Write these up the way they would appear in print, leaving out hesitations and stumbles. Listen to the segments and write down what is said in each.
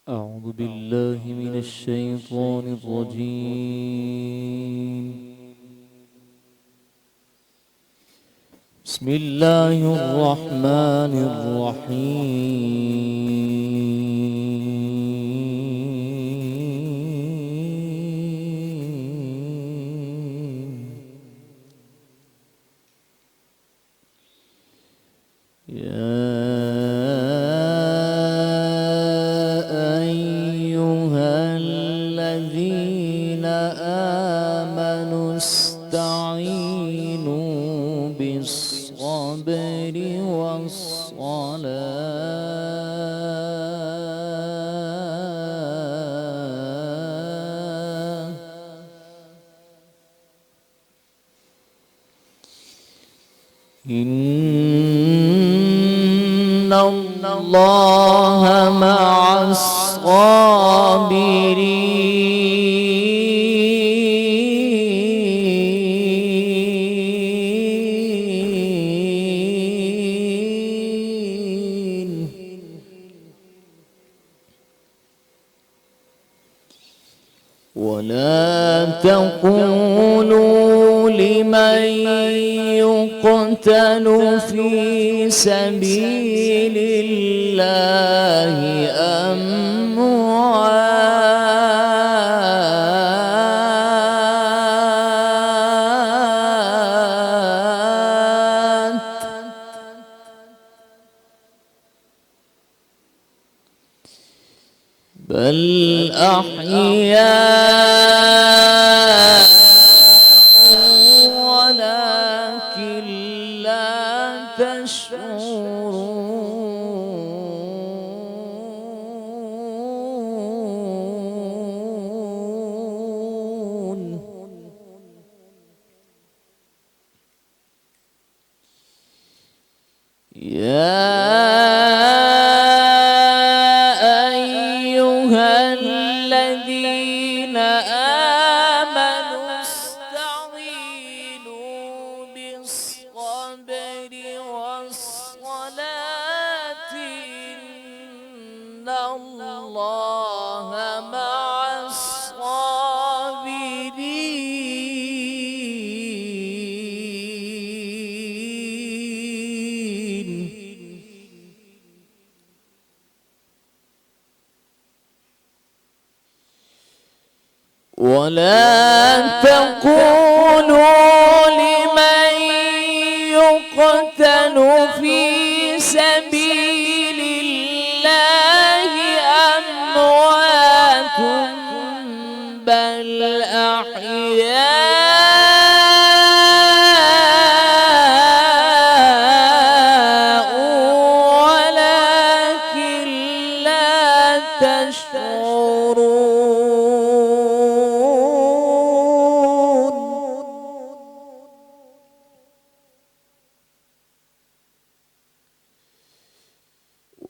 أعوذ بالله من الشيطان الرجيم. بسم الله الرحمن الرحيم. يا أيها الذين آمنوا استعينوا بالصبر والصلاة إن الله مع الصابرين. ولا تقولوا لمن يقتل في سبيل الله أموات بل أحياء ولكن لا تشعرون. يا أيها الذين آمنوا استعينوا بالصبر والصلاة إن الله مع الصابرين. ولا تقولوا لمن يقتل في سبيل الله أموات بل أحياء ولكن لا تشعرون.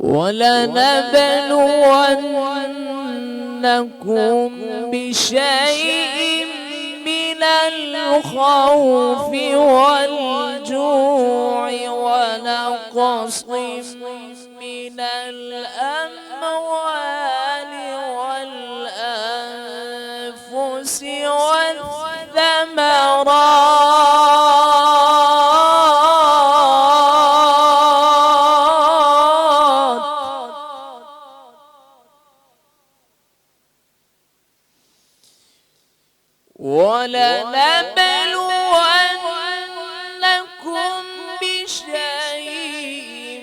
ولنبلونكم بشيء من الخوف والجوع ونقص من الأموال والأنفس والثمرات ولنبلونكم بشيء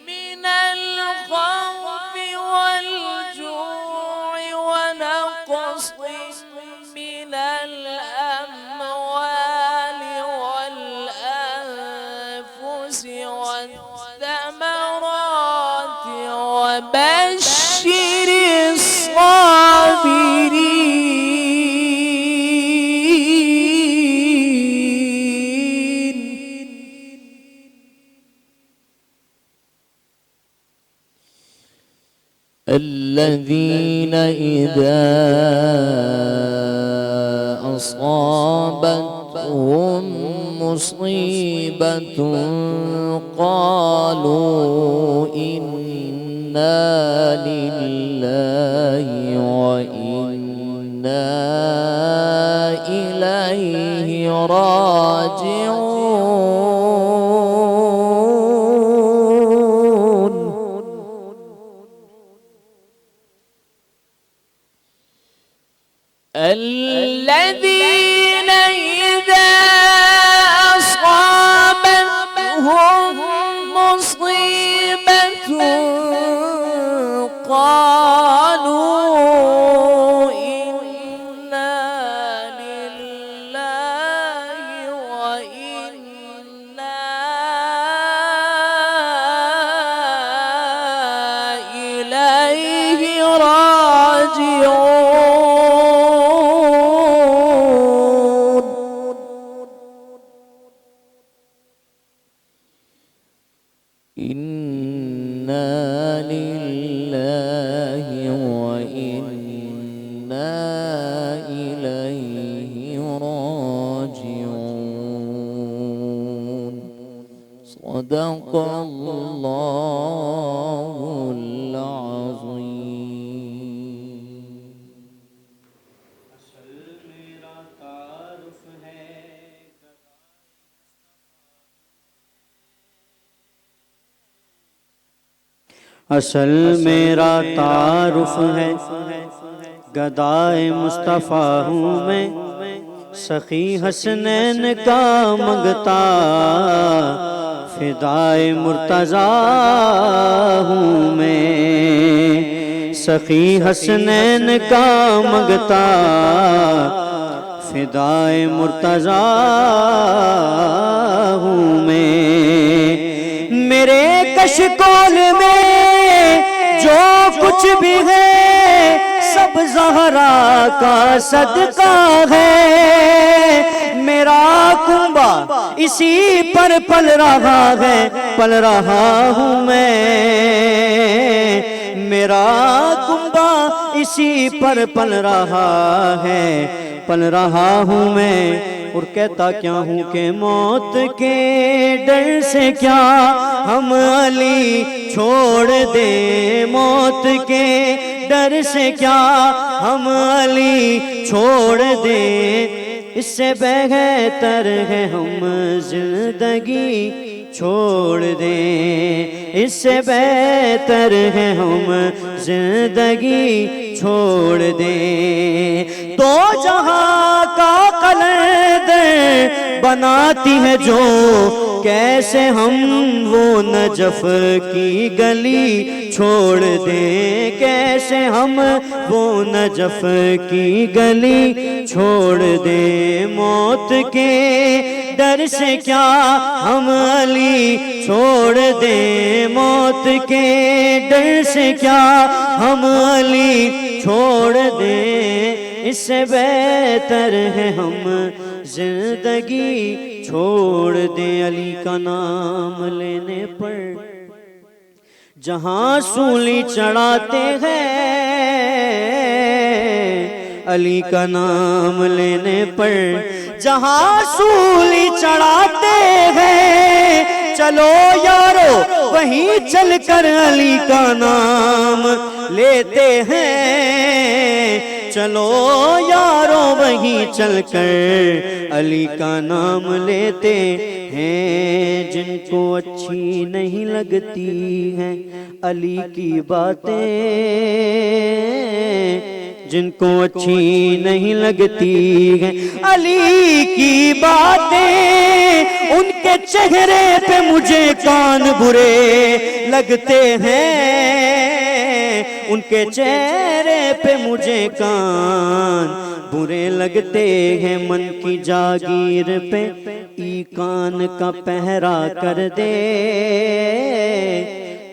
من الخوف والجوع ونقص من الأموال والأنفس والثمرات وبشر الصابرين. الذين إذا أصابتهم مصيبة قالوا إنا لله وإنا إليه راجعون الذين إذا أصابتهم مصيبة قالوا إنا لله وإنا إليه راجعون إنا لله وإنا إليه راجعون صدق الله العظيم اصل میرا تعارف ہے گدائے مصطفیٰ ہوں میں سخی حسنین کا منگتا فدائے مرتضیٰ ہوں میں سخی حسنین کا منگتا فدائے مرتضیٰ ہوں میں میرے کشکول میں جو کچھ بھی ہے سب زہرا کا صدقہ ہے میرا کنبہ اسی پر پل رہا ہے پل رہا ہوں میں میرا کنبہ اسی پر پل رہا ہے پل رہا ہوں میں اور کہتا کیا ہوں کہ موت کے ڈر سے کیا ہم علی چھوڑ دیں موت کے ڈر سے کیا ہم علی چھوڑ دیں اس سے بہتر ہے ہم زندگی چھوڑ دیں اس سے بہتر ہے ہم زندگی چھوڑ دیں تو جہاں کا قلندر بناتی ہے جو کیسے ہم وہ نجف کی گلی چھوڑ دیں کیسے ہم وہ نجف کی گلی چھوڑ دیں موت کے ڈر سے کیا ہم علی چھوڑ دیں موت کے ڈر سے کیا ہم علی چھوڑ دیں اس سے بہتر ہے ہم زندگی چھوڑ دیں علی کا نام لینے پر جہاں سولی چڑھاتے ہیں علی کا نام لینے پر جہاں سولی چڑھاتے ہیں چلو یارو وہیں چل کر علی کا نام لیتے ہیں چلو یارو وہیں چل کر علی کا نام لیتے ہیں جن کو اچھی نہیں لگتی ہیں علی کی باتیں جن کو اچھی نہیں لگتی ہیں علی کی باتیں ان کے چہرے پہ مجھے کان برے لگتے ہیں ان کے چہرے پہ مجھے کان برے لگتے ہیں من کی جاگیر پہ ای کان کا پہرا کر دے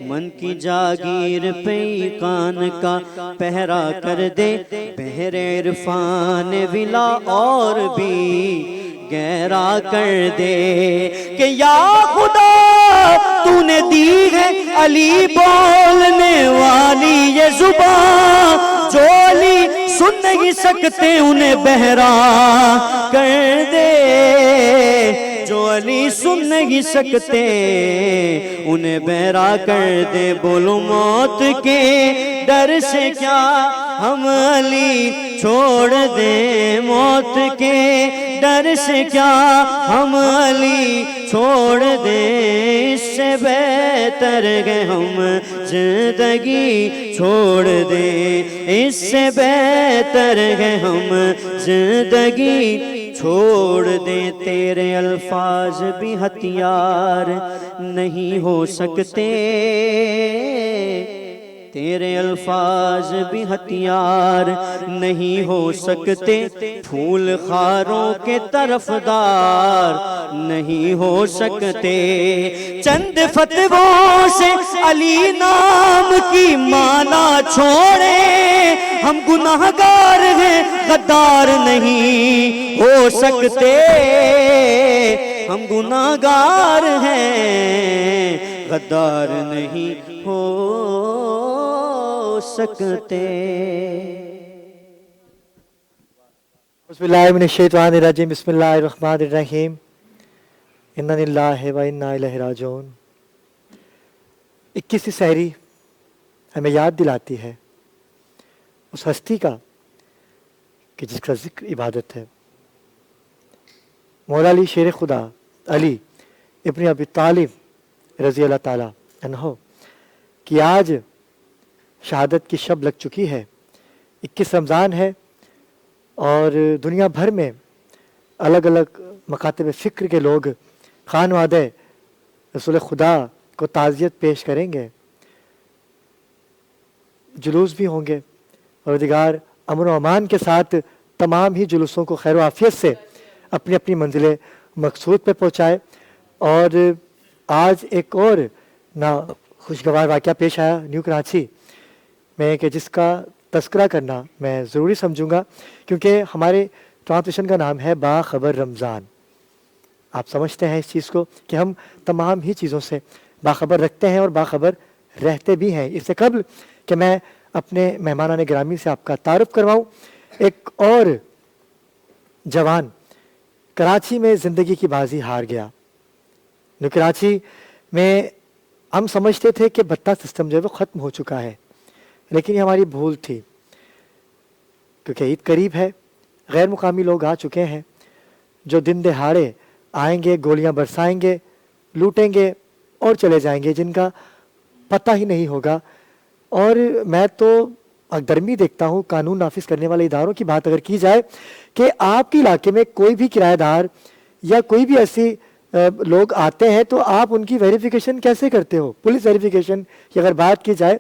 من کی جاگیر پہ ای کان کا پہرا کر دے بحر عرفان ولا اور بھی گہرا کر دے کہ یا خدا تو نے دی ہے علی بولنے والی یہ زبان جو علی سن نہیں سکتے انہیں بہرا کر دے، جو علی سن نہیں سکتے انہیں بہرا کر دے، بولو موت کے ڈر سے کیا ہم علی چھوڑ دیں، موت کے ڈر سے کیا ہم علی چھوڑ دیں، اس سے بہتر ہے ہم زندگی چھوڑ دیں، اس سے بہتر ہے ہم زندگی چھوڑ دیں، تیرے الفاظ بھی ہتھیار نہیں ہو سکتے، تیرے الفاظ بھی ہتھیار نہیں ہو سکتے، پھول خاروں کے طرفدار نہیں ہو سکتے، چند فتووں سے علی نام کی مانا چھوڑے، ہم گناہگار ہیں غدار نہیں ہو سکتے، ہم گناہگار ہیں غدار نہیں ہو سکتے۔ بسم اللہ من الشیطان الرجیم، بسم اللہ الرحمن الرحیم، انا للہ و انا الیہ راجعون۔ 21ویں سحری ہمیں یاد دلاتی ہے اس ہستی کا کہ جس کا ذکر عبادت ہے، مولا علی شیر خدا علی ابن ابی طالب رضی اللہ تعالی عنہ کہ آج شہادت کی شب لگ چکی ہے، 21 رمضان ہے، اور دنیا بھر میں الگ الگ مکاتب فکر کے لوگ خانوادہ رسول خدا کو تعزیت پیش کریں گے، جلوس بھی ہوں گے، پروردگار امن و امان کے ساتھ تمام ہی جلوسوں کو خیر و عافیت سے اپنی اپنی منزل مقصود پہ پہنچائے۔ اور آج ایک اور خوشگوار واقعہ پیش آیا نیو کراچی میں کہ جس کا تذکرہ کرنا میں ضروری سمجھوں گا، کیونکہ ہمارے ٹرانسلیشن کا نام ہے باخبر رمضان۔ آپ سمجھتے ہیں اس چیز کو کہ ہم تمام ہی چیزوں سے باخبر رکھتے ہیں اور باخبر رہتے بھی ہیں۔ اس سے قبل کہ میں اپنے مہمانان گرامی سے آپ کا تعارف کرواؤں، ایک اور جوان کراچی میں زندگی کی بازی ہار گیا۔ نیو کراچی میں ہم سمجھتے تھے کہ بتہ سسٹم جو ہے وہ ختم ہو چکا ہے، لیکن یہ ہماری بھول تھی، کیونکہ عید قریب ہے، غیر مقامی لوگ آ چکے ہیں جو دن دہاڑے آئیں گے، گولیاں برسائیں گے، لوٹیں گے اور چلے جائیں گے، جن کا پتہ ہی نہیں ہوگا۔ اور میں تو اکدرمی دیکھتا ہوں قانون نافذ کرنے والے اداروں کی بات اگر کی جائے کہ آپ کے علاقے میں کوئی بھی کرایہ دار یا کوئی بھی ایسی لوگ آتے ہیں تو آپ ان کی ویریفیکیشن کیسے کرتے ہو؟ پولیس ویریفیکیشن کی اگر بات کی جائے،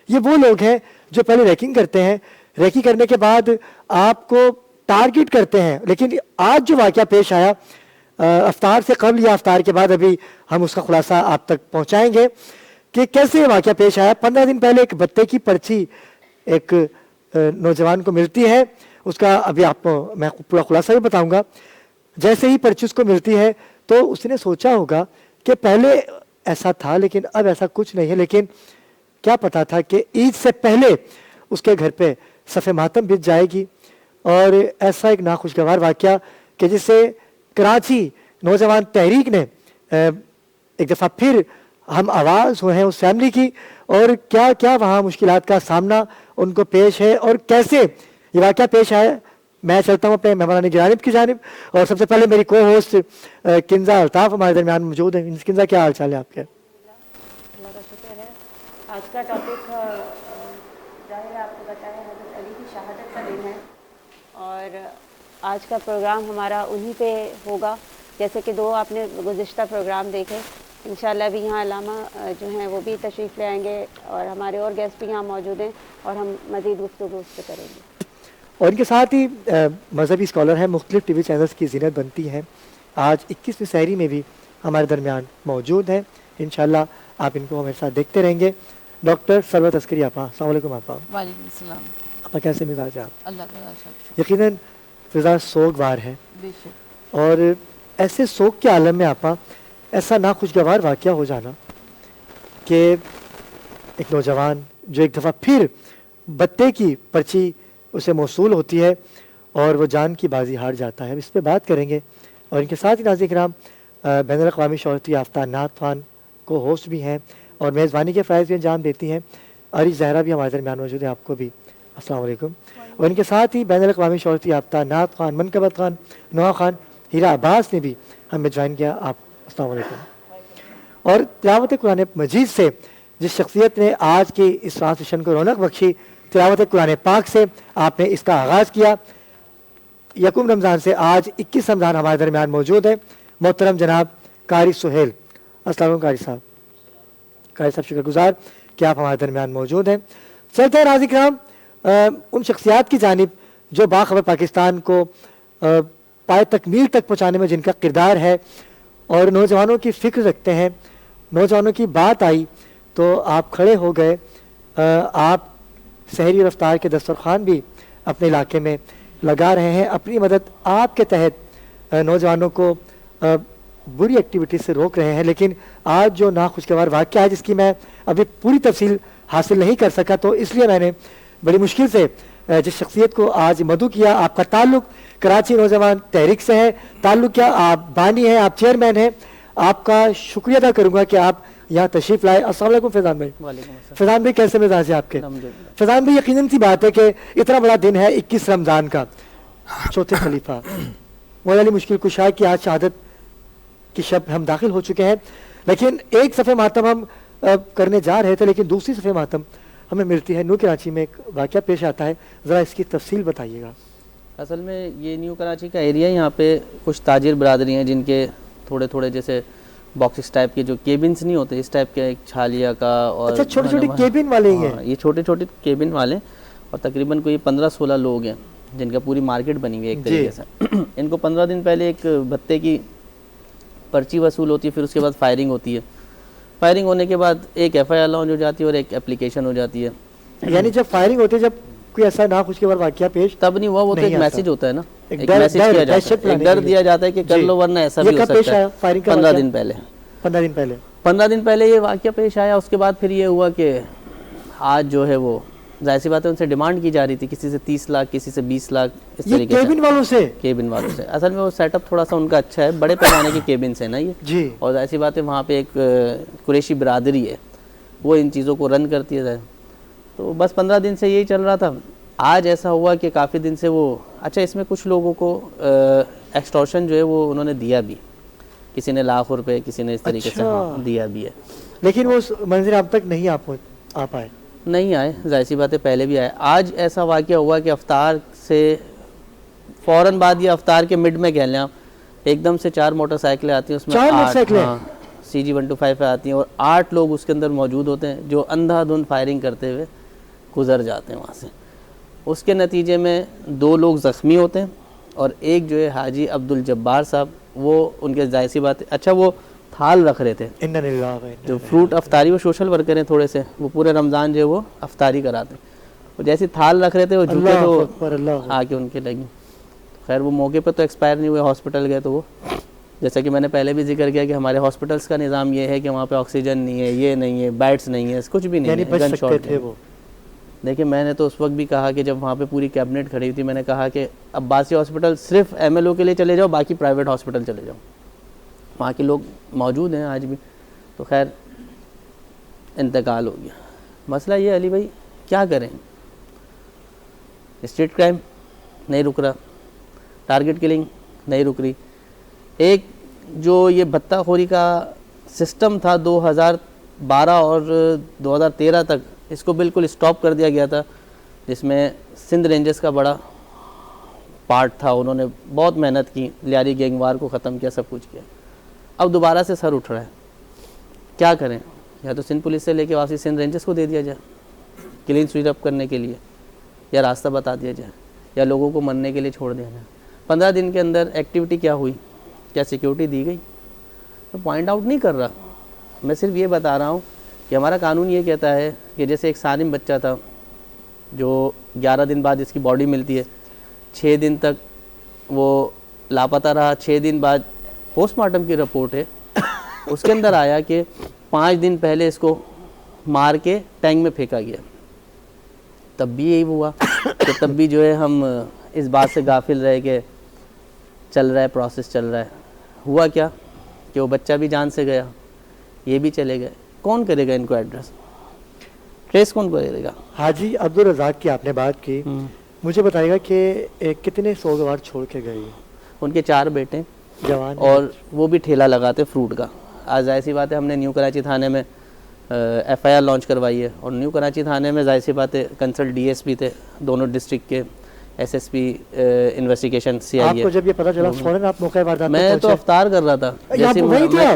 یہ وہ لوگ ہیں جو پہلے ریکنگ کرتے ہیں، ریکنگ کرنے کے بعد آپ کو ٹارگٹ کرتے ہیں۔ لیکن آج جو واقعہ پیش آیا افطار سے قبل یا افطار کے بعد، ابھی ہم اس کا خلاصہ آپ تک پہنچائیں گے کہ کیسے واقعہ پیش آیا۔ 15 دن پہلے ایک بتے کی پرچی ایک نوجوان کو ملتی ہے، اس کا ابھی آپ کو میں پورا خلاصہ بھی بتاؤں گا۔ جیسے ہی پرچی اس کو ملتی ہے تو اس نے سوچا ہوگا کہ پہلے ایسا تھا لیکن اب ایسا کچھ نہیں ہے، لیکن کیا پتا تھا کہ عید سے پہلے اس کے گھر پہ صف ماتم بچ جائے گی۔ اور ایسا ایک ناخوشگوار واقعہ کہ جسے کراچی نوجوان تحریک نے ایک دفعہ پھر ہم آواز ہوئے ہیں اس فیملی کی، اور کیا کیا وہاں مشکلات کا سامنا ان کو پیش ہے اور کیسے یہ واقعہ پیش آیا۔ میں چلتا ہوں اپنے مہمان جانب کی جانب، اور سب سے پہلے میری کو ہوسٹ کنزا الطاف ہمارے درمیان موجود ہیں۔ کنزا، کیا حال چال ہے آپ کے؟ اللہ کا شکر ہے۔ آج کا ٹاپک ظاہر آپ کو بتایا حضرت علی کی شہادت کا دن ہے، اور آج کا پروگرام ہمارا انہی پہ ہوگا، جیسے کہ 2 آپ نے گزشتہ پروگرام دیکھے۔ انشاءاللہ بھی یہاں علامہ جو ہیں وہ بھی تشریف لے آئیں گے، اور ہمارے اور گیسٹ بھی یہاں موجود ہیں، اور ہم مزید گفتگو اس پہ کریں گے۔ اور ان کے ساتھ ہی مذہبی اسکالر ہیں، مختلف ٹی وی چینلز کی زینت بنتی ہیں، آج 21ویں سحری میں بھی ہمارے درمیان موجود ہیں۔ انشاءاللہ آپ ان کو ہمارے ساتھ دیکھتے رہیں گے۔ ڈاکٹر ثروت عسکری آپا، السلام علیکم آپا۔ وعلیکم السلام۔ آپا کیسے مزاج ہیں آپ؟ اللہ تعالیٰ شکر۔ یقیناً فضا سوگوار ہے، بے شک۔ اور ایسے سوگ کے عالم میں آپا ایسا ناخوشگوار واقعہ ہو جانا کہ ایک نوجوان جو ایک دفعہ پھر بتے کی پرچی اسے موصول ہوتی ہے اور وہ جان کی بازی ہار جاتا ہے. اس پہ بات کریں گے. اور ان کے ساتھ ہی ناظرین کرام بین الاقوامی شہرت یافتہ نعت خوان کو ہوسٹ بھی ہیں اور میزبانی کے فرائض بھی انجام دیتی ہیں. عارف زہرا بھی ہمارے درمیان موجود ہیں. آپ کو بھی السلام علیکم. اور ان کے ساتھ ہی بین الاقوامی شہرت یافتہ نعت خوان منقبت خان نوا خان ہیرا عباس نے بھی ہمیں جوائن کیا. آپ السلام علیکم. اور تلاوت قرآن مجید سے جس شخصیت نے آج کی اس ٹرانسمیشن کو رونق بخشی, تلاوت قرآن پاک سے آپ نے اس کا آغاز کیا. یکم رمضان سے آج 21 رمضان ہمارے درمیان موجود ہے محترم جناب قاری سہیل. السلام علیکم قاری صاحب. قاری صاحب شکر گزار کہ آپ ہمارے درمیان موجود ہیں. چلتے ہیں ناظرین کرام ان شخصیات کی جانب جو باخبر پاکستان کو پائے تکمیل تک پہنچانے میں جن کا کردار ہے اور نوجوانوں کی فکر رکھتے ہیں. نوجوانوں کی بات آئی تو آپ کھڑے ہو گئے. آپ سحری اور افطار کے دسترخوان بھی اپنے علاقے میں لگا رہے ہیں. اپنی مدد آپ کے تحت نوجوانوں کو بری ایکٹیویٹیز سے روک رہے ہیں. لیکن آج جو ناخوشگوار واقعہ ہے جس کی میں ابھی پوری تفصیل حاصل نہیں کر سکا, تو اس لیے میں نے بڑی مشکل سے جس شخصیت کو آج مدعو کیا. آپ کا تعلق کراچی نوجوان تحریک سے ہے, تعلق کیا آپ بانی ہیں, آپ چیئرمین ہیں. آپ کا شکریہ ادا کروں گا کہ آپ یہاں تشریف لائے. السلام علیکم فیضان بھائی. فیضان بھائی کیسے مزاج ہے آپ کے؟ فیضان بھائی یقیناً سی بات ہے کہ اتنا بڑا دن ہے 21 رمضان کا, چوتھے خلیفہ مولا علی مشکل کشا کی آج شہادت کی شب ہم داخل ہو چکے ہیں. لیکن ایک صفحہ ماتم ہم کرنے جا رہے تھے, لیکن دوسری صفحہ ماتم ہمیں ملتی ہے. نیو کراچی میں ایک واقعہ پیش آتا ہے, ذرا اس کی تفصیل بتائیے گا. اصل میں یہ نیو کراچی کا ایریا, یہاں پہ کچھ تاجر برادری ہیں جن کے تھوڑے تھوڑے جیسے باکسز ٹائپ کے جو کیبنس نہیں ہوتے اس ٹائپ کے, ایک چھالیا کا اور اچھا چھوٹے چھوٹے کیبن والے ہی ہیں یہ چھوٹے چھوٹے کیبن والے. اور تقریباً کوئی 15-16 لوگ ہیں جن کا پوری مارکیٹ بنی ہوئی ہے ایک طریقے سے. ان کو 15 دن پہلے ایک بھتے کی پرچی وصول ہوتی ہے, پھر اس کے بعد فائرنگ ہوتی ہے. فائرنگ ہونے کے بعد ایک ایف آئی آر لانچ ہو جاتی ہے اور ایک اپلیکیشن ہو جاتی ہے. یعنی جب فائرنگ ہوتی ہے, جب کوئی ایسا ناخوشگوار واقعہ پیش تب نہیں ہوا, وہ تو ایک میسج ہوتا ہے نا, ایک میسج کیا جاتا ہے, ایک ڈر دیا جاتا ہے کہ کر لو ورنہ ایسا بھی ہو سکتا ہے. 15 دن پہلے 15 دن پہلے یہ واقعہ پیش آیا. اس کے بعد پھر یہ ہوا کہ آج جو ہے وہ ظاہر سی بات ہے ان سے ڈیمانڈ کی جا رہی تھی, کسی سے 30 لاکھ کسی سے 20 لاکھ اس طریقے سے کیبن والوں سے. اصل میں وہ سیٹ اپ تھوڑا سا ان کا اچھا ہے, بڑے پیمانے کے کیبنس ہیں نا یہ جی. اور ظاہر سی بات ہے وہاں پہ ایک قریشی برادری ہے وہ ان چیزوں کو رن کرتی ہے. تو بس 15 دن سے یہی چل رہا تھا. آج ایسا ہوا کہ کافی دن سے وہ اچھا اس میں کچھ لوگوں کو ایکسٹورشن جو ہے وہ انہوں نے دیا بھی, کسی نے لاکھ روپے, کسی نے اس طریقے سے دیا بھی ہے. لیکن وہ منظر اب تک نہیں آ پائے, نہیں آئے. ظاہر سی بات ہے پہلے بھی آئے. آج ایسا واقعہ ہوا کہ افطار سے فوراً بعد, یہ افطار کے مڈ میں کہہ لیں آپ, ایک دم سے 4 موٹر سائیکلیں آتی ہیں, اس میں 8 CG125 آتی ہیں اور 8 لوگ اس کے اندر موجود ہوتے ہیں جو اندھا دھند فائرنگ کرتے ہوئے گزر جاتے ہیں وہاں سے. اس کے نتیجے میں 2 لوگ زخمی ہوتے ہیں اور ایک جو ہے حاجی عبدالجبار صاحب, وہ ان کے ظاہر سی بات ہے اچھا وہ تھال رکھ رہے تھے جو فروٹ افطاری, وہ سوشل ورکر ہیں تھوڑے سے, وہ پورے رمضان جو ہے وہ افطاری کراتے ہیں. وہ جیسے تھال رکھ رہے تھے وہ جھکے تو آ کے ان کے لگی. خیر وہ موقع پہ تو ایکسپائر نہیں ہوئے, ہاسپٹل گئے. تو وہ جیسا کہ میں نے پہلے بھی ذکر کیا کہ ہمارے ہاسپٹلس کا نظام یہ ہے کہ وہاں پہ آکسیجن نہیں ہے, یہ نہیں ہے, بیڈس نہیں ہے, کچھ بھی نہیں ہے, گن شاٹ تھے وہ. دیکھیں میں نے تو اس وقت بھی کہا کہ جب وہاں پہ پوری کیبنٹ کھڑی ہوئی تھی, میں نے کہا کہ عباسی ہاسپٹل صرف MLO کے لیے چلے جاؤ, باقی پرائیویٹ ہاسپٹل چلے جاؤ, وہاں کے لوگ موجود ہیں آج بھی. تو خیر انتقال ہو گیا. مسئلہ یہ علی بھائی کیا کریں, اسٹریٹ کرائم نہیں رک رہا, ٹارگٹ کلنگ نہیں رک رہی. ایک جو یہ بھتہ خوری کا سسٹم تھا 2012 اور 2013 تک, اس کو بالکل اسٹاپ کر دیا گیا تھا, جس میں سندھ رینجرز کا بڑا پارٹ تھا. انہوں نے بہت محنت کی, لیاری گینگ وار کو ختم کیا, سب کچھ کیا. اب دوبارہ سے سر اٹھ رہا ہے. کیا کریں, یا تو سندھ پولیس سے لے کے واپسی سندھ رینجرز کو دے دیا جائے کلین سویپ اپ کرنے کے لیے, یا راستہ بتا دیا جائے, یا لوگوں کو مرنے کے لیے چھوڑ دیا جائے. 15 دن کے اندر ایکٹیویٹی کیا ہوئی, کیا سیکیورٹی دی گئی؟ میں پوائنٹ آؤٹ نہیں کر رہا, میں صرف یہ بتا رہا ہوں کہ ہمارا قانون یہ کہتا ہے کہ جیسے ایک سالم بچہ تھا جو 11 دن بعد اس کی باڈی ملتی ہے, 6 دن تک وہ لاپتہ رہا, 6 دن بعد پوسٹ مارٹم کی رپورٹ ہے, اس کے اندر آیا کہ 5 دن پہلے اس کو مار کے ٹینک میں پھینکا گیا. تب بھی یہی ہوا کہ تب بھی جو ہے ہم اس بات سے غافل رہے کہ چل رہا ہے پروسیس چل رہا ہے. ہوا کیا کہ وہ بچہ بھی جان سے گیا, یہ بھی چلے گئے. کون کرے گا ان کو ایڈریس, ٹریس کون کرے گا؟ حاجی عبدالرزاق کی آپ نے بات کی, مجھے بتائے گا کہ کتنے سوگوار چھوڑ کے گئے؟ ان کے 4 بیٹے جوان, اور وہ بھی ٹھیلا لگاتے فروٹ کا. آج ظاہر سی بات ہے ہم نے نیو کراچی تھانے میں ایف آئی آر لانچ کروائی ہے, اور نیو کراچی تھانے میں ظاہر سی بات ہے کنسلٹ ڈی ایس پی تھے دونوں ڈسٹرکٹ کے, ایس ایس پی انویسٹیگیشن سی آئی آپ کو جب یہ پتہ چلا فوراً آپ موقع واردات پہ میں تو افطار کر رہا تھا, جیسے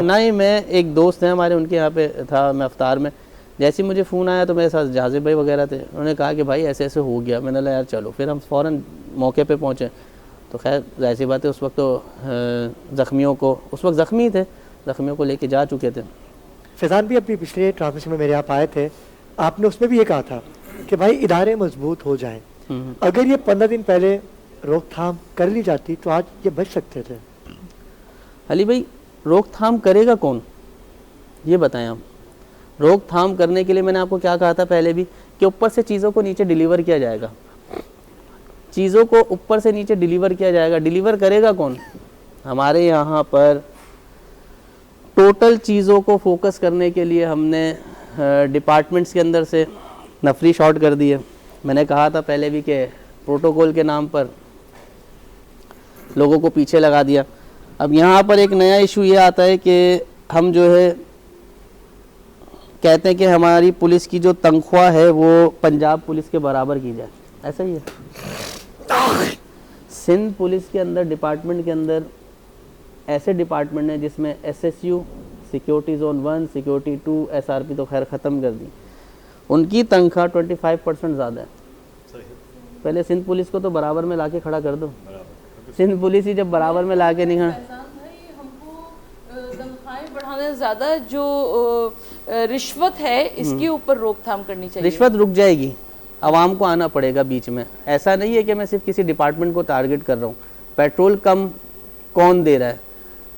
نہیں میں ایک دوست ہیں ہمارے ان کے یہاں پہ تھا, میں افطار میں جیسے مجھے فون آیا تو میرے ساتھ جازب بھائی وغیرہ تھے, انہوں نے کہا کہ بھائی ایسے ایسے ہو گیا. میں نے کہا یار چلو, پھر ہم فوراً موقع پہ پہنچے. تو خیر ظاہر سی بات ہے اس وقت تو زخمیوں کو, اس وقت زخمی تھے, زخمیوں کو لے کے جا چکے تھے. فیضان بھی اپنی پچھلے ٹرانسمیشن میں میرے آپ آئے تھے, آپ نے اس میں بھی یہ کہا تھا کہ بھائی ادارے مضبوط ہو جائیں, اگر یہ 15 دن پہلے روک تھام کر لی جاتی تو آج یہ بچ سکتے تھے. علی بھائی روک تھام کرے گا کون یہ بتائیں آپ. روک تھام کرنے کے لیے میں نے آپ کو کیا کہا تھا پہلے بھی کہ اوپر سے چیزوں کو نیچے ڈیلیور کیا جائے گا, چیزوں کو اوپر سے نیچے ڈیلیور کیا جائے گا. ڈیلیور کرے گا کون؟ ہمارے یہاں پر ٹوٹل چیزوں کو فوکس کرنے کے لیے ہم نے ڈپارٹمنٹس کے اندر سے نفری شارٹ کر دی ہے. میں نے کہا تھا پہلے بھی کہ پروٹوکول کے نام پر لوگوں کو پیچھے لگا دیا. اب یہاں پر ایک نیا ایشو یہ آتا ہے کہ ہم جو ہے کہتے ہیں کہ ہماری پولیس کی جو تنخواہ ہے وہ پنجاب پولیس کے برابر کی جائے. ایسا ہی ہے. سندھ پولیس کے اندر ڈپارٹمنٹ کے اندر ایسے ڈپارٹمنٹ ہیں جس میں S S you, security zone 1, security 2, S R P تو خیر ختم کر دی, ان کی تنخواہ 25% زیادہ ہے. پہلے سندھ پولیس کو تو برابر میں لا کے کھڑا کر دو. سندھ پولیس ہی جب برابر میں لا کے نہیں کھڑا, ہم کو تنخواہیں بڑھانے زیادہ جو رشوت ہے اس کے اوپر روک تھام کرنی چاہیے. رشوت رک جائے گی, عوام کو آنا پڑے گا بیچ میں. ایسا نہیں ہے کہ میں صرف کسی ڈپارٹمنٹ کو ٹارگٹ کر رہا ہوں. پیٹرول کم کون دے رہا ہے؟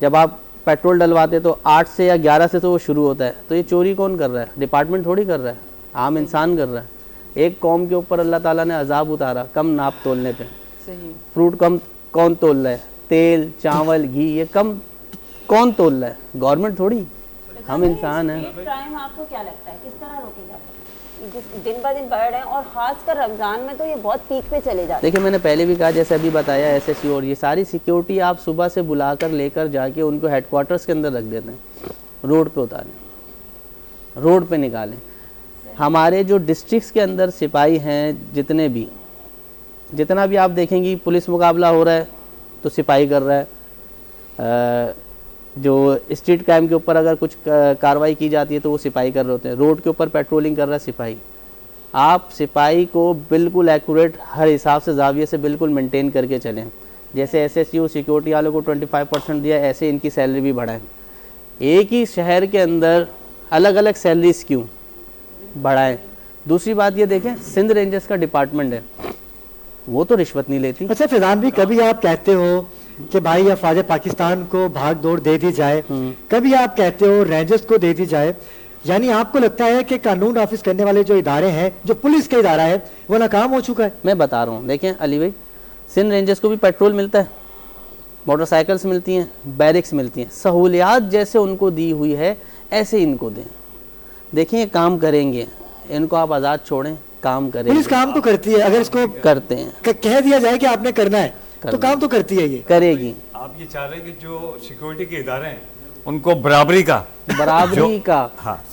جب آپ پیٹرول ڈلواتے تو 8 سے یا 11 سے تو وہ شروع ہوتا ہے, تو یہ چوری کون کر رہا ہے؟ ڈپارٹمنٹ تھوڑی کر رہا ہے, عام انسان کر رہا ہے. ایک قوم کے اوپر اللہ تعالیٰ نے عذاب اتارا کم ناپ تولنے پہ. صحیح. فروٹ کم کون تول رہا ہے؟ تیل, چاول, گھی, یہ کم کون تول رہا ہے؟ گورنمنٹ تھوڑی, ہم انسان ہیں. کرائم آپ کو کیا لگتا ہے کس طرح روکے جا سکتے؟ دن بہ دن بڑھ رہے ہیں اور خاص کر رمضان میں تو یہ بہت پیک پہ چلے جاتے ہیں. دیکھیں میں نے پہلے بھی کہا, جیسے ابھی بتایا ایس ایس یو اور یہ ساری سیکیورٹی آپ صبح سے بلا کر لے کر جا کے ان کو ہیڈ کوارٹرز کے اندر رکھ دیتے ہیں, روڈ پہ اتاریں, روڈ پہ نکالیں. ہمارے جو ڈسٹرکٹس کے اندر سپاہی ہیں جتنا بھی آپ دیکھیں گی پولیس مقابلہ ہو رہا ہے تو سپاہی کر رہا ہے. جو اسٹریٹ کرائم کے اوپر اگر کچھ کاروائی کی جاتی ہے تو وہ سپاہی کر رہے ہوتے ہیں. روڈ کے اوپر پیٹرولنگ کر رہا ہے سپاہی. آپ سپاہی کو بالکل ایکوریٹ ہر حساب سے زاویے سے بالکل مینٹین کر کے چلیں. جیسے ایس ایس یو سیکیورٹی والوں کو 25% دیا, ایسے ان کی سیلری بھی بڑھائیں. ایک ہی شہر کے اندر الگ الگ سیلریز کیوں بڑھائیں. دوسری بات یہ دیکھیں, سندھ رینجرز کا ڈپارٹمنٹ ہے, وہ تو رشوت نہیں لیتی. اچھا فیضان بھی, کبھی آپ کہتے ہو کہ بھائی افواج پاکستان کو بھاگ دوڑ دے دی جائے, کبھی آپ کہتے ہو رینجرز کو دے دی جائے, یعنی آپ کو لگتا ہے کہ قانون نافذ کرنے والے جو ادارے ہیں, جو پولیس کا ادارہ ہے, وہ ناکام ہو چکا ہے؟ میں بتا رہا ہوں, دیکھیں علی بھائی, سندھ رینجرز کو بھی پیٹرول ملتا ہے, موٹر سائیکلس ملتی ہیں, بیرکس ملتی ہیں, سہولیات جیسے ان کو دی ہوئی ہے ایسے ان کو دیں. دیکھیں یہ کام کریں گے, ان کو آپ آزاد چھوڑیں, کام کریں. پولیس کام تو کرتی ہے, اگر اس کو کرتے ہیں, کہہ دیا جائے کہ آپ نے کرنا ہے تو کام تو کرتی ہے, یہ کرے گی. آپ یہ چاہ رہے ہیں کہ جو سیکورٹی کے ادارے ہیں ان کو برابری کا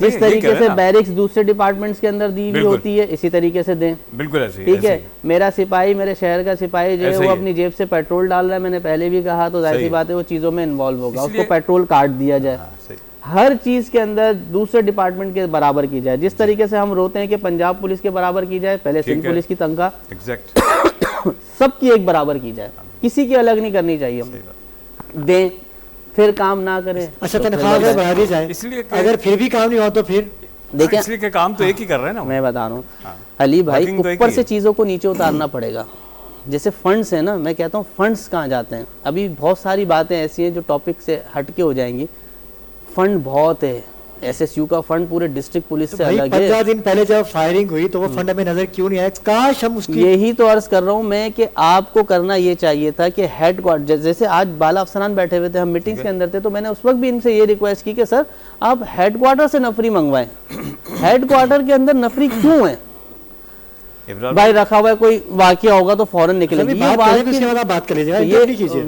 جس طریقے سے بیرکس دوسرے ڈپارٹمنٹس کے اندر دی ہوئی ہوتی ہے اسی طریقے سے دیں. بالکل ایسے. ٹھیک ہے, میرا سپاہی, میرے شہر کا سپاہی جو ہے وہ اپنی جیب سے پیٹرول ڈال رہا ہے, میں نے پہلے بھی کہا, تو ظاہر سی بات ہے وہ چیزوں میں انوالو ہوگا, اس کو پیٹرول کاٹ دیا جائے. ہر چیز کے اندر دوسرے ڈپارٹمنٹ کے برابر کی جائے. جس طریقے سے ہم روتے ہیں کہ پنجاب پولیس کے برابر کی جائے, پہلے سندھ پولیس کی تنخواہ سب کی ایک برابر کی جائے, کسی کی الگ نہیں کرنی چاہیے. ہم دیں پھر کام نہ کریں. اچھا تنخواہ بڑھا دی جائے, اگر پھر بھی کام نہیں ہوا تو پھر دیکھیں اس لیے کام تو ایک ہی کر رہے ہیں نا. میں بتا رہا ہوں علی بھائی, اوپر سے چیزوں کو نیچے اتارنا پڑے گا. جیسے فنڈز ہیں نا, میں کہتا ہوں فنڈز کہاں جاتے ہیں. ابھی بہت ساری باتیں ایسی ہیں جو ٹاپک سے ہٹ کے ہو جائیں گی. فنڈ بہت ہے, SSU کا فنڈ پورے ڈسٹرکٹ پولیس سے الگ ہے. 15 دن پہلے جب فائرنگ ہوئی تو وہ فنڈ ہمیں نظر کیوں نہیں آیا؟ کاش ہم اس کی یہی تو عرض کر رہا ہوں میں کہ آپ کو کرنا یہ چاہیے تھا کہ ہیڈ کوارٹر، جیسے آج بالا افسران بیٹھے ہوئے تھے، ہم میٹنگز کے اندر تھے، تو میں نے اس وقت بھی ان سے یہ ریکویسٹ کی کہ سر آپ ہیڈ کوارٹر سے نفری منگوائیں. ہیڈ کوارٹر کے اندر نفری کیوں ہے؟ بھائی رکھا ہوا ہے، کوئی واقعہ ہوگا تو فوراً نکلے گی.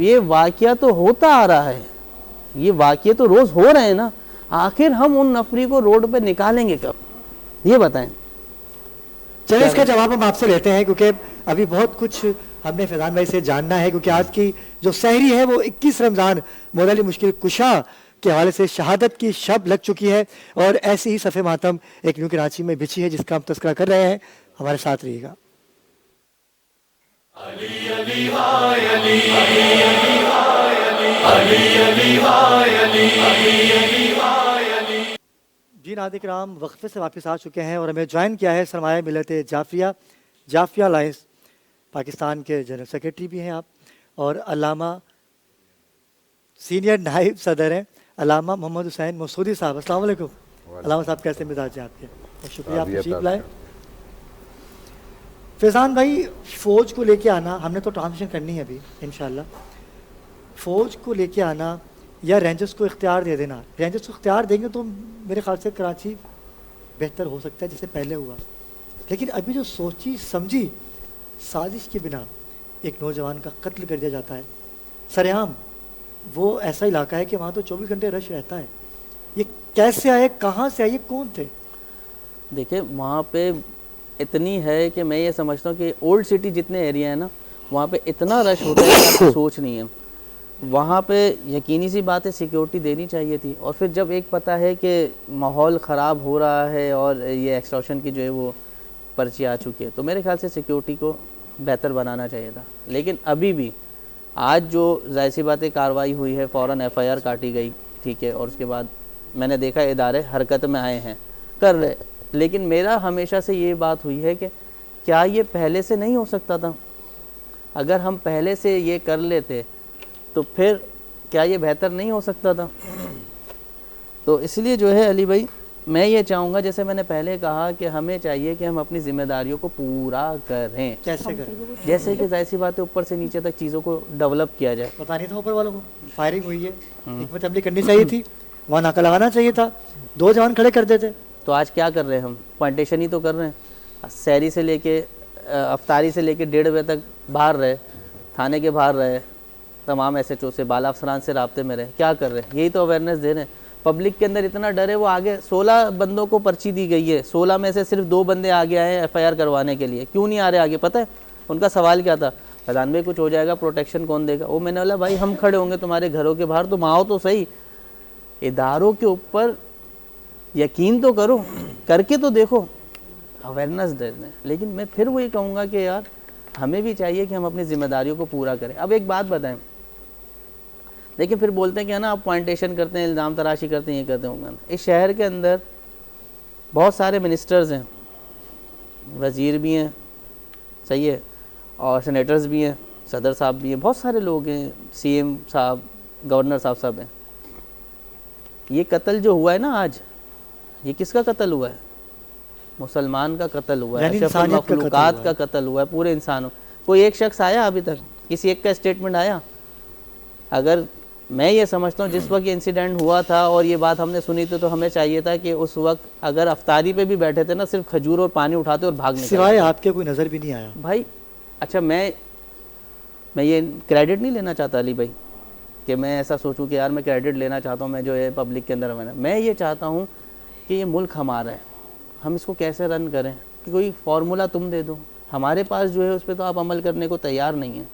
یہ واقعہ تو ہوتا آ رہا ہے، یہ واقعہ تو روز ہو رہے ہیں نا. آخر ہم ان نفری کو روڈ پہ نکالیں گے کب، یہ بتائیں. چلیں اس کا جواب ہم آپ سے لیتے ہیں، کیونکہ ابھی بہت کچھ ہم نے فیضان بھائی سے جاننا ہے، کیونکہ آج کی جو سحری ہے وہ 21 رمضان مولا علی مشکل کشا کے حوالے سے شہادت کی شب لگ چکی ہے، اور ایسی ہی صف ماتم ایک نیو کراچی میں بچھی ہے جس کا ہم تذکرہ کر رہے ہیں. ہمارے ساتھ رہیے گا. جی ناظرین کرام، وقفے سے واپس آ چکے ہیں اور ہمیں جوائن کیا ہے سرمایہ ملت جعفریہ الائنس پاکستان کے جنرل سیکرٹری بھی ہیں آپ، اور علامہ سینئر نائب صدر ہیں علامہ محمد حسین مسعودی صاحب. السلام علیکم علامہ صاحب، کیسے مزاج ہیں آپ کے؟ شکریہ آپ تشریف لائے. فیضان بھائی، فوج کو لے کے آنا، ہم نے تو ٹرانزیشن کرنی ہے ابھی انشاءاللہ، فوج کو لے کے آنا یا رینجرز کو اختیار دے دینا. رینجرز کو اختیار دیں گے تو میرے خیال سے کراچی بہتر ہو سکتا ہے جیسے پہلے ہوا. لیکن ابھی جو سوچی سمجھی سازش کی بنا ایک نوجوان کا قتل کر دیا جاتا ہے سرعام، وہ ایسا علاقہ ہے کہ وہاں تو 24 گھنٹے رش رہتا ہے. یہ کیسے آئے، کہاں سے آئے، یہ کون تھے؟ دیکھیں وہاں پہ اتنی ہے کہ میں یہ سمجھتا ہوں کہ اولڈ سٹی جتنے ایریا ہیں نا وہاں پہ اتنا رش ہوتا ہے کہ آپ سوچ نہیں ہے. وہاں پہ یقینی سی بات ہے سیکیورٹی دینی چاہیے تھی. اور پھر جب ایک پتہ ہے کہ ماحول خراب ہو رہا ہے اور یہ ایکسٹورشن کی جو ہے وہ پرچی آ چکی ہے، تو میرے خیال سے سیکیورٹی کو بہتر بنانا چاہیے تھا. لیکن ابھی بھی آج جو ظاہر سی باتیں کارروائی ہوئی ہے، فوراً FIR کاٹی گئی، ٹھیک ہے، اور اس کے بعد میں نے دیکھا ادارے حرکت میں آئے ہیں، کر رہے. لیکن میرا ہمیشہ سے یہ بات ہوئی ہے کہ کیا یہ پہلے سے نہیں ہو سکتا تھا؟ اگر ہم پہلے سے یہ کر لیتے تو پھر کیا یہ بہتر نہیں ہو سکتا تھا؟ تو اس لیے جو ہے علی بھائی میں یہ چاہوں گا، جیسے میں نے پہلے کہا کہ ہمیں چاہیے کہ ہم اپنی ذمہ داریوں کو پورا کریں. کیسے کریں؟ جیسے کہ ظاہر سی بات ہے اوپر سے نیچے تک چیزوں کو ڈیولپ کیا جائے. پتہ نہیں تھا اوپر والوں کو فائرنگ ہوئی ہے، حکمت عملی کرنی چاہیے تھی، وہاں ناکہ لگانا چاہیے تھا، 2 جوان کھڑے کر دیتے. تو آج کیا کر رہے ہیں ہم؟ پوائنٹیشن ہی تو کر رہے ہیں. سحری سے لے کے افطاری سے لے کے 1:30 بجے تک باہر رہے، تھانے کے باہر رہے، تمام SHO سے بالا افسران سے رابطے میں رہے. کیا کر رہے ہیں؟ یہی تو اویئرنیس دے رہے ہیں. پبلک کے اندر اتنا ڈر ہے، وہ آگے 16 بندوں کو پرچی دی گئی ہے، 16 میں سے صرف 2 بندے آگے آئے ہیں FIR کروانے کے لیے. کیوں نہیں آ رہے آگے؟ پتہ ہے ان کا سوال کیا تھا؟ فیضان بھائی کچھ ہو جائے گا پروٹیکشن کون دے گا؟ وہ میں نے بولا بھائی ہم کھڑے ہوں گے تمہارے گھروں کے باہر، تم آؤ تو صحیح، اداروں کے اوپر یقین تو کرو، کر کے تو دیکھو، اویئرنیس دے دیں. لیکن میں پھر وہی کہوں گا کہ یار ہمیں بھی چاہیے کہ ہم اپنی ذمہ داریوں کو پورا کریں. اب ایک بات بتائیں، لیکن پھر بولتے ہیں کہ نا آپ پوائنٹیشن کرتے ہیں، الزام تراشی کرتے ہیں، یہ کرتے ہیں. اس شہر کے اندر بہت سارے منسٹرز ہیں، وزیر بھی ہیں، صحیح ہے، اور سینیٹرز بھی ہیں، صدر صاحب بھی ہیں، بہت سارے لوگ ہیں، CM صاحب، گورنر صاحب سب ہیں. یہ قتل جو ہوا ہے نا آج، یہ کس کا قتل ہوا ہے؟ مسلمان کا قتل ہوا ہے، اشرف المخلوقات کا قتل ہوا ہے، پورے انسانوں. کوئی ایک شخص آیا ابھی تک؟ کسی ایک کا اسٹیٹمنٹ آیا؟ اگر میں یہ سمجھتا ہوں جس وقت یہ انسیڈنٹ ہوا تھا اور یہ بات ہم نے سنی تھی تو ہمیں چاہیے تھا کہ اس وقت اگر افطاری پہ بھی بیٹھے تھے نا، صرف کھجور اور پانی اٹھاتے اور بھاگ نکلتے. سوائے آپ کے کوئی نظر بھی نہیں آیا بھائی. اچھا میں یہ کریڈٹ نہیں لینا چاہتا علی بھائی کہ میں ایسا سوچوں کہ یار میں کریڈٹ لینا چاہتا ہوں، میں جو ہے پبلک کے اندر میں یہ چاہتا ہوں کہ یہ ملک ہمارا ہے، ہم اس کو کیسے رن کریں. کہ کوئی فارمولہ تم دے دو، ہمارے پاس جو ہے اس پہ تو آپ عمل کرنے کو تیار نہیں ہیں.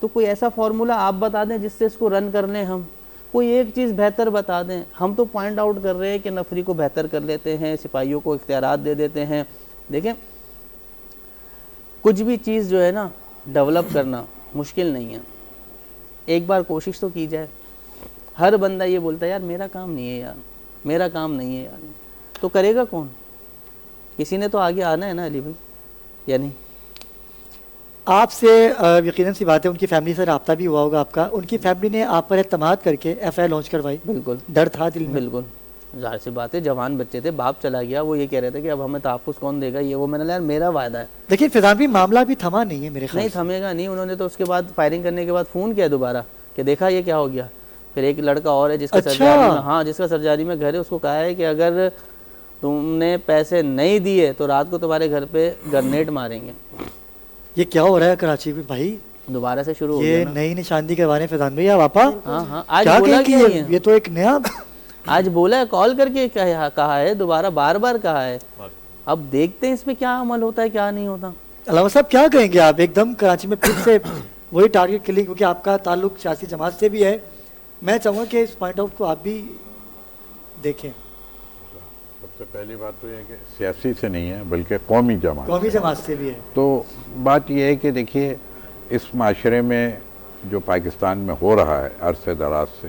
تو کوئی ایسا فارمولہ آپ بتا دیں جس سے اس کو رن کر لیں. ہم کوئی ایک چیز بہتر بتا دیں. ہم تو پوائنٹ آؤٹ کر رہے ہیں کہ نفری کو بہتر کر لیتے ہیں، سپاہیوں کو اختیارات دے دیتے ہیں. دیکھیں کچھ بھی چیز جو ہے نا ڈیولپ کرنا مشکل نہیں ہے، ایک بار کوشش تو کی جائے. ہر بندہ یہ بولتا ہے یار میرا کام نہیں ہے، یار میرا کام نہیں ہے، یار تو کرے گا کون؟ کسی نے تو آگے آنا ہے نا علی بھائی، یا نہیں؟ آپ سے یقیناً سی بات ہے ان کی فیملی سے رابطہ بھی ہوا ہوگا آپ کا. ان کی فیملی نے آپ پر اعتماد کر کے FIR لانچ کروائی. بالکل ڈر تھا دل میں؟ بالکل. ظاہر سی بات ہے جوان بچے تھے, باپ چلا گیا, وہ یہ کہہ رہے تھے کہ اب ہمیں تحفظ کون دے گا, یہ وہ. میں نے کہا یار میرا وعدہ ہے. لیکن فیضان بھی معاملہ بھی تھما نہیں ہے میرے خیال نہیں سے. تھمے گا نہیں. انہوں نے تو اس کے بعد فائرنگ کرنے کے بعد فون کیا دوبارہ کہ دیکھا یہ کیا ہو گیا. پھر ایک لڑکا اور ہے جس کا سرجاری میں, ہاں جس کا سرجاری میں گھر ہے, اس کو کہا ہے کہ اگر تم نے پیسے نہیں دیے تو رات کو تمہارے گھر پہ گرنیڈ ماریں گے. یہ کیا ہو رہا ہے کراچی میں بھائی؟ دوبارہ سے شروع ہو گیا یہ نئی نشاندہی کروانے فیضان بھائی آپ آپا. ہاں ہاں آج کیا بولا کہیں کہ کہ یہ تو ایک نیا آج بولا ہے, کال کر کے کہا ہے, دوبارہ بار بار کہا ہے. اب دیکھتے ہیں اس پہ کیا عمل ہوتا ہے کیا نہیں ہوتا. علامہ صاحب کیا کہیں گے آپ؟ ایک دم کراچی میں پھر سے وہی ٹارگٹ کلنگ, کیونکہ آپ کا تعلق سیاسی جماعت سے بھی ہے, میں چاہوں گا کہ اس پوائنٹ آؤٹ کو آپ بھی دیکھیں. سب سے پہلی بات تو یہ ہے کہ سیاسی سے نہیں ہے بلکہ قومی جماعت سے بھی ہے. تو بات یہ ہے کہ دیکھیے اس معاشرے میں جو پاکستان میں ہو رہا ہے عرصے دراز سے,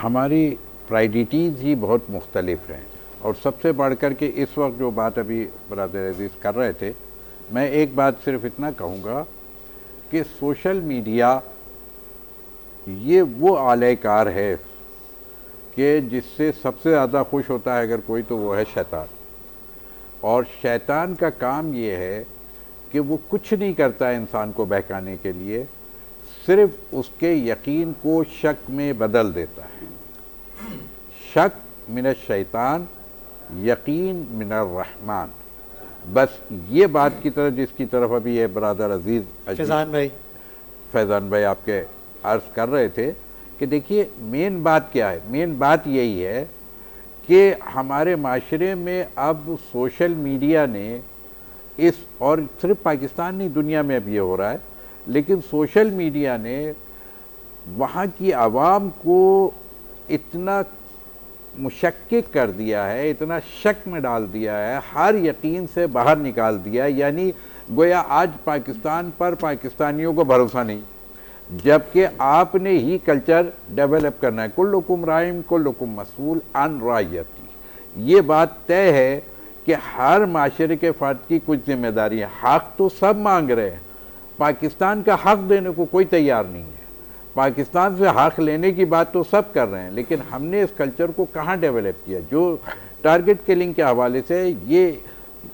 ہماری پرائیڈیٹیز ہی بہت مختلف ہیں. اور سب سے بڑھ کر کے اس وقت جو بات ابھی برادر عزیز کر رہے تھے, میں ایک بات صرف اتنا کہوں گا کہ سوشل میڈیا یہ وہ اعلی کار ہے کہ جس سے سب سے زیادہ خوش ہوتا ہے اگر کوئی تو وہ ہے شیطان. اور شیطان کا کام یہ ہے کہ وہ کچھ نہیں کرتا ہے انسان کو بہکانے کے لیے, صرف اس کے یقین کو شک میں بدل دیتا ہے. شک من الشیطان, یقین من الرحمن. بس یہ بات کی طرف جس کی طرف ابھی یہ برادر عزیز فیضان بھائی آپ کے عرض کر رہے تھے کہ دیکھیے مین بات کیا ہے. مین بات یہی ہے کہ ہمارے معاشرے میں اب سوشل میڈیا نے اس, اور صرف پاکستان نہیں دنیا میں اب یہ ہو رہا ہے, لیکن سوشل میڈیا نے وہاں کی عوام کو اتنا مشکک کر دیا ہے, اتنا شک میں ڈال دیا ہے, ہر یقین سے باہر نکال دیا ہے. یعنی گویا آج پاکستان پر پاکستانیوں کو بھروسہ نہیں, جبکہ آپ نے ہی کلچر ڈیولپ کرنا ہے. کلکم رائم کلکم مسئول عن رعیتی. یہ بات طے ہے کہ ہر معاشرے کے فرد کی کچھ ذمہ داری ہے. حق تو سب مانگ رہے ہیں, پاکستان کا حق دینے کو کوئی تیار نہیں ہے. پاکستان سے حق لینے کی بات تو سب کر رہے ہیں, لیکن ہم نے اس کلچر کو کہاں ڈیولپ کیا؟ جو ٹارگٹ کلنگ کے حوالے سے یہ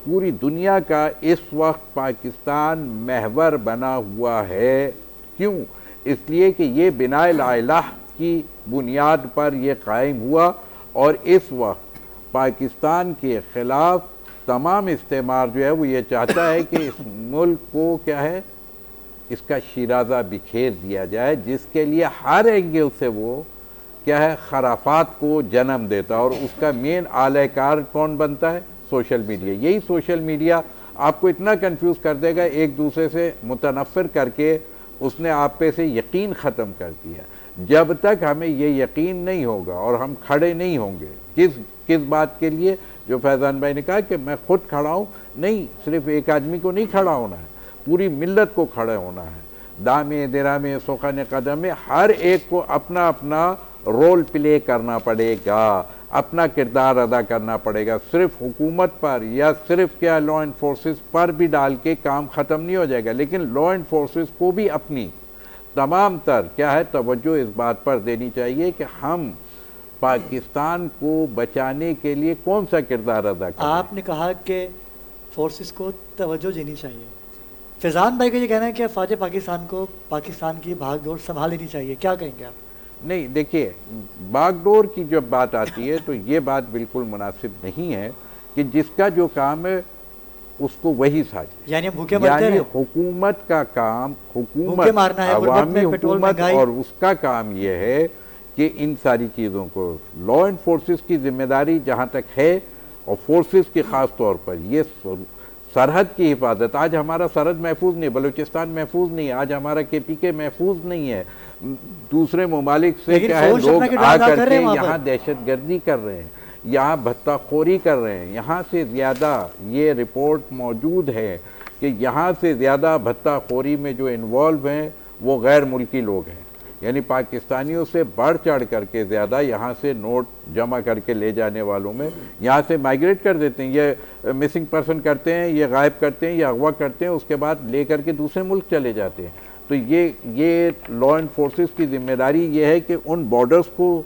پوری دنیا کا اس وقت پاکستان محور بنا ہوا ہے. کیوں؟ اس لیے کہ یہ بناء لا الہ کی بنیاد پر یہ قائم ہوا, اور اس وقت پاکستان کے خلاف تمام استعمار جو ہے وہ یہ چاہتا ہے کہ اس ملک کو کیا ہے, اس کا شیرازہ بکھیر دیا جائے, جس کے لیے ہر اینگل سے وہ کیا ہے خرافات کو جنم دیتا. اور اس کا مین اعلی کار کون بنتا ہے؟ Social media. یہی سوشل میڈیا آپ کو اتنا کنفیوز کر دے گا, ایک دوسرے سے متنفر کر کے اس نے آپ پہ سے یقین ختم کر دیا. جب تک ہمیں یہ یقین نہیں ہوگا اور ہم کھڑے نہیں ہوں گے کس بات کے لیے, جو فیضان بھائی نے کہا کہ میں خود کھڑا ہوں, نہیں, صرف ایک آدمی کو نہیں کھڑا ہونا ہے, پوری ملت کو کھڑے ہونا ہے. دامے درامے سوخن قدم میں ہر ایک کو اپنا اپنا رول پلے کرنا پڑے گا, اپنا کردار ادا کرنا پڑے گا. صرف حکومت پر یا صرف کیا لا انفورسز پر بھی ڈال کے کام ختم نہیں ہو جائے گا, لیکن لا انفورسز کو بھی اپنی تمام تر کیا ہے توجہ اس بات پر دینی چاہیے کہ ہم پاکستان کو بچانے کے لیے کون سا کردار ادا کریں. آپ نے کہا کہ فورسز کو توجہ دینی چاہیے. فیضان بھائی کا یہ کہنا ہے کہ افواج پاکستان کو پاکستان کی بھاگ دوڑ سنبھال لینی چاہیے, کیا کہیں گے آپ؟ نہیں, دیکھیے باغ ڈور کی جب بات آتی ہے تو یہ بات بالکل مناسب نہیں ہے کہ جس کا جو کام ہے اس کو وہی ساجے. یعنی بھوکے مرتے ہیں, حکومت کا کام, حکومت عوامی حکومت, اور اس کا کام یہ ہے کہ ان ساری چیزوں کو لا انفورسز کی ذمہ داری جہاں تک ہے, اور فورسز کی خاص طور پر یہ سرحد کی حفاظت. آج ہمارا سرحد محفوظ نہیں, بلوچستان محفوظ نہیں, آج ہمارا KPK محفوظ نہیں ہے. دوسرے ممالک سے کیا ہے لوگ آ کر کے یہاں دہشت گردی کر رہے ہیں, یہاں بھتہ خوری کر رہے ہیں. یہاں سے زیادہ یہ رپورٹ موجود ہے کہ یہاں سے زیادہ بھتہ خوری میں جو انوالو ہیں وہ غیر ملکی لوگ ہیں. یعنی پاکستانیوں سے بڑھ چڑھ کر کے زیادہ یہاں سے نوٹ جمع کر کے لے جانے والوں میں یہاں سے مائگریٹ کر دیتے ہیں, یہ مسنگ پرسن کرتے ہیں, یہ غائب کرتے ہیں, یہ اغوا کرتے ہیں, اس کے بعد لے کر کے دوسرے ملک چلے جاتے ہیں. تو یہ لا انفورسز کی ذمہ داری یہ ہے کہ ان بارڈرز کو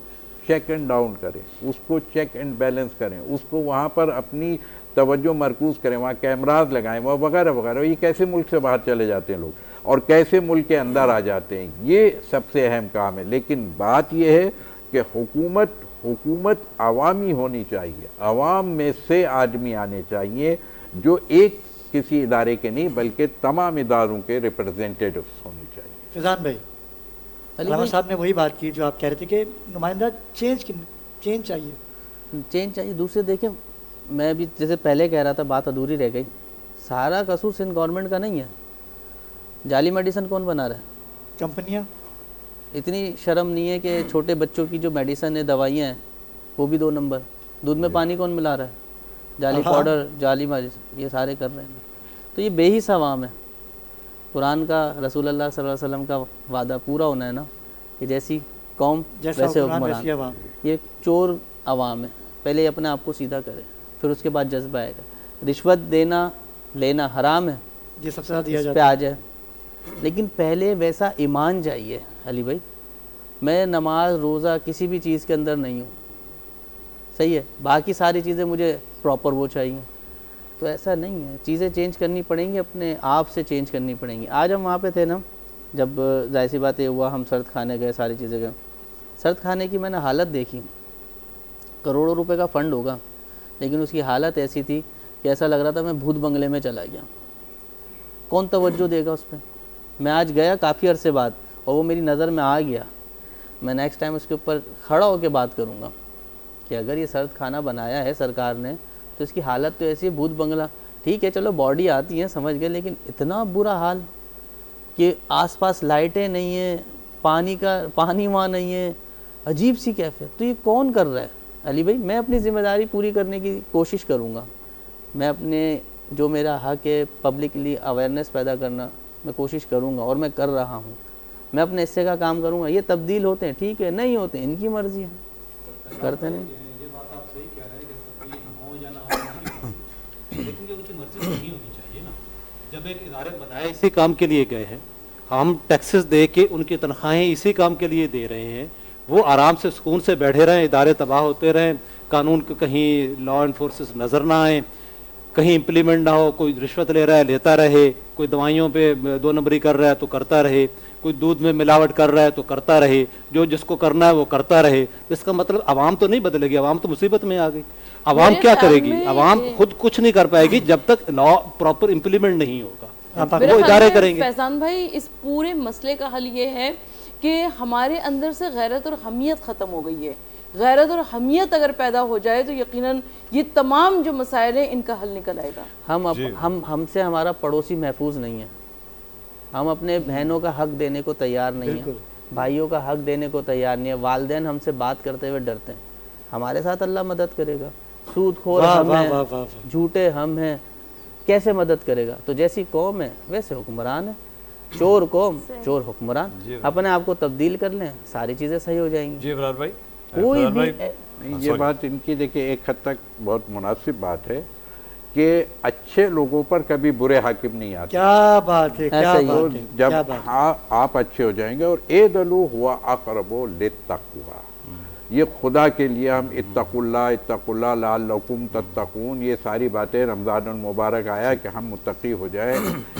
چیک اینڈ ڈاؤن کریں, اس کو چیک اینڈ بیلنس کریں, اس کو وہاں پر اپنی توجہ مرکوز کریں, وہاں کیمراز لگائیں, وہ وغیرہ وغیرہ. یہ کیسے ملک سے باہر چلے جاتے ہیں لوگ اور کیسے ملک کے اندر آ جاتے ہیں, یہ سب سے اہم کام ہے. لیکن بات یہ ہے کہ حکومت عوامی ہونی چاہیے, عوام میں سے آدمی آنے چاہیے جو ایک کسی ادارے کے نہیں بلکہ تمام اداروں کے ریپرزینٹیٹیوز ہونے چاہیے. فیضان بھائی, علامہ صاحب نے وہی بات کی جو آپ کہہ رہے تھے کہ نمائندہ چینج چاہیے. چینج چاہیے. دوسرے دیکھیں, میں بھی جیسے پہلے کہہ رہا تھا, بات ادھوری رہ گئی. سارا قصور سندھ گورنمنٹ کا نہیں ہے. جعلی میڈیسن کون بنا رہا ہے؟ کمپنیاں. اتنی شرم نہیں ہے کہ چھوٹے بچوں کی جو میڈیسن ہے, دوائیاں ہیں, وہ بھی 2 نمبر. دودھ میں پانی کون ملا رہا ہے؟ جعلی پاؤڈر, جعلی میڈیسن, یہ سارے کر رہے ہیں. تو یہ بے حس عوام ہے. قرآن کا, رسول اللہ صلی اللہ علیہ وسلم کا وعدہ پورا ہونا ہے نا, کہ جیسی قوم ویسے حکمران. یہ چور عوام ہے. پہلے اپنے آپ کو سیدھا کرے, پھر اس کے بعد جذبہ آئے گا. رشوت دینا لینا حرام ہے, یہ سب سے زیادہ دیا پہ آ جائے. لیکن پہلے ویسا ایمان چاہیے. علی بھائی, میں نماز روزہ کسی بھی چیز کے اندر نہیں ہوں, صحیح ہے, باقی ساری چیزیں مجھے پراپر وہ چاہیے. تو ایسا نہیں ہے, چیزیں چینج کرنی پڑیں گی, اپنے آپ سے چینج کرنی پڑیں گی. آج ہم وہاں پہ تھے نا, جب ظاہر سی بات یہ ہوا, ہم سرد کھانے گئے, ساری چیزیں گئے. سرد کھانے کی میں نے حالت دیکھی. کروڑوں روپے کا فنڈ ہوگا, لیکن اس کی حالت ایسی تھی کہ ایسا لگ رہا تھا میں بھوت بنگلے میں چلا گیا. کون توجہ دے گا اس پہ؟ میں آج گیا کافی عرصے بعد, اور وہ میری نظر میں آ گیا. میں نیکسٹ ٹائم اس کے اوپر کھڑا ہو کے بات کروں گا کہ اگر یہ سرد کھانا بنایا ہے سرکار نے, تو اس کی حالت تو ایسی ہے بھوت بنگلہ. ٹھیک ہے چلو باڈی آتی ہے, سمجھ گئے, لیکن اتنا برا حال کہ آس پاس لائٹیں نہیں ہیں, پانی وہاں نہیں ہے, عجیب سی کیفیت. تو یہ کون کر رہا ہے؟ علی بھائی, میں اپنی ذمہ داری پوری کرنے کی کوشش کروں گا. میں اپنے جو میرا حق ہے پبلکلی اویئرنیس پیدا کرنا, میں کوشش کروں گا, اور میں کر رہا ہوں. میں اپنے حصے کا کام کروں گا. یہ تبدیل ہوتے ہیں, ٹھیک ہے, نہیں ہوتے ان کی مرضی ہے, کرتے نہیں. یہ بات آپ صحیح کہہ رہے ہیں کہ تبدیل ہو یا نہ ہو, لیکن جو ان کی مرضی نہیں ہونی چاہیے نا. جب ایک ادارے بنائے اسی کام کے لیے گئے ہیں, ہم ٹیکسز دے کے ان کی تنخواہیں اسی کام کے لیے دے رہے ہیں, وہ آرام سے سکون سے بیٹھے رہیں, ادارے تباہ ہوتے رہیں, قانون کو کہیں لا انفورسز نظر نہ آئیں, کہیں امپلیمنٹ نہ ہو, کوئی رشوت لے رہا ہے لیتا رہے, کوئی دوائیوں پہ 2 نمبری کر رہا ہے تو کرتا رہے, کوئی دودھ میں ملاوٹ کر رہا ہے تو کرتا رہے, جو جس کو کرنا ہے وہ کرتا رہے. اس کا مطلب عوام تو نہیں بدلے گی, عوام تو مصیبت میں آ گئی. عوام کیا کرے گی؟ عوام خود کچھ نہیں کر پائے گی جب تک لا پراپر امپلیمنٹ نہیں ہوگا. وہ ادارے کریں گے. فیضان بھائی, اس پورے مسئلے کا حل یہ ہے کہ ہمارے اندر سے غیرت اور حمیت ختم ہو گئی ہے. غیرت اور حمیت اگر پیدا ہو جائے تو یقیناً یہ تمام جو مسائل ہیں ان کا حل نکل آئے گا. ہم سے ہمارا پڑوسی محفوظ نہیں ہے. ہم اپنے بہنوں کا حق دینے کو تیار نہیں ہیں, بھائیوں کا حق دینے کو تیار نہیں ہے. والدین ہم سے بات کرتے ہوئے ڈرتے ہیں. ہمارے ساتھ اللہ مدد کرے گا. سود خور ہم ہیں, جھوٹے ہم ہیں, کیسے مدد کرے گا؟ تو جیسی قوم ہے ویسے حکمران ہے. چور قوم چور حکمران. اپنے آپ کو تبدیل کر لیں, ساری چیزیں صحیح ہو جائیں گی. جی برار بھائی, کوئی بھی یہ بات ان کی دیکھیں ایک حد تک بہت مناسب بات ہے کہ اچھے لوگوں پر کبھی برے حاکم نہیں آتے. کیا بات ہے, کیا بات ہے. جب آپ اچھے ہو جائیں گے. اور اعدلوا هو اقرب للتقوی, یہ خدا کے لیے ہم اتقوا اللہ لعلکم تتقون, یہ ساری باتیں رمضان المبارک آیا کہ ہم متقی ہو جائیں.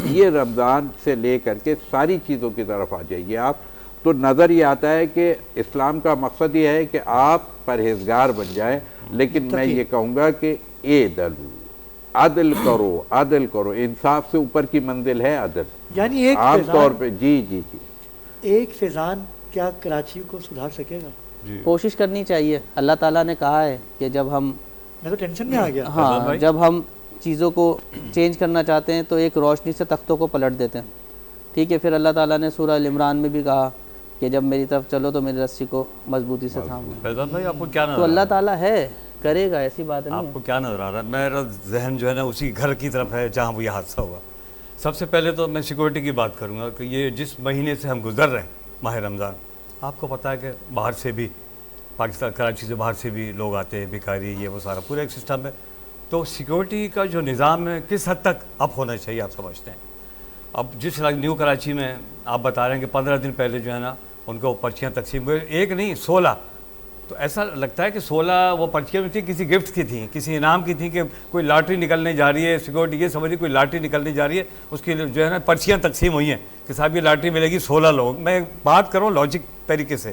یہ رمضان سے لے کر کے ساری چیزوں کی طرف آ جائیے آپ, تو نظر یہ آتا ہے کہ اسلام کا مقصد یہ ہے کہ آپ پرہیزگار بن جائیں. لیکن میں یہ کہوں گا کہ عدل کرو. انصاف سے اوپر کی منزل ہے عدل. یعنی ایک عام طور پہ جی ایک فیضان کیا کراچی کو سدھار سکے گا؟ کوشش کرنی چاہیے. اللہ تعالیٰ نے کہا ہے کہ جب ہم, میں تو ٹینشن میں آ گیا. ہاں, جب ہم چیزوں کو چینج کرنا چاہتے ہیں تو ایک روشنی سے تختوں کو پلٹ دیتے ہیں. ٹھیک ہے, پھر اللہ تعالیٰ نے سورہ عمران میں بھی کہا کہ جب میری طرف چلو تو میری رسی کو مضبوطی سے تھامو. فیضان بھائی, آپ کو کیا نظر تو اللہ تعالیٰ ہے, کرے گا, ایسی بات نہیں. آپ کو کیا نظر آ رہا ہے؟ میرا ذہن جو ہے نا اسی گھر کی طرف ہے جہاں وہ یہ حادثہ ہوا. سب سے پہلے تو میں سیکورٹی کی بات کروں گا کہ یہ جس مہینے سے ہم گزر رہے ہیں ماہ رمضان, آپ کو پتہ ہے کہ باہر سے بھی, پاکستان کراچی سے باہر سے بھی لوگ آتے ہیں, بھکاری, یہ وہ سارا پورا ایک سسٹم ہے. تو سیکورٹی کا جو نظام ہے کس حد تک اپ ہونا چاہیے آپ سمجھتے ہیں؟ اب جس نیو کراچی میں آپ بتا رہے ہیں کہ 15 دن پہلے جو ہے نا ان کو پرچیاں تقسیم ہوئے, ایک نہیں 16, تو تو ایسا لگتا ہے کہ 16 وہ پرچیاں بھی تھیں کسی گفٹ کی تھیں, کسی انعام کی تھیں, کہ کوئی لاٹری نکلنے جا رہی ہے, سیکورٹی یہ سمجھیے کوئی لاٹری نکلنے جا رہی ہے, اس کی جو ہے نا پرچیاں تقسیم ہوئی ہیں کہ صاحب یہ لاٹری ملے گی 16 لوگ. میں بات کروں لاجک طریقے سے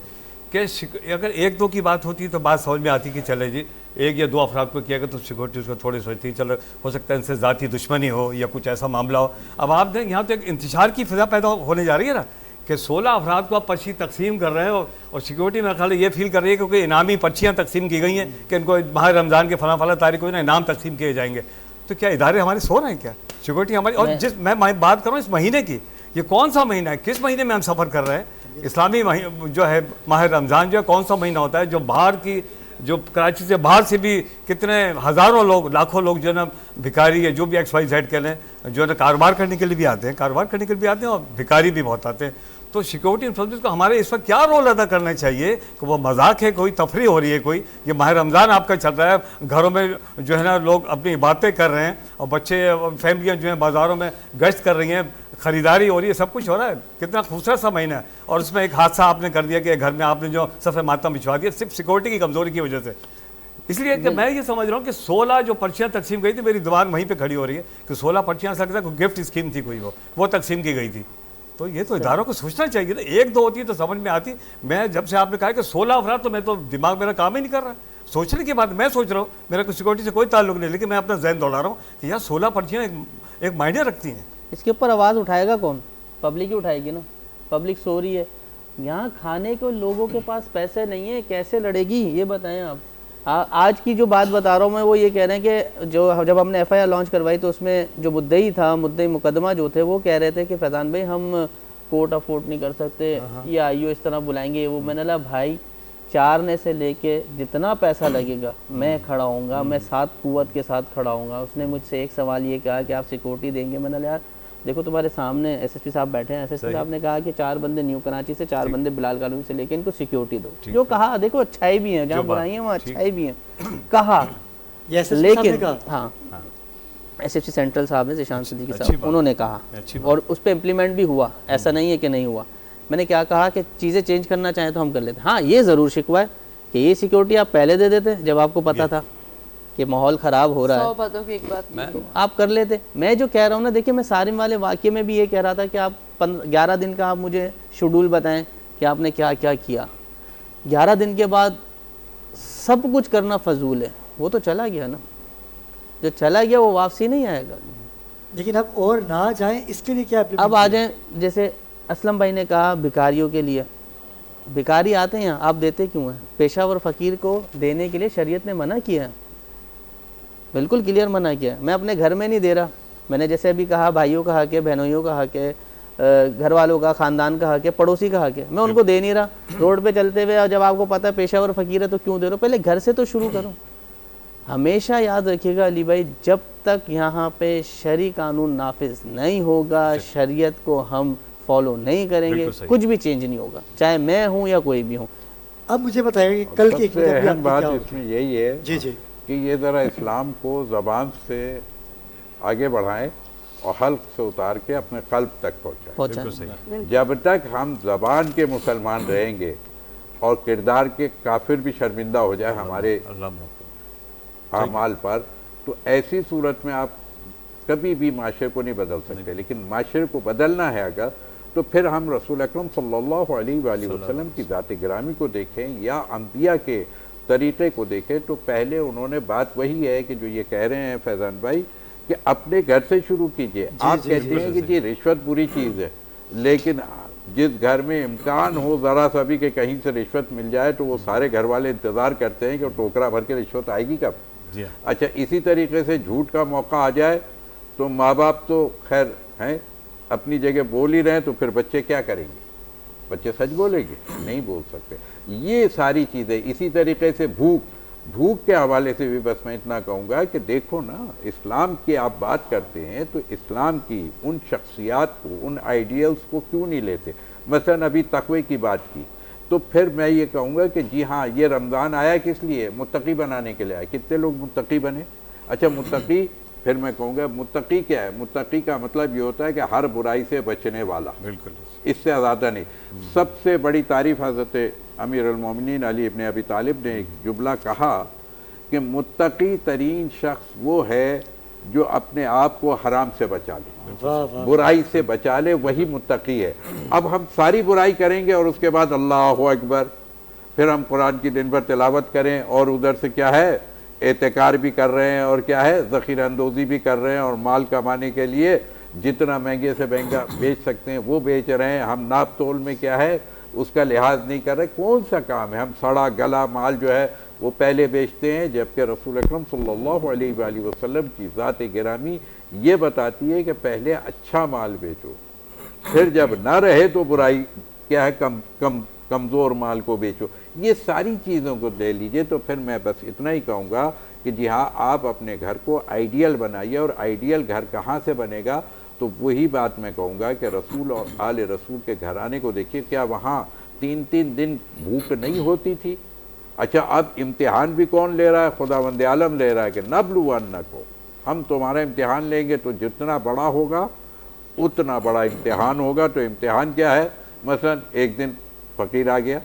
کہ اگر 1-2 کی بات ہوتی تو بات سمجھ میں آتی کہ چلے جی 1 یا 2 افراد کو کیا گیا تو سیکورٹی اس کو تھوڑی سوچتی, چلو ہو سکتا ہے ان سے ذاتی دشمنی ہو یا کچھ ایسا معاملہ ہو. اب آپ دیکھیں یہاں تو ایک انتشار کی فضا پیدا ہونے جا رہی ہے نا کہ 16 افراد کو آپ پرچی تقسیم کر رہے ہیں اور سیکورٹی میرا خیال ہے یہ فیل کر رہی ہے کیونکہ انعامی پرچیاں تقسیم کی گئی ہیں کہ ان کو ماہ رمضان کے فلاں تاریخ کو انعام تقسیم کیے جائیں گے. تو کیا ادارے ہمارے سو رہے ہیں کیا؟ سیکورٹی ہماری, اور جس میں بات کروں اس مہینے کی, یہ کون سا مہینہ ہے, کس مہینے میں ہم سفر کر رہے ہیں؟ اسلامی جو ہے ماہ رمضان جو ہے کون سا مہینہ ہوتا ہے جو باہر کی, جو کراچی سے باہر سے بھی کتنے ہزاروں لوگ, لاکھوں لوگ جو ہے نا بھکاری ہے جو بھی XYZ کہہ لیں جو ہے نا کاروبار کرنے کے لیے بھی آتے ہیں, اور بھکاری بھی بہت آتے ہیں. تو سیکورٹی انفورسمنٹ کو ہمارے اس وقت کیا رول ادا کرنا چاہیے کہ وہ مذاق ہے, کوئی تفریح ہو رہی ہے, کوئی یہ ماہ رمضان آپ کا چل رہا ہے, گھروں میں جو ہے نا لوگ اپنی باتیں کر رہے ہیں اور بچے فیملیاں جو ہیں بازاروں میں گشت کر رہی ہیں, خریداری ہو رہی ہے, سب کچھ ہو رہا ہے, کتنا خوبصورت سا مہینہ ہے, اور اس میں ایک حادثہ آپ نے کر دیا کہ گھر میں آپ نے جو صفحہ ماتم بچھوا دیا صرف سیکورٹی کی کمزوری کی وجہ سے. اس لیے کہ میں یہ سمجھ رہا ہوں کہ 16 جو پرچیاں تقسیم گئی تھی, میری زبان وہیں پہ کھڑی ہو رہی ہے کہ 16 پرچیاں سکتا ہے کوئی گفٹ اسکیم تھی, کوئی وہ تقسیم کی گئی تھی. تو یہ تو اداروں کو سوچنا چاہیے نا, 1-2 ہوتی ہے تو سمجھ میں آتی. میں جب سے آپ نے کہا کہ 16 افراد, تو میں تو دماغ میرا کام ہی نہیں کر رہا. سوچنے کی بات میں سوچ رہا ہوں, میرا کوئی سیکورٹی سے کوئی تعلق نہیں, لیکن میں اپنا ذہن دوڑا رہا ہوں کہ یار 16 پرچیاں ایک معنی رکھتی ہیں. اس کے اوپر آواز اٹھائے گا کون؟ پبلک ہی اٹھائے گی نا. پبلک سو رہی ہے, یہاں کھانے کو لوگوں کے پاس پیسے نہیں ہیں, کیسے لڑے گی یہ بتائیں آپ. آج کی جو بات بتا رہا ہوں میں وہ یہ کہہ رہے ہیں کہ جب ہم نے FIR لانچ کروائی تو اس میں جو مدعی تھا, مدعی مقدمہ جو تھے, وہ کہہ رہے تھے کہ فیضان بھائی ہم کورٹ افورڈ نہیں کر سکتے, یہ IO اس طرح بلائیں گے وہ. میں نے کہا بھائی 4 سے لے کے جتنا پیسہ لگے گا میں کھڑا ہوں گا, میں 7 قوت کے ساتھ کھڑا ہوں گا. اس نے مجھ سے ایک سوال یہ کہا کہ آپ سیکورٹی دیں گے. میں نے کہا یار دیکھو تمہارے سامنے SSP صاحب بیٹھے ہیں, SSP صاحب نے کہا کہ 4 بندے نیو کراچی سے, 4 بندے بلال کالونی سے لے کے ان کو سیکورٹی دو. جو کہا دیکھو اچھائی بھی ہیں, جہاں برائی ہیں وہاں اچھائی بھی ہیں کہا, لیکن ہاں SSP سینٹرل صاحب نے ذیشان صدیقی صاحب انہوں نے کہا, اور اس پہ امپلیمنٹ بھی ہوا, ایسا نہیں ہے کہ نہیں ہوا. میں نے کیا کہا کہ چیزیں چینج کرنا چاہیں تو ہم کر لیتے. ہاں یہ ضرور شکوہ ہے کہ یہ سیکورٹی آپ پہلے دے دیتے جب آپ کو پتا تھا کہ ماحول خراب ہو رہا ہے, 100 باتوں کی ایک بات تو آپ کر لیتے. میں جو کہہ رہا ہوں نا, دیکھیں میں سارم والے واقعے میں بھی یہ کہہ رہا تھا کہ آپ 11 دن کا آپ مجھے شیڈول بتائیں کہ آپ نے کیا کیا کیا. 11 دن کے بعد سب کچھ کرنا فضول ہے. وہ تو چلا گیا نا, جو چلا گیا وہ واپسی نہیں آئے گا. لیکن اب اور نہ جائیں اس کے لیے کیا اب آ جائیں, جیسے اسلم بھائی نے کہا بھکاریوں کے لیے, بھکاری آتے ہیں آپ دیتے کیوں ہیں؟ پیشہ ور فقیر کو دینے کے لیے شریعت نے منع کیا ہے, بالکل کلیئر منع کیا ہے. میں اپنے گھر میں نہیں دے رہا, میں نے جیسے ابھی کہا بھائیوں کا حق ہے, بہنوئیوں کا حق ہے, گھر والوں کا, خاندان کا حق ہے, پڑوسی کا حق ہے, میں ان کو دے نہیں رہا. روڈ پہ چلتے ہوئے, اور جب آپ کو پتہ ہے پیشہ ور فقیر ہے تو کیوں دے رہا ہو؟ پہلے گھر سے تو شروع کرو. ہمیشہ یاد رکھیے گا علی بھائی, جب تک یہاں پہ شرعی قانون نافذ نہیں ہوگا, شریعت کو ہم فالو نہیں کریں گے, کچھ بھی چینج نہیں ہوگا, چاہے میں ہوں یا کوئی بھی ہوں. اب مجھے بتائیے کہ کل کی اہم بات اس میں یہی ہے جی کہ یہ ذرا اسلام کو زبان سے آگے بڑھائیں اور حلق سے اتار کے اپنے قلب تک پہنچائیں. جب تک ہم زبان کے مسلمان رہیں گے اور کردار کے کافر بھی شرمندہ ہو جائے ہمارے اعمال پر, تو ایسی صورت میں آپ کبھی بھی معاشرے کو نہیں بدل سکتے. لیکن معاشرے کو بدلنا ہے اگر, تو پھر ہم رسول اکرم صلی اللہ علیہ وآلہ وسلم کی ذات گرامی کو دیکھیں یا انبیاء کے طریقے کو دیکھیں, تو پہلے انہوں نے بات وہی ہے کہ جو یہ کہہ رہے ہیں فیضان بھائی کہ اپنے گھر سے شروع کیجئے. آپ کہتے ہیں کہ جی رشوت بری چیز ہے, لیکن جس گھر میں امکان ہو ذرا سا بھی کہ کہیں سے رشوت مل جائے تو وہ سارے گھر والے انتظار کرتے ہیں کہ وہ ٹوکرا بھر کے رشوت آئے گی کب. اچھا اسی طریقے سے جھوٹ کا موقع آ جائے تو ماں باپ تو خیر ہیں اپنی جگہ بول ہی رہے ہیں, تو پھر بچے کیا کریں گے؟ بچے سچ بولیں گے؟ نہیں بول سکتے. یہ ساری چیزیں. اسی طریقے سے بھوک کے حوالے سے بھی بس میں اتنا کہوں گا کہ دیکھو نا, اسلام کی آپ بات کرتے ہیں تو اسلام کی ان شخصیات کو, ان آئیڈیلز کو کیوں نہیں لیتے؟ مثلا ابھی تقوی کی بات کی, تو پھر میں یہ کہوں گا کہ جی ہاں یہ رمضان آیا کس لیے؟ متقی بنانے کے لیے آیا. کتنے لوگ متقی بنے؟ اچھا متقی, پھر میں کہوں گا متقی کیا ہے؟ متقی کا مطلب یہ ہوتا ہے کہ ہر برائی سے بچنے والا, بالکل اس سے زیادہ نہیں. سب سے بڑی تعریف حضرت امیر المومنین علی ابن ابی طالب نے ایک جملہ کہا کہ متقی ترین شخص وہ ہے جو اپنے آپ کو حرام سے بچا لے، برائی سے بچا لے، وہی متقی ہے۔ اب ہم ساری برائی کریں گے اور اس کے بعد اللہ اکبر، پھر ہم قرآن کی دن بھر تلاوت کریں اور ادھر سے کیا ہے اعتکار بھی کر رہے ہیں اور کیا ہے ذخیرہ اندوزی بھی کر رہے ہیں اور مال کمانے کے لیے جتنا مہنگے سے مہنگا بیچ سکتے ہیں وہ بیچ رہے ہیں، ہم ناپ تول میں کیا ہے اس کا لحاظ نہیں کر رہے۔ کون سا کام ہے؟ ہم سڑا گلا مال جو ہے وہ پہلے بیچتے ہیں، جبکہ رسول اکرم صلی اللہ علیہ وآلہ وسلم کی ذات گرامی یہ بتاتی ہے کہ پہلے اچھا مال بیچو، پھر جب نہ رہے تو برائی کیا ہے کمزور مال کو بیچو۔ یہ ساری چیزوں کو لے لیجئے تو پھر میں بس اتنا ہی کہوں گا کہ جی ہاں آپ اپنے گھر کو آئیڈیل بنائیے، اور آئیڈیل گھر کہاں سے بنے گا؟ تو وہی بات میں کہوں گا کہ رسول اور آل رسول کے گھرانے کو دیکھیے، کیا وہاں 3 دن بھوک نہیں ہوتی تھی؟ اچھا اب امتحان بھی کون لے رہا ہے؟ خداوند عالم لے رہا ہے کہ نبلونکم، ہم تمہارا امتحان لیں گے، تو جتنا بڑا ہوگا اتنا بڑا امتحان ہوگا۔ تو امتحان کیا ہے؟ مثلا ایک دن فقیر آ گیا،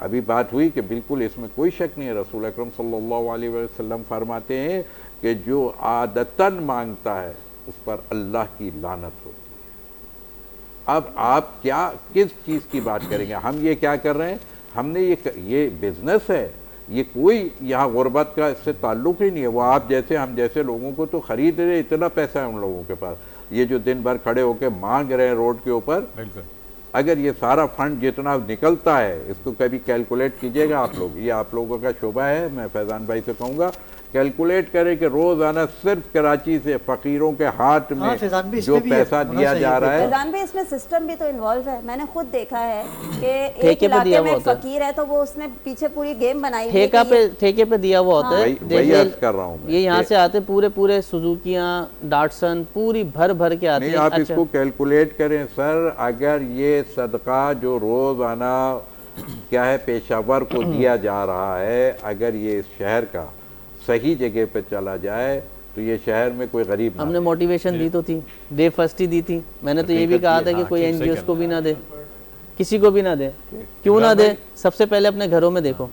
ابھی بات ہوئی کہ بالکل اس میں کوئی شک نہیں ہے، رسول اکرم صلی اللہ علیہ وسلم فرماتے ہیں کہ جو عادتاً مانگتا ہے اس پر اللہ کی لعنت ہوتی ہے۔ اب آپ کیا کس چیز کی بات کریں گے؟ ہم یہ کیا کر رہے ہیں؟ ہم نے یہ بزنس ہے، یہ کوئی یہاں غربت کا اس سے تعلق ہی نہیں ہے۔ وہ آپ جیسے ہم جیسے لوگوں کو تو خرید رہے، اتنا پیسہ ہے ان لوگوں کے پاس، یہ جو دن بھر کھڑے ہو کے مانگ رہے ہیں روڈ کے اوپر۔ اگر یہ سارا فنڈ جتنا نکلتا ہے اس کو کبھی کیلکولیٹ کیجئے گا آپ لوگ، یہ آپ لوگوں کا شعبہ ہے، میں فیضان بھائی سے کہوں گا کیلکولیٹ کریں کہ روزانہ صرف کراچی سے فقیروں کے ہاتھ میں جو پیسہ دیا جا رہا ہے۔ فیضان بھی اس میں سسٹم بھی تو انوالو ہے، میں نے خود دیکھا ہے کہ ایک علاقے میں فقیر ہے تو وہ اس نے پیچھے پوری گیم بنائی ہے، ٹھیکے پہ دیا ہوا ہوتا ہے۔ وہی عرض کر رہا ہوں یہ یہاں سے آتے پورے سوزوکیاں ڈاٹسن پوری بھر کے آتے ہیں۔ نہیں آپ اس کو کیلکولیٹ کریں سر، اگر یہ صدقہ جو روزانہ کیا ہے پیشہ ور کو دیا جا رہا ہے، اگر یہ اس شہر کا صحیح جگہ پہ چلا جائے تو یہ شہر میں کوئی غریب نہ۔ ہم نے موٹیویشن دی تو تھی، ڈے فرسٹ ہی دی تھی، میں نے تو یہ بھی کہا تھا کہ کوئی این جی اوز کو بھی نہ دے، کسی کو بھی نہ دے، کیوں نہ دے؟ سب سے پہلے اپنے گھروں میں دیکھو۔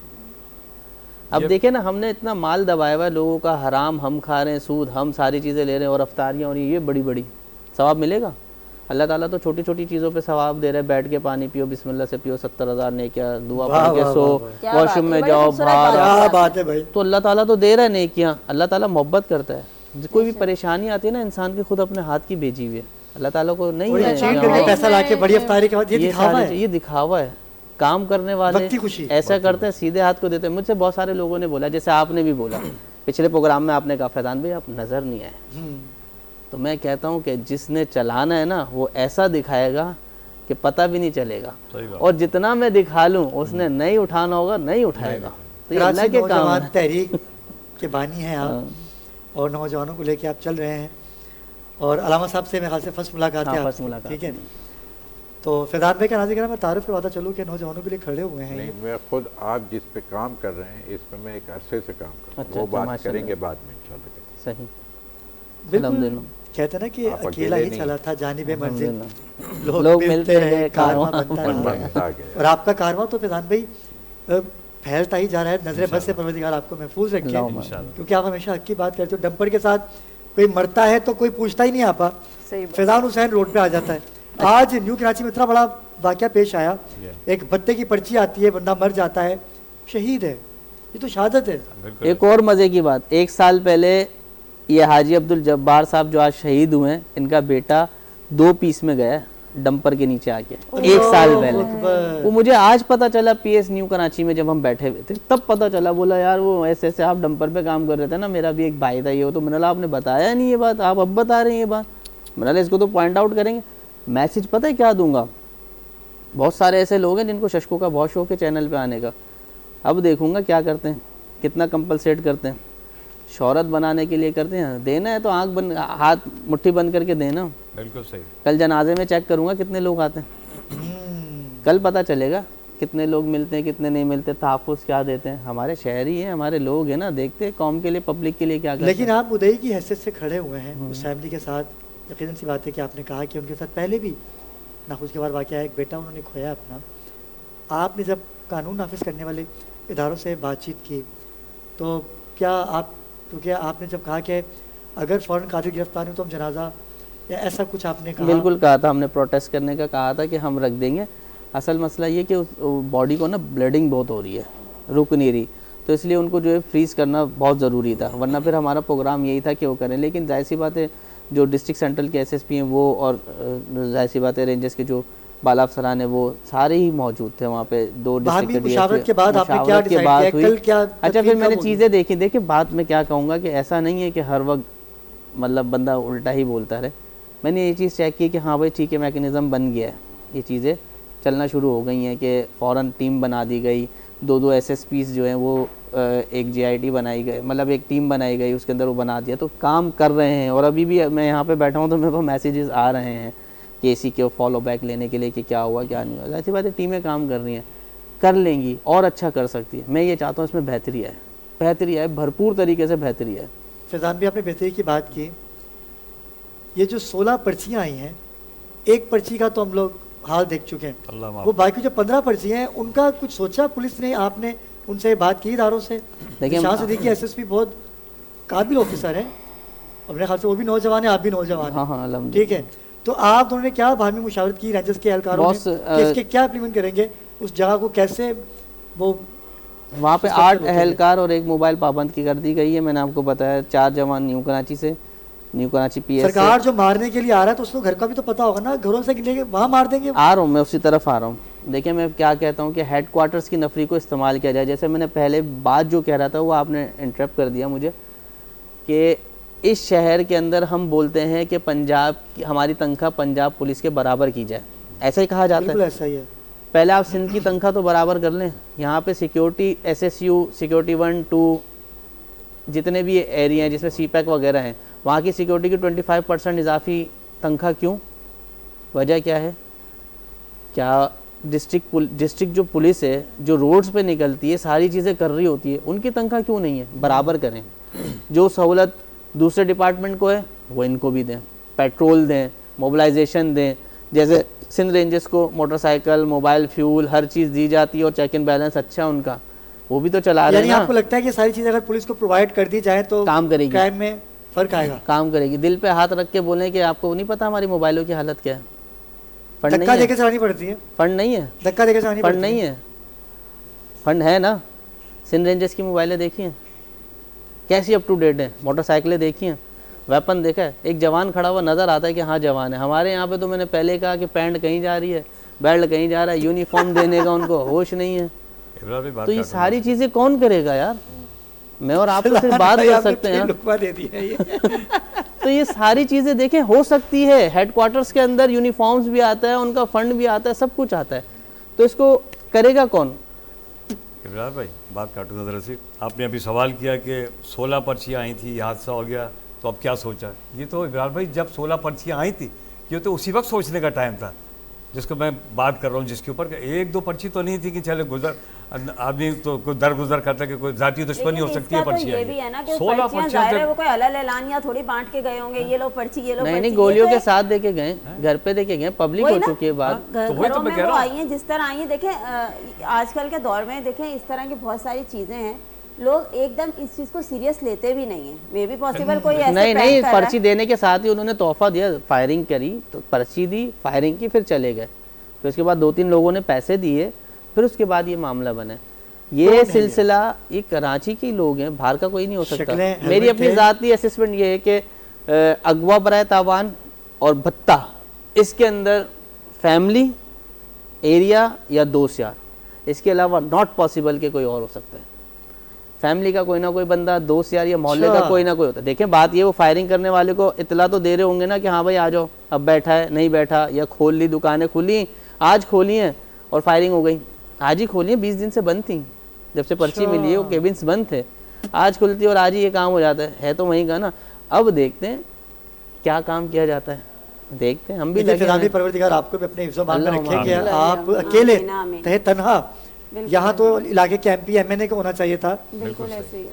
اب دیکھیں نا، ہم نے اتنا مال دبایا ہوا ہے لوگوں کا، حرام ہم کھا رہے ہیں، سود ہم ساری چیزیں لے رہے ہیں، اور افطاریاں اور یہ بڑی ثواب ملے گا؟ اللہ تعالیٰ تو چھوٹی چھوٹی چیزوں پہ ثواب دے رہے ہیں، بیٹھ کے پانی پیو بسم اللہ سے پیو، 70,000 نیکیاں، دعا پڑھ کے سو، واش روم میں جاؤ باہر، تو اللہ تعالیٰ تو دے رہا ہے نیکیاں۔ اللہ تعالیٰ محبت کرتا ہے، کوئی بھی پریشانی آتی ہے نا انسان کی خود اپنے ہاتھ کی بھیجی ہوئی ہے، اللہ تعالیٰ کو نہیں ہے۔ یہ دکھاوا ہے، کام کرنے والے ایسا کرتے ہیں سیدھے ہاتھ کو دیتے ہیں۔ مجھ سے بہت سارے لوگوں نے بولا، جیسے آپ نے بھی بولا پچھلے پروگرام میں، آپ نے کہا فیضان بھائی آپ نظر نہیں آئے، تو میں کہتا ہوں کہ جس نے چلانا ہے نا وہ ایسا دکھائے گا کہ پتہ بھی نہیں چلے گا، اور جتنا میں دکھا لوں اس نے نہیں اٹھانا ہوگا نہیں اٹھائے گا۔ تو یہ اللہ کے کام ہے۔ تحریک کے بانی ہیں آپ، اور نوجوانوں کو لے کے آپ چل رہے ہیں، اور علامہ صاحب سے میرے خیال سے فرسٹ ملاقات ہے آپ، ٹھیک ہے؟ تو فیضان بھائی کا نازی کرنا میں تعارف کرواتا چلوں کہ نوجوانوں کے لیے کھڑے ہوئے ہیں۔ نہیں میں خود آپ جس پہ کام کر رہے ہیں اس پہ میں ایک عرصے سے کام کر رہا ہوں، وہ بات کریں گے بعد میں انشاءاللہ۔ صحیح، بالکل کہتے ہیں نا کہ اکیلا ہی چلا تھا جانب منزل، لوگ ملتے رہے، کارواں بنتا گیا، اور آپ کا کارواں تو فیضان بھائی پھیلتا ہی جا رہا ہے۔ نظر بد سے پروردگار آپ کو محفوظ رکھے، کیونکہ آپ ہمیشہ حق کی بات کرتے ہو۔ ڈمپر کے ساتھ کوئی مرتا ہے تو کوئی پوچھتا ہی نہیں آپا، فیضان حسین روڈ پہ آ جاتا ہے۔ آج نیو کراچی میں اتنا بڑا واقعہ پیش آیا، ایک بتے کی پرچی آتی ہے، بندہ مر جاتا ہے، شہید ہے، یہ تو شہادت ہے۔ ایک اور مزے کی بات، 1 سال پہلے یہ حاجی عبدالجبار صاحب جو آج شہید ہوئے ہیں، ان کا بیٹا 2 پیس میں گیا ڈمپر کے نیچے آ کے، 1 سال پہلے۔ وہ مجھے آج پتا چلا پی ایس نیو کراچی میں جب ہم بیٹھے ہوئے تھے تب پتا چلا، بولا یار وہ ایسے آپ ڈمپر پہ کام کر رہے تھے نا، میرا بھی ایک بھائی تھا یہ، تو میں نے آپ نے بتایا نہیں یہ بات، آپ اب بتا رہے ہیں یہ بات، میں نے اس کو تو پوائنٹ آؤٹ کریں گے۔ میسج پتہ ہے کیا دوں گا؟ بہت سارے ایسے لوگ ہیں جن کو ششکوں کا بہت شوق ہے چینل پہ آنے کا، اب دیکھوں گا کیا کرتے ہیں، کتنا کمپلسیٹ کرتے ہیں، شہرت بنانے کے لیے کرتے ہیں، دینا ہے تو آنکھ بند، ہاتھ مٹھی بند کر کے دینا۔ بالکل صحیح۔ کل جنازے میں چیک کروں گا کتنے لوگ آتے ہیں، کل پتہ چلے گا کتنے لوگ ملتے ہیں کتنے نہیں ملتے، تحفظ کیا دیتے ہیں۔ ہمارے شہری ہیں، ہمارے لوگ ہیں نا، دیکھتے ہیں قوم کے لیے پبلک کے لیے کیا کرتے ہیں۔ لیکن آپ ادئی کی حیثیت سے کھڑے ہوئے ہیں اس فیملی کے ساتھ، یقیناً سی بات ہے کہ آپ نے کہا کہ ان کے ساتھ پہلے بھی ناخوشگوار واقعہ ہے، ایک بیٹا انہوں نے کھویا اپنا، آپ نے جب قانون نافذ کرنے والے اداروں سے بات چیت کی تو کیا آپ کیونکہ آپ نے جب کہا کہ اگر فوراً قاتل گرفتار ہو تو ہم جنازہ یا ایسا کچھ آپ نے کہا؟ بالکل کہا تھا ہم نے، پروٹیسٹ کرنے کا کہا تھا کہ ہم رکھ دیں گے. اصل مسئلہ یہ کہ باڈی کو نا بلیڈنگ بہت ہو رہی ہے، رک نہیں رہی، تو اس لیے ان کو جو ہے فریز کرنا بہت ضروری تھا، ورنہ پھر ہمارا پروگرام یہی تھا کہ وہ کریں. لیکن ظاہر سی بات ہے جو ڈسٹرکٹ سینٹرل کے ایس ایس پی ہیں وہ اور ظاہر سی بات ہے رینجرز کے جو بالا افسران ہیں وہ سارے ہی موجود تھے وہاں پہ. 2 ڈسٹرکٹ مشاورت کے بعد آپ نے کیا ڈیسائیڈ کیا کل کیا؟ اچھا پھر میں نے چیزیں دیکھی. دیکھیں بات میں کیا کہوں گا کہ ایسا نہیں ہے کہ ہر وقت مطلب بندہ الٹا ہی بولتا رہے. میں نے یہ چیز چیک کی کہ ہاں بھائی ٹھیک ہے میکنزم بن گیا ہے، یہ چیزیں چلنا شروع ہو گئی ہیں کہ فوراً ٹیم بنا دی گئی. 2 ایس ایس پیز جو ہیں وہ ایک جے آئی ٹی بنائی گئی، مطلب ایک ٹیم بنائی گئی، اس کے اندر وہ بنا دیا، تو کام کر رہے ہیں. اور ابھی بھی میں یہاں پہ بیٹھا ہوں تو میرے کو میسیجز آ رہے ہیں کہ اسی کے فالو بیک لینے کے لیے کہ کیا ہوا کیا نہیں ہوا. ایسی بات ہے ٹیمیں کام کر رہی ہیں، کر لیں گی اور اچھا کر سکتی ہے. میں یہ چاہتا ہوں اس میں بہتری آئے، بہتری آئے، بھرپور طریقے سے بہتری آئے. فیضان بھی آپ نے بہتری کی بات کی. یہ جو 16 پرچیاں آئی ہیں، ایک پرچی کا تو ہم لوگ حال دیکھ چکے ہیں، وہ باقی جو 15 پرچیاں ہیں ان کا کچھ سوچا پولیس نے؟ آپ نے ان سے بات کی اداروں سے؟ شاہ صدیقی ایس ایس پی بہت قابل آفیسر ہیں، اپنے خیال سے وہ بھی نوجوان ہیں، آپ بھی نوجوان ہیں. ہاں ٹھیک ہے، تو آپ دونوں نے کیا باہمی مشاورت کی رینجرز کے اہلکاروں نے کہ اس کے کیا امپلیمنٹ کریں گے، اس جگہ کو کیسے وہ وہاں پہ 8 اہلکار اور 1 موبائل پابند کی کر دی گئی ہے. میں نے آپ کو بتایا 4 جوان نیو کراچی سے، نیو کراچی پی ایس. سرکار جو مارنے کے لیے آ رہا ہے تو اس کو گھر کا بھی تو پتہ ہوگا نا، گھروں سے لے کے وہاں مار دیں گے. آ رہا ہوں میں اسی طرف آ رہا ہوں. دیکھیں میں کیا کہتا ہوں کہ ہیڈ کوارٹرز کی نفری کو استعمال کیا جائے. جیسے میں نے پہلے بات جو کہہ رہا تھا وہ آپ نے انٹرپٹ کر دیا مجھے، کہ اس شہر کے اندر ہم بولتے ہیں کہ پنجاب ہماری تنخواہ پنجاب پولیس کے برابر کی جائے، ایسا ہی کہا جاتا ہے. بالکل ایسا ہی ہے. پہلے آپ سندھ کی تنخواہ تو برابر کر لیں. یہاں پہ security S S you security 1 2 جتنے بھی ایریا ہیں جس میں سی پیک وغیرہ ہیں، وہاں کی سیکیورٹی کی 25% اضافی تنخواہ کیوں؟ وجہ کیا ہے؟ کیا ڈسٹرکٹ جو پولیس ہے جو روڈز پہ نکلتی ہے ساری چیزیں کر رہی ہوتی ہے، ان کی تنخواہ کیوں نہیں ہے؟ برابر کریں. جو سہولت دوسرے ڈپارٹمنٹ کو ہے وہ ان کو بھی دیں، پیٹرول دیں، موبلائزیشن دیں. جیسے سندھ رینجرز کو موٹر سائیکل، موبائل، فیول ہر چیز دی جاتی ہے اور چیک اینڈ بیلنس اچھا ان کا، وہ بھی تو چلا رہے ہیں. یعنی آپ کو لگتا ہے کہ ساری چیزیں اگر پولیس کو پرووائڈ کر دی جائیں تو کام کرے گی، کرائم میں فرق آئے گا، کام کرے گی. دل پہ ہاتھ رکھ کے بولیں کہ آپ کو نہیں پتا ہماری موبائلوں کی حالت کیا ہے. دھکا دے کے چلانی پڑتی ہے، فنڈ نہیں ہے، دھکا دے کے چلانی فنڈ نہیں ہے. فنڈ ہے نا. سندھ رینجرز کی موبائلیں دیکھی ہیں کیسی اپ ٹو ڈیٹ ہیں، موٹر سائیکلیں دیکھی ہیں، ویپن دیکھا ہے. ایک جوان کھڑا ہوا نظر آتا ہے کہ ہاں جوان ہے. ہمارے یہاں پہ تو میں نے پہلے کہا کہ پینٹ کہیں جا رہی ہے، بیلٹ کہیں جا رہا ہے، یونیفارم دینے کا ان کو ہوش نہیں ہے. تو یہ ساری چیزیں کون کرے گا یار؟ میں اور آپ تو صرف بات کر سکتے ہیں. تو یہ ساری چیزیں دیکھیں ہو سکتی ہے. ہیڈ کوارٹرز کے اندر یونیفارمز بھی آتا ہے، ان کا فنڈ بھی آتا ہے، سب کچھ آتا ہے. تو اس کو کرے گا کون؟ ابرار بھائی بات کاٹوں گا ذرا سی. آپ نے ابھی سوال کیا کہ 16 پرچیاں آئی تھیں، یہ حادثہ ہو گیا تو اب کیا سوچا. یہ تو ابرار بھائی جب 16 پرچیاں آئی تھیں یہ تو اسی وقت سوچنے کا ٹائم تھا جس کو میں بات کر رہا ہوں، جس کے اوپر 1-2 پرچی تو نہیں تھی کہ چلے گزر آدمی تو کوئی درگزر کرتا کہ کوئی ذاتی دشمنی ہو سکتی ہے. پرچیاں یہ بھی ہے نا کہ پرچیاں ظاہر ہے وہ کوئی الل اعلان یا تھوڑی بانٹ کے گئے ہوں گے، یہ لو پرچی یہ لو پرچی. نہیں گولیوں کے ساتھ دے کے گئے، گھر پہ دے کے گئے، پبلک ہو چکی ہے بات. گھروں میں وہ آئی ہیں جس طرح آئی ہیں. دیکھیں آج کل کے دور میں دیکھیں اس طرح کی بہت ساری چیزیں ہیں، لوگ ایک دم اس چیز کو سیریس لیتے بھی نہیں ہیں. مے بھی پاسبل کوئی ایسا نہیں پرچی دینے کے ساتھ ہی انہوں نے تحفہ دیا، فائرنگ کری تو پرچی دی، فائرنگ کی، پھر چلے گئے. پھر اس کے بعد 2-3 لوگوں نے پیسے دیے، پھر اس کے بعد یہ معاملہ بنا. یہ سلسلہ یہ کراچی کے لوگ ہیں، باہر کا کوئی نہیں ہو سکتا. میری اپنی ذاتی اسسمنٹ یہ ہے کہ اغوا برائے تاوان اور بھتہ اس کے اندر فیملی ایریا یا دوست یار، اس کے علاوہ ناٹ پاسبل کہ کوئی اور ہو سکتا ہے. فیملی کا کوئی نہ کوئی بندہ، دوست یار یا محلے کا کوئی نہ کوئی ہوتا ہے. دیکھیں بات یہ وہ فائرنگ کرنے والے کو اطلاع تو دے رہے ہوں گے نا کہ ہاں بھائی آ جاؤ، اب بیٹھا ہے نہیں بیٹھا، یا کھول لی دکانیں کھلی، آج کھولی ہیں اور فائرنگ ہو گئی. آج ہی کھولی ہیں، 20 دن سے بند تھیں جب سے پرچی ملی ہے، وہ کیبنس بند تھے. آج کھلتی اور آج ہی یہ کام ہو جاتا ہے تو وہیں کا نا. اب دیکھتے ہیں کیا کام کیا جاتا ہے، دیکھتے ہیں. ہم بھی پروردگار آپ کو بھی اپنے حفظ و امان میں رکھے کہ آپ اکیلے تہے تنہا، یہاں تو علاقے کے ایم پی ایم این اے کا ہونا چاہیے تھا، بالکل ایسے ہی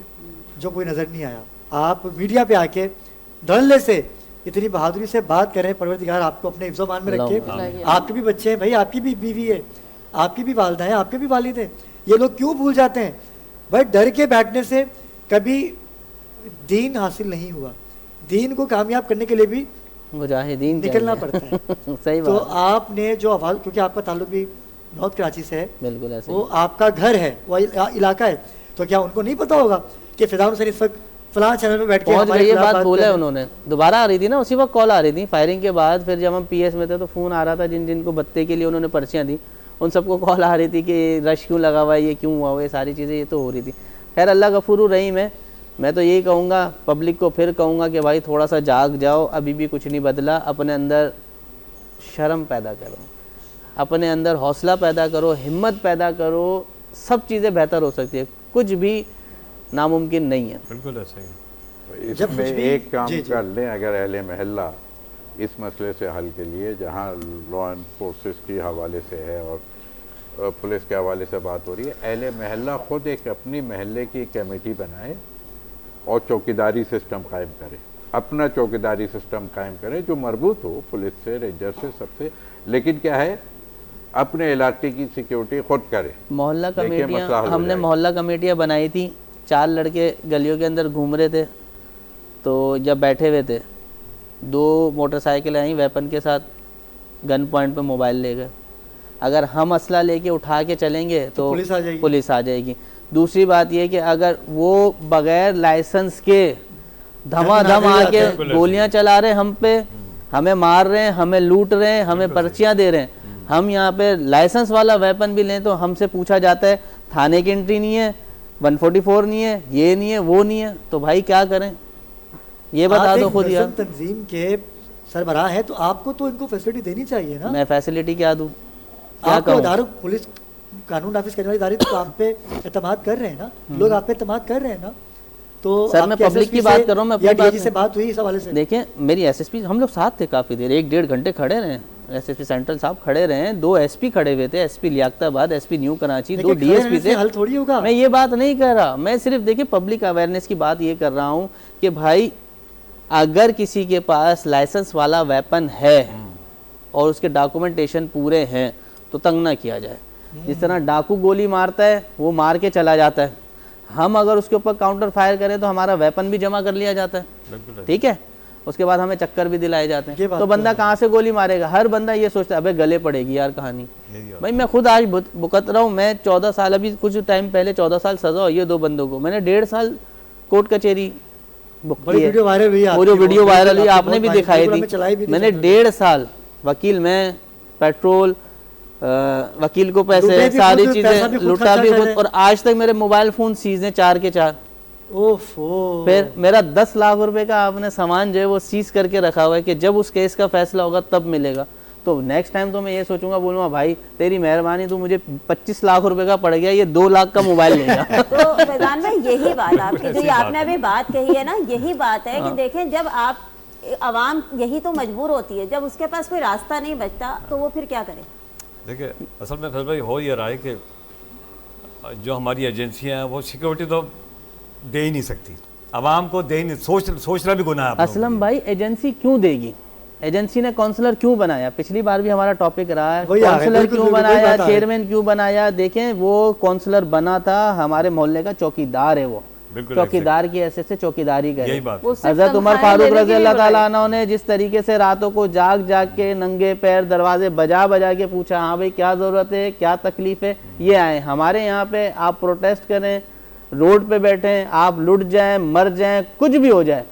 جو کوئی نظر نہیں آیا. آپ میڈیا پہ آ کے دھڑلے سے اتنی بہادری سے بات کریں. پروردگار آپ کو اپنے حفظ و امان میں رکھے. آپ کے بھی بچے ہیں بھائی، آپ کی بھی بیوی ہے، آپ کی بھی والدہ ہیں, آپ کے بھی والد ہیں. یہ لوگ کیوں بھول جاتے ہیں؟ بھائی ڈر کے بیٹھنے سے کبھی دین حاصل نہیں ہوا. دین کو کامیاب کرنے کے لیے بھی مجاہدین نکلنا پڑتا ہے. صحیح تو بات. آپ نے جو آواز, کیونکہ آپ کا تعلق بھی نارتھ کراچی سے ہے, بالکل ایسے وہ آپ کا گھر ہے, وہ علاقہ ہے, تو کیا ان کو نہیں پتا ہوگا کہ فضان حسین اس وقت فلاں چینل پہ بیٹھ کے پہنچ گئی. یہ خلاف بات بولا ہے کر انہوں نے. دوبارہ آ رہی تھی نا, اسی وقت کال آ رہی تھی فائرنگ کے بعد. پھر جب ہم پی ایس میں تھے تو فون آ رہا تھا, جن جن کو بتے کے لیے انہوں نے پرچیاں دی ان سب کو کال آ رہی تھی کہ رش کیوں لگا ہوا ہے, یہ کیوں ہوا ہوا ہے, یہ ساری چیزیں یہ تو ہو رہی تھی. خیر اللہ غفور الرحیم ہے. میں تو یہی کہوں گا پبلک کو, پھر کہوں گا کہ بھائی تھوڑا سا جاگ جاؤ, ابھی بھی کچھ نہیں بدلا. اپنے اندر شرم پیدا کرو, اپنے اندر حوصلہ پیدا کرو, ہمت پیدا کرو, سب چیزیں بہتر ہو سکتی ہے, کچھ بھی ناممکن نہیں ہے. بالکل ایسا ہی. اس میں ایک کام کر لیں, اگر اہل محلہ اس مسئلے سے حل کے لیے, جہاں لا اینڈ فورسز کے حوالے سے ہے اور پولیس کے حوالے سے بات ہو رہی ہے, اہل محلہ خود ایک اپنی محلے کی کمیٹی بنائے اور چوکیداری سسٹم قائم کرے, اپنا چوکیداری سسٹم قائم کرے جو مربوط ہو پولیس سے, رینجر سے, سب سے. لیکن کیا ہے, اپنے علاقے کی سیکیورٹی خود کرے. محلہ کمیٹیاں, ہم نے محلہ کمیٹیاں بنائی تھی. 4 لڑکے گلیوں کے اندر گھوم رہے تھے, تو جب بیٹھے ہوئے تھے 2 موٹر سائیکل آئیں ویپن کے ساتھ, گن پوائنٹ پہ موبائل لے گئے. اگر ہم اسلحہ لے کے اٹھا کے چلیں گے تو پولیس آ جائے گی. دوسری بات یہ کہ اگر وہ بغیر لائسنس کے دھما دھم آ کے گولیاں چلا رہے ہم پہ, ہمیں مار رہے ہیں, ہمیں لوٹ رہے ہیں, ہمیں پرچیاں دے رہے ہیں, ہم یہاں پہ لائسنس والا ویپن بھی لیں تو ہم سے پوچھا جاتا ہے تھانے کی انٹری نہیں ہے, 144 نہیں ہے, یہ نہیں ہے, وہ نہیں ہے. تو بھائی کیا کریں, یہ بتا دو خود. یار تنظیم کے سربراہ ہے تو آپ کو تو ان کو فیسلٹی دینی چاہیے نا. میں فیسلٹی کیا دوں, آپ کو اداروں, پولیس قانون نافذ کرنے والی ادارے تو آپ پہ اعتماد کر رہے ہیں نا, لوگ آپ پہ اعتماد کر رہے ہیں نا. تو سر میں پبلک کی بات کر رہا ہوں, میں اپنی بات سے بات ہوئی اس حوالے سے. دیکھیں میری ایس ایس پی, ہم لوگ ساتھ تھے کافی دیر, 1-1.5 گھنٹے کھڑے رہے. ایس ایس پی سینٹرل صاحب کھڑے رہے ہیں, 2 ایس پی کھڑے ہوئے تھے, ایس پی لیاقت آباد, S P new Karachi, 2 D S P تھے. حل تھوڑی ہوگا. میں یہ بات نہیں کر رہا, میں صرف دیکھیں پبلک اویئرنیس کی بات یہ کر رہا ہوں کہ بھائی اگر کسی کے پاس لائسنس والا ویپن ہے اور اس کے ڈاکومنٹیشن پورے ہیں تو تنگ نہ کیا جائے. جس طرح ڈاکو گولی مارتا ہے وہ مار کے چلا جاتا ہے, ہم اگر اس کے اوپر کاؤنٹر فائر کریں تو ہمارا ویپن بھی جمع کر لیا جاتا ہے, ٹھیک ہے, اس کے بعد ہمیں چکر بھی دلائے جاتے ہیں. تو بندہ کہاں سے گولی مارے گا؟ ہر بندہ یہ سوچتا ہے ابے گلے پڑے گی یار کہانی. بھائی میں خود آج بکت رہا ہوں, میں 14 سال, ابھی کچھ ٹائم پہلے 14 سال سزا ہوئی ہے 2 بندوں کو. میں نے 1.5 سال کورٹ کچہری بک کی ہے, وہ جو ویڈیو وائرل ہوئی آپ نے بھی دکھائی تھی. میں نے 1.5 سال وکیل, میں پیٹرول, وکیل کو پیسے, ساری چیزیں لوٹا بھی خود, اور آج تک میرے موبائل فون سیز ہیں 4 کے 4. پھر میرا 10 لاکھ روپے کا آپ نے سامان جو ہے وہ سیز کر کے رکھا ہوا ہے کہ جب اس کیس کا فیصلہ ہوگا تب ملے گا. تو نیکسٹ ٹائم تو میں یہ سوچوں گا, بولوں گا بھائی تیری مہربانی, تو مجھے 25 لاکھ روپے کا پڑ گیا, یہ 2 لاکھ کا موبائل لے گا. تو فیضان بھائی یہی بات آپ کی جو آپ نے ابھی بات کہی ہے نا, یہی بات ہے کہ دیکھیں جب آپ عوام یہی تو مجبور ہوتی ہے, جب اس کے پاس کوئی راستہ نہیں بچتا تو وہ پھر کیا کرے. دیکھیں اصل میں فیض بھائی ہو یہ رہا ہے کہ جو ہماری ایجنسیاں ہیں وہ سیکیورٹی تو دے ہی نہیں سکتی, عوام کو دے ہی نہیں, سوچنا بھی گناہ ہے. اسلم بھائی ایجنسی کیوں دے گی؟ ایجنسی نے کونسلر کیوں بنایا؟ پچھلی بار بھی ہمارا ٹاپک رہا ہے, کونسلر کیوں بنایا, چیئرمین کیوں بنایا؟ دیکھیں وہ کونسلر بنا تھا ہمارے محلے کا چوکیدار ہے, وہ چوکیدار کی ایسے سے چوکیداری کرے. حضرت عمر فاروق رضی اللہ تعالیٰ عنہ نے جس طریقے سے راتوں کو جاگ جاگ کے ننگے پیر دروازے بجا بجا کے پوچھا, ہاں بھائی کیا ضرورت ہے, کیا تکلیف ہے, یہ آئیں ہمارے یہاں پہ, آپ پروٹیسٹ کریں, روڈ پہ بیٹھیں, آپ لٹ جائیں, مر جائیں, کچھ بھی ہو جائے,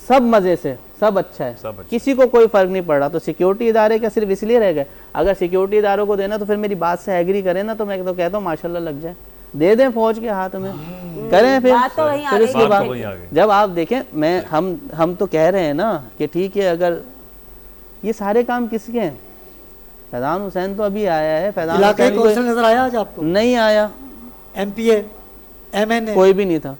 سب مزے سے, سب اچھا ہے, کسی کو کوئی فرق نہیں پڑ رہا. تو سیکیورٹی ادارے کا صرف اس لیے رہ گئے, اگر سیکیورٹی اداروں کو دینا تو پھر میری بات سے ایگری کریں نا, تو میں تو کہتا ہوں ماشاءاللہ لگ جائے, دے دیں فوج کے ہاتھ میں, کریں پھر اس کے بعد. جب آپ دیکھیں میں ہم تو کہہ رہے ہیں نا کہ ٹھیک ہے, اگر یہ سارے کام کس کے ہیں, فیضان حسین تو ابھی آیا ہے, فیضان حسین نظر آیا آج آپ کو؟ نہیں آیا, ایم پی اے, ایم این اے, کوئی بھی نہیں تھا.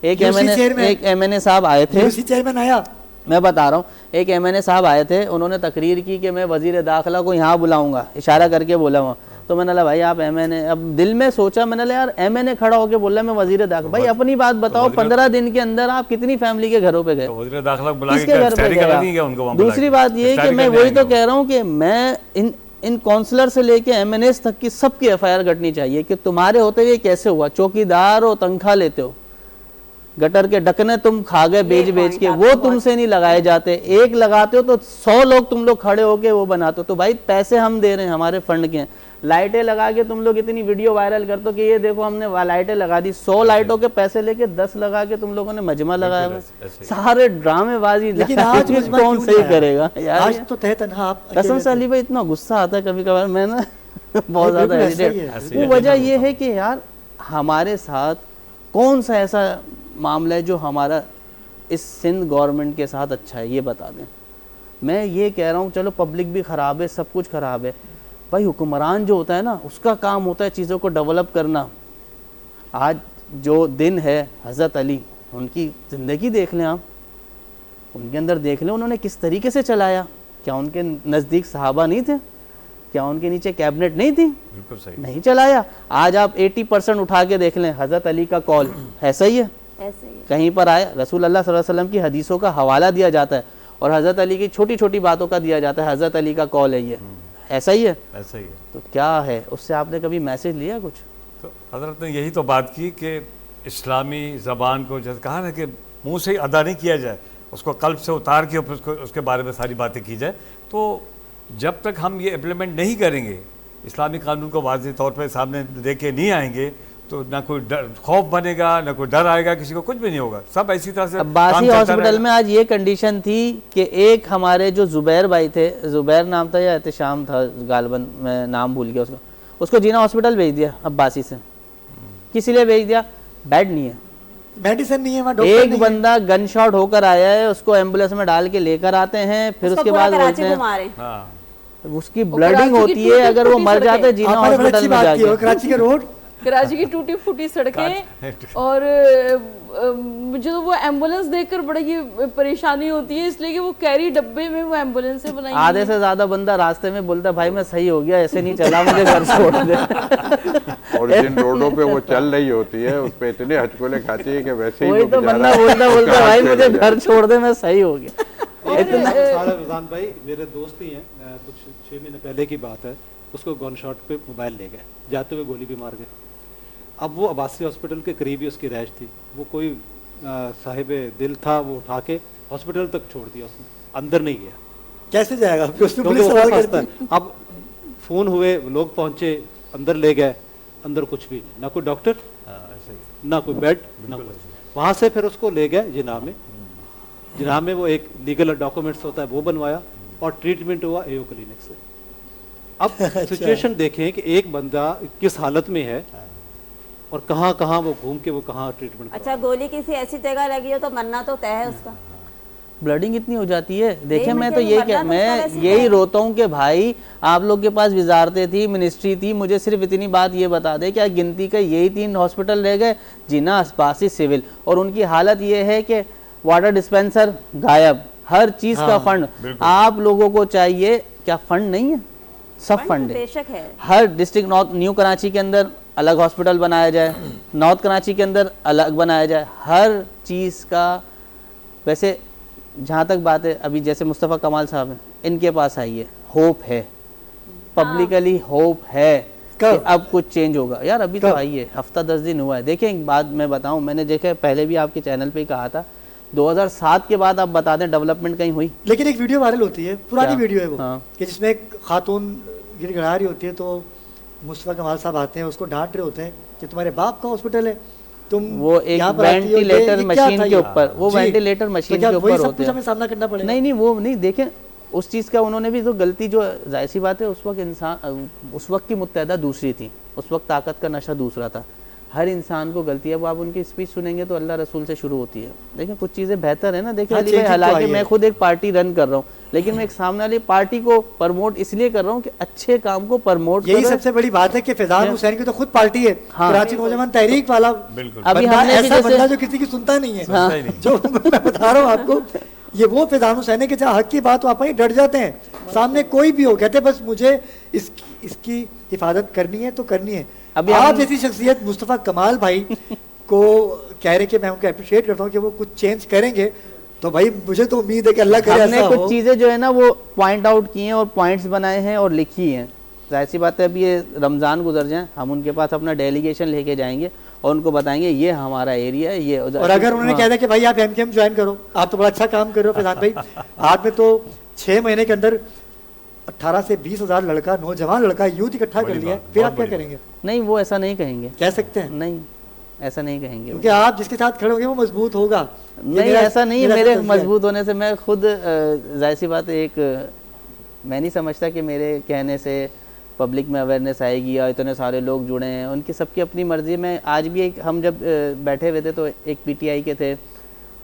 ایک ایم این اے صاحب آئے تھے, چیئرمین آیا, میں بتا رہا ہوں, ایک ایم این اے صاحب آئے تھے, انہوں نے تقریر کی کہ میں وزیر داخلہ کو یہاں بلاؤں گا, اشارہ کر کے بولا وہاں. تو میں نے کہا بھائی آپ ایم این اے, اب دل میں سوچا, میں نے کہا یار ایم این اے کھڑا ہو کے بول رہا ہے میں وزیر داخلہ. بھائی اپنی بات بتاؤ, 15 دن کے اندر آپ کتنی فیملی کے گھروں پہ گئے, کس کے گھر پہ گئے؟ دوسری بات یہ کہ میں وہی تو کہہ رہا ہوں کہ میں ان کونسلر سے لے کے ایم این ایس تک کی سب کی ایف آئی آر کٹنی چاہیے کہ تمہارے ہوتے ہوئے کیسے ہوا. چوکیدار ہو, تنخواہ لیتے ہو, گٹر کے ڈکنے تم کھا گئے بیچ کے, وہ تم سے نہیں لگائے جاتے. ایک لگاتے ہو تو 100 لوگ تم لوگ کھڑے ہو کے وہ بناتے ہو. تو بھائی پیسے ہم دے رہے ہیں, ہمارے فنڈ کے ہیں. لائٹیں لگا کے تم لوگ اتنی ویڈیو وائرل کرتے ہو کہ یہ دیکھو ہم نے لائٹیں لگا دی. 100 لائٹوں کے پیسے لے کے 10 لگا کے تم لوگوں نے مجمع لگایا ہوا. سارے ڈرامے بازی. لیکن آج کون صحیح کرے گا آج تو تہ تنہا آپ قسم سے علی بھائی اتنا غصہ آتا ہے کبھی کبھار, میں نا بہت زیادہ ایریٹیٹ. وہ وجہ یہ ہے کہ یار ہمارے ساتھ کون سا ایسا معاملہ ہے جو ہمارا اس سندھ گورنمنٹ کے ساتھ اچھا ہے, یہ بتا دیں. میں یہ کہہ رہا ہوں چلو پبلک بھی خراب ہے, سب کچھ خراب ہے, بھائی حکمران جو ہوتا ہے نا اس کا کام ہوتا ہے چیزوں کو ڈیولپ کرنا. آج جو دن ہے حضرت علی, ان کی زندگی دیکھ لیں آپ, ان کے اندر دیکھ لیں انہوں نے کس طریقے سے چلایا. کیا ان کے نزدیک صحابہ نہیں تھے؟ کیا ان کے نیچے کیبنٹ نہیں تھی؟ بالکل صحیح, نہیں چلایا. آج آپ 80% اٹھا کے دیکھ لیں, حضرت علی کا کال ایسا ہی ہے. کہیں پر آئے رسول اللہ صلی اللہ علیہ وسلم کی حدیثوں کا حوالہ دیا جاتا ہے اور حضرت علی کی چھوٹی چھوٹی باتوں کا دیا جاتا ہے, حضرت علی کا کال ہے یہ, ایسا ہی ہے. ایسا ہی ہے. تو کیا ہے اس سے آپ نے کبھی میسج لیا کچھ؟ تو حضرت نے یہی تو بات کی کہ اسلامی زبان کو جیسے کہا نا کہ منہ سے ادا نہیں کیا جائے, اس کو قلب سے اتار کے اس کے بارے میں ساری باتیں کی جائے. تو جب تک ہم یہ امپلیمنٹ نہیں کریں گے, اسلامی قانون کو واضح طور پہ سامنے دے کے نہیں آئیں گے, تو نہ کوئی خوف بنے گا, نہ کوئی ڈر آئے گا, کسی کو کچھ بھی نہیں ہوگا. سب ایسی طرح سے عباسی ہاسپٹل میں آج یہ کنڈیشن تھی کہ ایک ہمارے جو زبیر بھائی تھے, زبیر نام تھا یا احتشام تھا غالباً, میں نام بھول گیا اس کو جینا ہاسپٹل بھیج دیا عباسی سے. کس لیے بھیج دیا؟ بیڈ نہیں ہے, میڈیسن نہیں ہے, ایک بندہ گن شاٹ ہو کر آیا ہے, اس کو ایمبولینس میں ڈال کے لے کر آتے ہیں, پھر اس کے بعد بولتے ہیں اس کی بلڈنگ ہوتی ہے, اگر وہ مر جاتا ہے جینا ہاسپٹل میں جا کے. کراچی کے روڈ, کراچی کی ٹوٹی پھوٹی سڑکیں, اور مجھے تو وہ ایمبولینس دیکھ کر بڑی پریشانی ہوتی ہے, اس لیے کہ وہ کیری ڈبے میں وہ ایمبولینس بنائی. آدھے سے زیادہ بندہ راستے میں بولتا ہے بھائی میں صحیح ہو گیا, ایسے نہیں چلا, مجھے گھر چھوڑ دے. اور جن روڈوں پہ وہ چل رہی ہوتی ہے اس پہ اتنے ہچکولے کھاتی ہے کہ ویسے ہی وہی تو بندہ بولتا بھائی مجھے گھر چھوڑ دے, میں صحیح ہو گیا. رضوان بھائی میرے دوست ہی ہیں, کچھ 6 مہینے پہلے کی بات ہے, اس کو گن شاٹ پہ موبائل لے گئے, جاتے ہوئے گولی بھی مار گئے. اب وہ عباسی ہاسپٹل کے قریب ہی اس کی رہائش تھی, وہ کوئی صاحب دل تھا, وہ اٹھا کے ہاسپٹل تک چھوڑ دیا, اس نے اندر نہیں گیا. کیسے جائے گا؟ اب فون ہوئے, لوگ پہنچے, اندر لے گئے, اندر کچھ بھی نہیں, نہ کوئی ڈاکٹر, نہ کوئی بیڈ, نہ کوئی. وہاں سے پھر اس کو لے گئے جناح میں. جناح میں وہ ایک لیگل ڈاکومنٹس ہوتا ہے وہ بنوایا اور ٹریٹمنٹ ہوا ایو کلینک سے. اب سچویشن دیکھیں کہ ایک بندہ کس حالت میں ہے اور کہاں کہاں وہ گھوم کے وہ کہاں ٹریٹمنٹ. اچھا گولی کسی ایسی جگہ لگی ہو تو مرنا تو طے ہے اس کا. بلڈنگ اتنی ہو جاتی ہے. دیکھیں میں تو یہی روتا ہوں کہ بھائی آپ لوگ کے پاس وزارتیں تھی, منسٹری تھی, مجھے صرف اتنی بات یہ بتا دے کہ گنتی کا یہی 3 ہاسپٹل رہ گئے, جینا, عباسی, سول, اور ان کی حالت یہ ہے کہ واٹر ڈسپینسر غائب, ہر چیز کا فنڈ. آپ لوگوں کو چاہیے, کیا فنڈ نہیں ہے؟ سب فنڈ ہے. ہر ڈسٹرکٹ نارتھ نیو کراچی کے اندر الگ ہاسپٹل بنایا جائے, نارتھ کراچی کے اندر الگ بنایا جائے, ہر چیز کا. ویسے جہاں تک بات ہے, ابھی جیسے مصطفیٰ کمال صاحب ہیں, ان کے پاس آئی ہے, ہوپ ہے, پبلکلی ہوپ ہے کہ اب کچھ چینج ہوگا. یار ابھی تو آئی ہے, ہفتہ 10 دن ہوا ہے. دیکھیں ایک بات میں بتاؤں, میں نے دیکھا پہلے بھی آپ کے چینل پہ ہی کہا تھا, 2007 کے بعد آپ بتا دیں ڈیولپمنٹ کہیں ہوئی؟ لیکن ایک ویڈیو وائرل ہوتی ہے, پرانی ویڈیو ہے وہ, کہ جس میں ایک خاتون گر گڑا رہی ہوتی ہے, تو مصطفیٰ کمال صاحب آتے ہیں, اس کو ڈانٹ رہے ہوتے ہیں کہ تمہارے باپ کا ہاسپٹل ہے, تم وہ ایک وینٹیلیٹر مشین کے اوپر, وہ وینٹیلیٹر مشین کے اوپر ہوتے ہیں. ہمیں سامنا کرنا پڑے گا. نہیں وہ نہیں, دیکھیں اس چیز کا انہوں نے بھی تو غلطی, جو ظاہر سی بات ہے اس وقت انسان, اس وقت کی متحدہ دوسری تھی, اس وقت طاقت کا نشہ دوسرا تھا. ہر انسان کو غلطی ہے. وہ آپ ان کی اسپیچ سنیں گے تو اللہ رسول سے شروع ہوتی ہے. دیکھیں کچھ چیزیں بہتر ہیں نا. دیکھیں علی بھائی, حالانکہ میں خود ایک پارٹی رن کر رہا ہوں, لیکن میں ایک سامنے والی پارٹی کو پرموٹ اس لیے کر رہا ہوں کہ اچھے کام کو پرموٹ کریں. یہی سب سے بڑی بات ہے کہ فیضان حسین کی تو خود پارٹی ہے, کراچی نوجوان تحریک والا. ابھی ہم نے ایسا بندہ جو کسی کی سنتا نہیں ہے, جو میں بتا رہا ہوں آپ کو, یہ وہ فیضان حسین ہے کہ جہاں حق کی بات ہو آپ ڈٹ جاتے ہیں. سامنے کوئی بھی ہو, کہتے بس مجھے اس کی حفاظت کرنی ہے تو کرنی ہے. آپ جیسی شخصیت مصطفیٰ کمال بھائی کو کہہ رہے کہ میں ان کو اپریشیٹ کرتا ہوں کہ وہ کچھ چینج کریں گے, تو بھائی مجھے تو امید ہے کہ اللہ کرے ہم نے ایسا ہو. کچھ چیزیں جو ہے نا وہ پوائنٹ آؤٹ کی ہیں اور پوائنٹس بنائے ہیں اور لکھی ہیں. ظاہر سی بات ہے اب یہ رمضان گزر جائیں ہم ان کے پاس اپنا ڈیلیگیشن لے کے جائیں گے اور ان کو بتائیں گے یہ ہمارا ایریا ہے یہ. اور اگر انہوں نے کہہ دیا کہ بھائی آپ ایم کے ایم جوائن کرو, آپ تو بڑا اچھا کام کر رہے ہو فیضان بھائی, آپ نے تو 6 مہینے کے اندر 18 سے 20 ہزار لڑکا, نوجوان لڑکا, یوتھ اکٹھا کر لیا, پھر آپ کیا کریں گے؟ نہیں وہ ایسا نہیں کہیں گے. کہہ سکتے ہیں نہیں ایسا نہیں کہیں گے کیونکہ آپ جس کے ساتھ کھڑے ہوں گے وہ مضبوط ہوگا. نہیں ایسا نہیں, میرے مضبوط ہونے سے میں خود ظاہر سی بات ہے ایک میں نہیں سمجھتا کہ میرے کہنے سے پبلک میں اویئرنیس آئے گی یا اتنے سارے لوگ جڑے ہیں, ان کی سب کی اپنی مرضی. میں آج بھی ایک ہم جب بیٹھے ہوئے تھے تو ایک پی ٹی آئی کے تھے,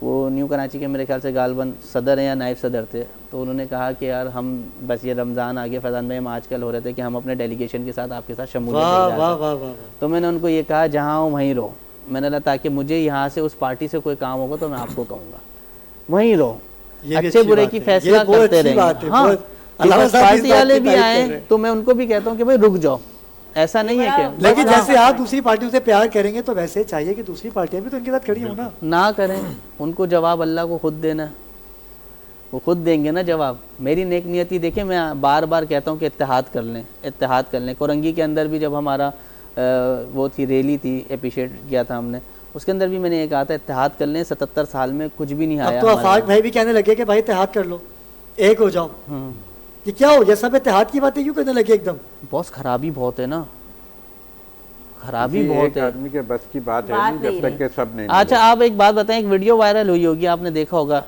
وہ نیو کراچی کے میرے خیال سے غالباً صدر ہیں یا نائب صدر تھے, تو انہوں نے کہا کہ یار ہم بس یہ رمضان آگے فیضان بھائی ہم آج کل ہو رہے تھے کہ ہم اپنے ڈیلیگیشن کے ساتھ آپ کے ساتھ شمولیت. تو میں نے ان کو یہ کہا جہاں ہوں وہیں رہو. میں نے کہا تاکہ مجھے یہاں سے اس پارٹی سے کوئی کام ہوگا تو میں آپ کو کہوں گا وہیں رہو, اچھے برے کی فیصلہ کرتے رہیں گے. ہاں پارٹی والے بھی آئیں تو میں ان کو بھی کہتا ہوں کہ بھائی رک جاؤ, ایسا نہیں ہے کہ لیکن جیسے آپ دوسری پارٹیوں سے پیار کریں گے تو ویسے چاہیے کہ دوسری پارٹیاں بھی تو ان کے ساتھ کھڑی ہوں نا. نہ کریں, ان کو جواب اللہ کو خود دینا ہے, وہ خود دیں گے نا جواب. میری نیک نیتی دیکھیں, میں بار بار کہتا ہوں کہ اتحاد کر لیں, اتحاد کر لیں. کورنگی کے اندر بھی جب ہمارا وہ تھی ریلی تھی, اپریشیٹ کیا تھا ہم نے, اس کے اندر بھی میں نے یہ کہا تھا اتحاد کر لیں. 77 سال میں کچھ بھی نہیں آیا. اب تو آفاق بھائی بھی کہنے لگے کہ بھائی اتحاد کر لو, ایک ہو جاؤ. یہ کیا ہو گیا, سب اتحاد کی باتیں کیوں کرنے لگے ایک دم؟ بہت خرابی بہت ہے نا, خرابی بہت ہے. آدمی کے بس کی بات ہے نہیں جب تک کہ سب نہیں. اچھا آپ ایک بات بتائیں, ایک ویڈیو وائرل ہوئی ہوگی, آپ نے دیکھا ہوگا,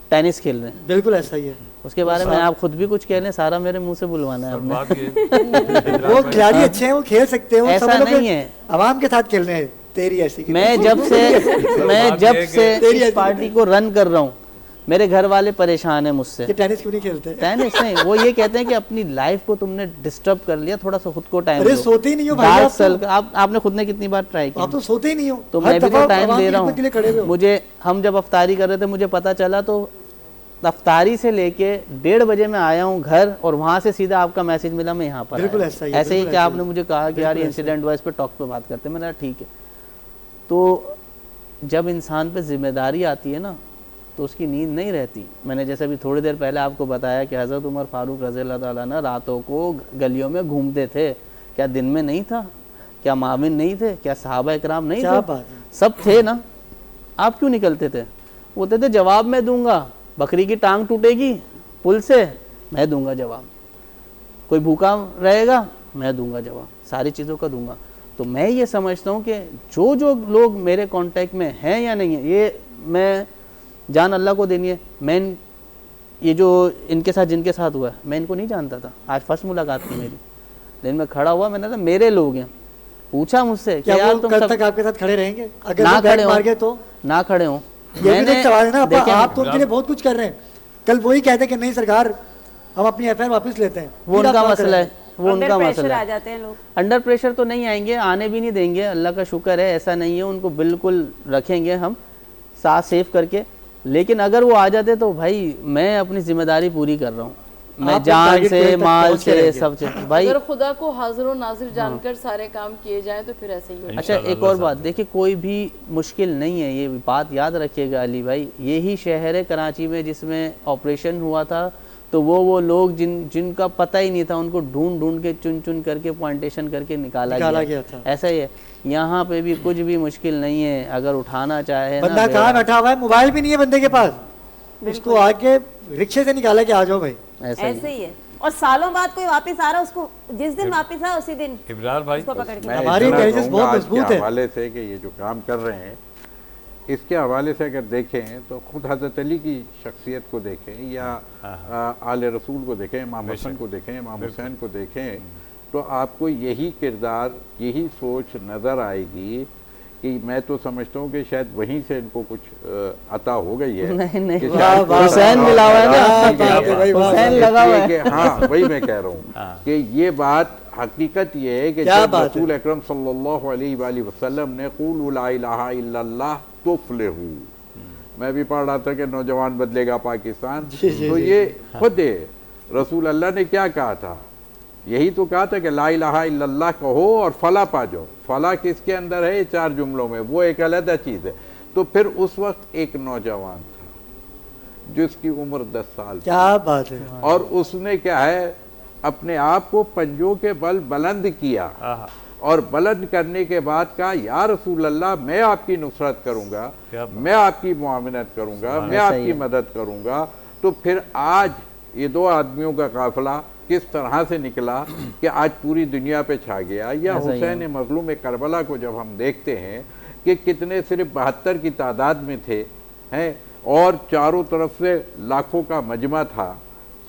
ٹینس کھیل رہے ہیں. بالکل ایسا ہی ہے. اس کے بارے میں آپ خود بھی کچھ کہہ لیں, سارا میرے منہ سے بلوانا ہے آپ نے. وہ کھلاڑی اچھے ہیں, وہ کھیل سکتے ہیں, ایسا نہیں ہے. عوام کے ساتھ کھیلنے ہیں. تیری ایسی میں جب سے اس پارٹی کو رن کر رہا ہوں میرے گھر والے پریشان ہیں مجھ سے. ٹینس کیوں نہیں کھیلتے؟ ٹینس نہیں, وہ یہ کہتے ہیں کہ اپنی لائف کو تم نے ڈسٹرب کر لیا, تھوڑا سا خود کو ٹائم دو. ارے سوتے ہی نہیں ہو بھائی آپ نے خود نے کتنی بار ٹرائی کیا؟ آپ تو سوتے ہی نہیں ہو. تو میں بھی تو ٹائم دے رہا ہوں. مجھے ہم جب افطاری کر رہے تھے مجھے پتا چلا تو افطاری سے لے کے 1:30 بجے میں آیا ہوں گھر, اور وہاں سے سیدھا آپ کا میسج ملا میں یہاں پر. بالکل ایسے ہی کہ آپ نے مجھے کہا کہ یار یہ انسیڈنٹ ہوا, اس پہ ٹاک پہ بات کرتے ہیں. میں نے کہا ٹھیک ہے. تو جب انسان پہ ذمہ داری آتی ہے نا تو اس کی نیند نہیں رہتی. میں نے جیسے ابھی تھوڑی دیر پہلے آپ کو بتایا کہ حضرت عمر فاروق رضی اللہ تعالیٰ عنہ راتوں کو گلیوں میں گھومتے تھے. کیا دن میں نہیں تھا؟ کیا معاون نہیں تھے؟ کیا صحابہ اکرام نہیں تھے؟ سب تھے نا. آپ کیوں نکلتے تھے؟ بولتے تھے جواب میں دوں گا, بکری کی ٹانگ ٹوٹے گی پل سے میں دوں گا جواب, کوئی بھوکا رہے گا میں دوں گا جواب, ساری چیزوں کا دوں گا. تو میں یہ سمجھتا ہوں کہ جو لوگ میرے کانٹیکٹ میں ہیں یا نہیں ہیں, یہ میں جان اللہ کو دینی ہے. میں یہ جو ان کے ساتھ جن کے ساتھ ہوا ہے میں ان کو نہیں جانتا تھا, آج فرسٹ ملاقات تھی میری, لیکن میں کھڑا ہوا, میں نے کہا میرے لوگ ہیں. پوچھا مجھ سے کہ یار تم کل تک آپ کے ساتھ کھڑے رہیں گے اگر نہ کھڑے ہوں. یہ بھی ایک سوال ہے نا, آپ تو ان کے لیے بہت کچھ کر رہے ہیں. کل وہی کہتے ہیں کہ نہیں سرکار ہم اپنی ایف آئی آر واپس لیتے ہیں, وہ ان کا مسئلہ ہے, وہ ان کا مسئلہ آ جاتے ہیں لوگ. انڈر پریشر تو نہیں آئیں گے, آنے بھی نہیں دیں گے, اللہ کا شکر ہے ایسا نہیں ہے. ان کو بالکل رکھیں گے ہم ساتھ سیف کر کے. لیکن اگر وہ آ جاتے تو بھائی میں اپنی ذمہ داری پوری کر رہا ہوں, میں جان سے مال سے سب سے. بھائی اگر خدا کو حاضر و ناظر جان کر سارے کام کیے جائیں تو پھر ایسے ہی ہوگا. اچھا ایک اور بات دیکھیں, کوئی بھی مشکل نہیں ہے, یہ بات یاد رکھیے گا علی بھائی. یہی شہر ہے کراچی میں جس میں آپریشن ہوا تھا, تو وہ لوگ جن کا پتہ ہی نہیں تھا ان کو ڈھونڈ کے چن کر کے پوائنٹیشن کر کے نکالا گیا تھا. ایسا ہی ہے یہاں پہ بھی, کچھ بھی مشکل نہیں ہے. اگر اٹھانا چاہے, بندہ کہاں بیٹھا ہوا ہے, موبائل بھی نہیں ہے بندے کے پاس, اس کو آ کے رکشے سے نکالا کہ آ جاؤ بھائی. ایسے ہی ہے. اور سالوں بعد کوئی واپس آ رہا, اس کو جس دن واپس آیا اسی دن ابرار بھائی ہماری انٹیلیجنس بہت مضبوط ہے. حوالے سے کہ یہ جو کام کر رہے ہیں اس کے حوالے سے اگر دیکھیں تو خود حضرت علی کی شخصیت کو دیکھیں یا آل رسول کو دیکھیں, امام حسن کو دیکھیں, امام حسین کو دیکھیں, تو آپ کو یہی کردار, یہی سوچ نظر آئے گی کہ میں تو سمجھتا ہوں کہ شاید وہیں سے ان کو کچھ عطا ہو گئی ہے. حسین ملا ہوا ہے نا, حسین لگا ہوا ہے. ہاں وہی میں کہہ رہا ہوں کہ یہ بات حقیقت یہ ہے کہ جب رسول اکرم صلی اللہ علیہ وآلہ وسلم نے قولوا لا الہ الا اللہ تفلحوا, میں بھی پڑھ رہا تھا کہ نوجوان بدلے گا پاکستان, تو یہ خود رسول اللہ نے کیا کہا تھا, یہی تو کہا تھا کہ لا الہ الا اللہ کہو اور فلاح پا جاؤ. فلاح کس کے اندر ہے؟ 4 جملوں میں, وہ ایک علیحدہ چیز ہے. تو پھر اس وقت ایک نوجوان تھا جس کی عمر 10 سال تھی. کیا بات ہے. اور اس نے کیا ہے اپنے آپ کو پنجوں کے بل بلند کیا, اور بلند کرنے کے بعد کہا یا رسول اللہ میں آپ کی نصرت کروں گا, میں آپ کی معاونت کروں گا, میں آپ کی مدد کروں گا. تو پھر آج یہ 2 آدمیوں کا قافلہ کس طرح سے نکلا کہ آج پوری دنیا پہ چھا گیا. یا حسین مظلوم کربلا کو جب ہم دیکھتے ہیں کہ کتنے صرف 72 کی تعداد میں تھے ہیں, اور چاروں طرف سے لاکھوں کا مجمع تھا,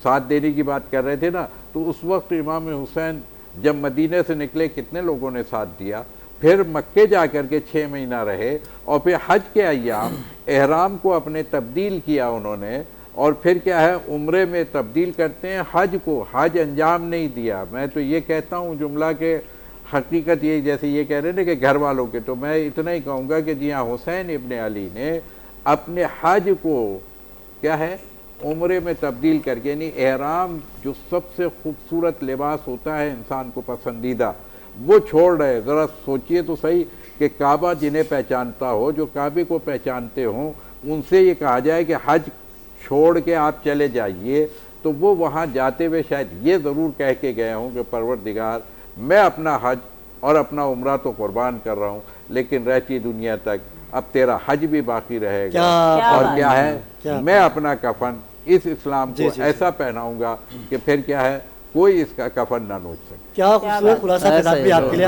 ساتھ دینے کی بات کر رہے تھے نا, تو اس وقت امام حسین جب مدینے سے نکلے کتنے لوگوں نے ساتھ دیا, پھر مکے جا کر کے 6 مہینہ رہے, اور پھر حج کے ایام احرام کو اپنے تبدیل کیا انہوں نے, اور پھر کیا ہے عمرے میں تبدیل کرتے ہیں حج کو, حج انجام نہیں دیا. میں تو یہ کہتا ہوں جملہ کہ حقیقت یہ جیسے یہ کہہ رہے ہیں کہ گھر والوں کے, تو میں اتنا ہی کہوں گا کہ جی ہاں حسین ابن علی نے اپنے حج کو کیا ہے عمرے میں تبدیل کر کے, یعنی احرام جو سب سے خوبصورت لباس ہوتا ہے انسان کو پسندیدہ, وہ چھوڑ رہے. ذرا سوچئے تو صحیح کہ کعبہ جنہیں پہچانتا ہو, جو کعبے کو پہچانتے ہوں, ان سے یہ کہا جائے کہ حج چھوڑ کے آپ چلے جائیے, تو وہ وہاں جاتے ہوئے شاید یہ ضرور کہہ کے گئے ہوں کہ پروردگار میں اپنا حج اور اپنا عمرہ تو قربان کر رہا ہوں, لیکن رہتی دنیا تک اب تیرا حج بھی باقی رہے گا, اور کیا ہے میں اپنا کفن اس اسلام کو ایسا پہناؤں گا کہ پھر کیا ہے کوئی اس کا کفن نہ نوچ سکے. کیا خوبصورت خلاصہ فیضان بھی آپ کے لیے.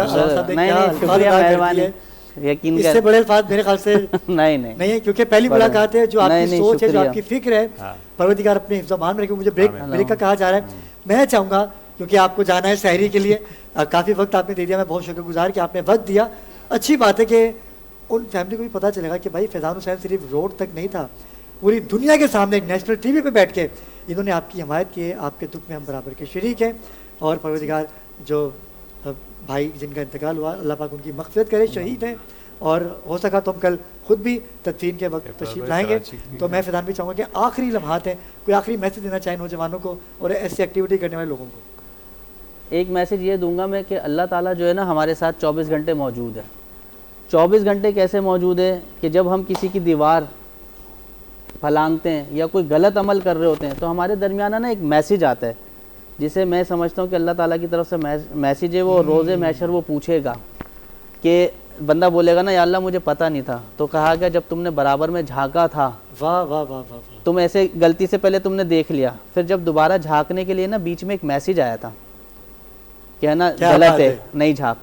شکریہ, مہربانی. اس سے بڑے الفاظ میرے خیال سے نہیں ہے, کیونکہ پہلی ملاقات ہے, جو آپ کی سوچ ہے, جو آپ کی فکر ہے, پروردگار اپنے حفظ و امان میں رکھے. مجھے بریک کا کہا جا رہا ہے, میں چاہوں گا کیونکہ آپ کو جانا ہے سحری کے لیے, کافی وقت آپ نے دے دیا, میں بہت شکر گزار کہ آپ نے وقت دیا. اچھی بات ہے کہ ان فیملی کو بھی پتہ چلے گا کہ بھائی فیضان حسین صرف روڈ تک نہیں تھا, پوری دنیا کے سامنے ایک نیشنل ٹی وی پہ بیٹھ کے انہوں نے آپ کی حمایت کی ہے, آپ کے دکھ میں ہم برابر کے شریک ہیں. اور پروردگار جو بھائی جن کا انتقال ہوا, اللہ پاک ان کی مغفرت کرے, شہید ہیں, اور ہو سکا تو ہم کل خود بھی تدفین کے وقت تشریف لائیں گے. تو میں فیضان بھی چاہوں گا کہ آخری لمحات ہیں, کوئی آخری میسیج دینا چاہیں نوجوانوں کو اور ایسی ایکٹیویٹی کرنے والے لوگوں کو. ایک میسیج یہ دوں گا میں کہ اللہ تعالیٰ جو ہے نا ہمارے ساتھ 24 گھنٹے موجود ہے. 24 گھنٹے کیسے موجود ہے کہ جب ہم کسی کی دیوار پھلانگتے ہیں یا کوئی غلط عمل کر رہے ہوتے ہیں, تو ہمارے درمیان نا ایک میسیج آتا ہے, جسے میں سمجھتا ہوں کہ اللہ تعالیٰ کی طرف سے میسیج ہے. وہ روز محشر وہ پوچھے گا کہ بندہ بولے گا نا یا اللہ مجھے پتہ نہیں تھا, تو کہا گیا جب تم نے برابر میں جھانکا تھا, واہ واہ واہ واہ, تم ایسے غلطی سے پہلے تم نے دیکھ لیا, پھر جب دوبارہ جھانکنے کے لیے نا بیچ میں ایک میسیج آیا تھا کہ ہے نا غلط ہے نہیں جھانک,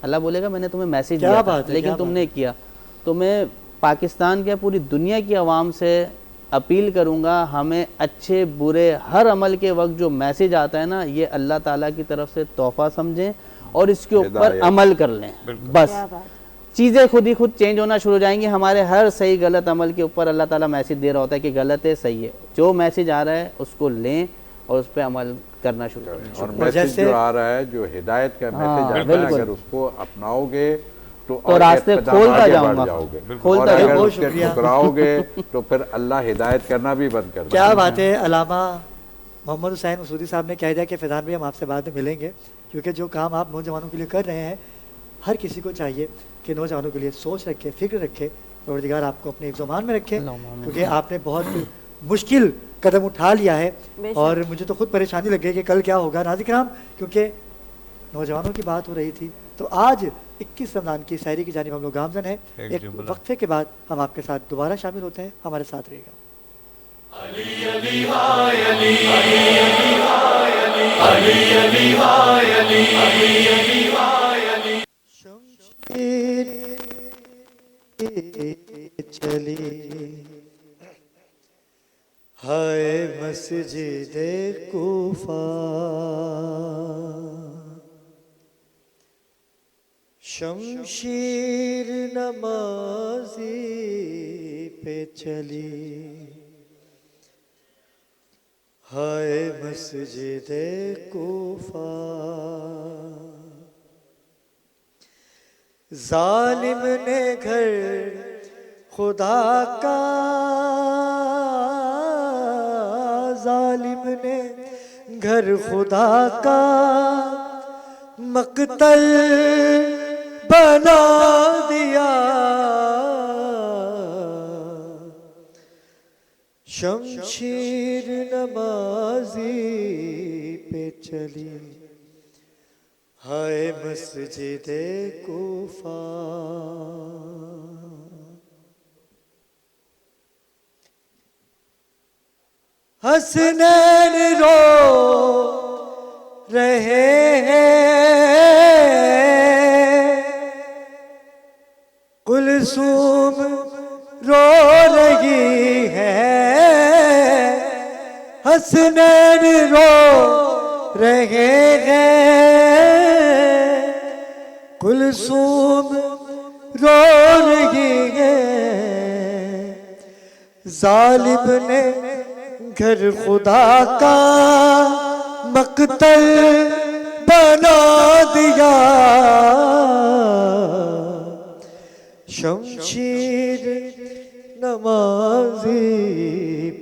اللہ بولے گا میں نے تمہیں میسیج دیا تھا لیکن تم نے کیا. تو میں پاکستان کے پوری دنیا کی عوام سے اپیل کروں گا, ہمیں اچھے برے ہر عمل کے وقت جو میسیج آتا ہے نا, یہ اللہ تعالیٰ کی طرف سے تحفہ سمجھیں اور اس کے اوپر عمل کر لیں. بس چیزیں خود ہی خود چینج ہونا شروع ہو جائیں گی. ہمارے ہر صحیح غلط عمل کے اوپر اللہ تعالیٰ میسیج دے رہا ہوتا ہے کہ غلط ہے صحیح ہے, جو میسیج آ رہا ہے اس کو لیں اور اس پہ عمل کرنا شروع کریں. اور میسیج جو آ رہا ہے, جو ہدایت کا میسیج آتا ہے, اگر اس کو اپناؤ گے تو راستے کھولتا جاؤں گا, کھولتا جاؤں گا. اگر ٹھکراؤ گے تو پھر اللہ ہدایت کرنا بھی بند کر دے. کیا بات ہے. علامہ محمد حسین مسعودی صاحب نے کہہ دیا کہ فیضان بھائی ہم آپ سے بعد میں ملیں گے, کیونکہ جو کام آپ نوجوانوں کے لیے کر رہے ہیں, ہر کسی کو چاہیے کہ نوجوانوں کے لیے سوچ رکھے, فکر رکھے. پروردگار آپ کو اپنے حفظ و امان میں رکھے, کیونکہ آپ نے بہت مشکل قدم اٹھا لیا ہے, اور مجھے تو خود پریشانی لگ گئی کہ کل کیا ہوگا. ناظرین کرام, کیونکہ نوجوانوں کی بات ہو رہی تھی, تو آج 21 رمضان کی سحری کی جانب ہم لوگ گامزن ہیں. ایک وقفے کے بعد ہم آپ کے ساتھ دوبارہ شامل ہوتے ہیں, ہمارے ساتھ رہے گا. علی علی ہائے علی علی علی ہائے علی علی علی ہائے علی علی علی ہائے علی. شمشیر چلی ہائے مسجد کوفہ, شمشیر نمازی پہ چلی ہائے مسجد کوفہ. ظالم نے گھر خدا کا, ظالم نے گھر خدا کا مقتل بنا دیا. شمشیر نمازی پہ چلی ہائے مسجد کوفہ، حسنین رو رہے ہیں، کلثوم رو رہی ہے، حسنین رو رہے ہیں، کلثوم رو رہی ہے، ظالم نے گھر خدا کا مقتل بنا دیا، شمشیر نمازی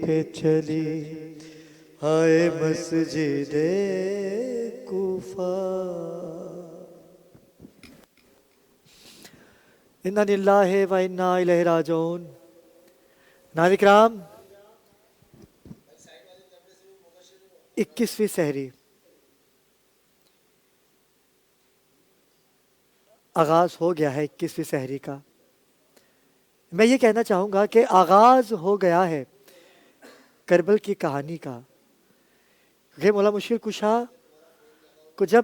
پہ چلی ہائے مسجد کوفہ۔ انا للہ و انا الیہ راجعون۔ ناظرین کرام، 21ویں سحری آغاز ہو گیا ہے، 21ویں سحری کا۔ میں یہ کہنا چاہوں گا کہ آغاز ہو گیا ہے کربل کی کہانی کا۔ یہ مولا مشکل کشا کو جب